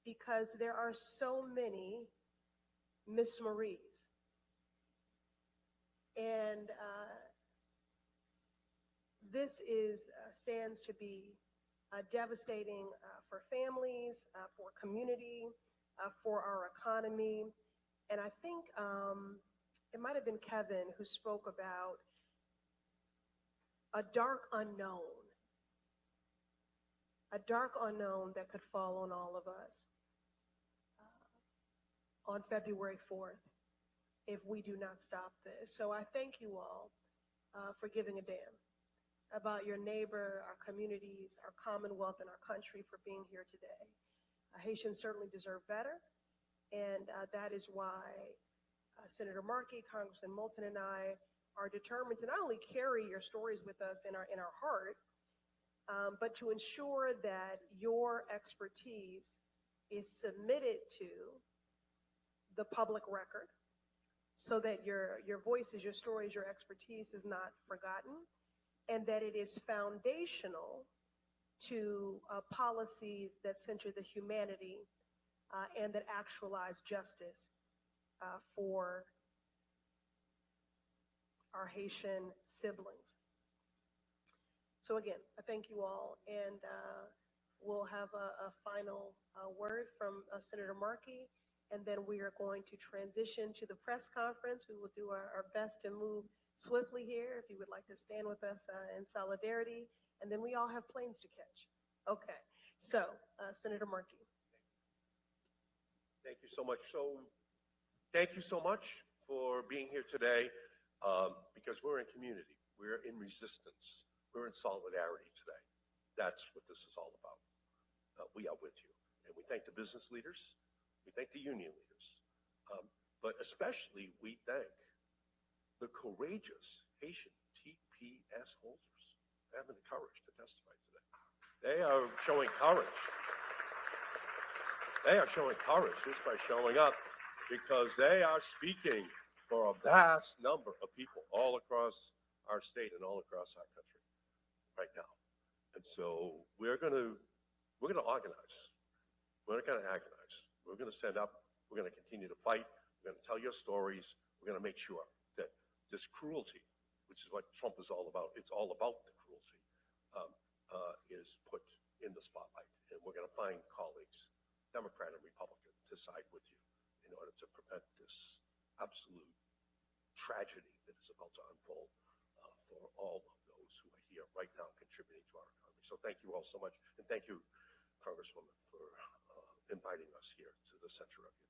Speaker 1: because there are so many Miss Maries. And this stands to be devastating for families, for community, for our economy. And I think it might have been Kevin who spoke about a dark unknown that could fall on all of us on February 4th if we do not stop this. So I thank you all for giving a damn about your neighbor, our communities, our commonwealth, and our country for being here today. Haitians certainly deserve better, and that is why Senator Markey, Congressman Moulton, and I are determined to not only carry your stories with us in our heart, but to ensure that your expertise is submitted to the public record so that your voices, your stories, your expertise is not forgotten, and that it is foundational to policies that center the humanity and that actualize justice for our Haitian siblings. So again, I thank you all, and we'll have a final word from Senator Markey, and then we are going to transition to the press conference. We will do our best to move swiftly here, if you would like to stand with us in solidarity, and then we all have planes to catch. Okay, so Senator Markey.
Speaker 2: Thank you so much. Thank you so much for being here today, because we're in community, we're in resistance, we're in solidarity today. That's what this is all about. We are with you, and we thank the business leaders, we thank the union leaders, but especially we thank the courageous Haitian TPS holders having the courage to testify today. They are showing courage. They are showing courage just by showing up, because they are speaking for a vast number of people all across our state and all across our country right now. And so we're going to organize. We're not going to agonize. We're going to stand up. We're going to continue to fight. We're going to tell your stories. We're going to make sure that this cruelty, which is what Trump is all about, it's all about the cruelty, is put in the spotlight. And we're going to find colleagues, Democrat and Republican, to side with you in order to prevent this absolute tragedy that is about to unfold for all of those who are here right now contributing to our economy. So thank you all so much. And thank you, Congresswoman, for inviting us here to the center of your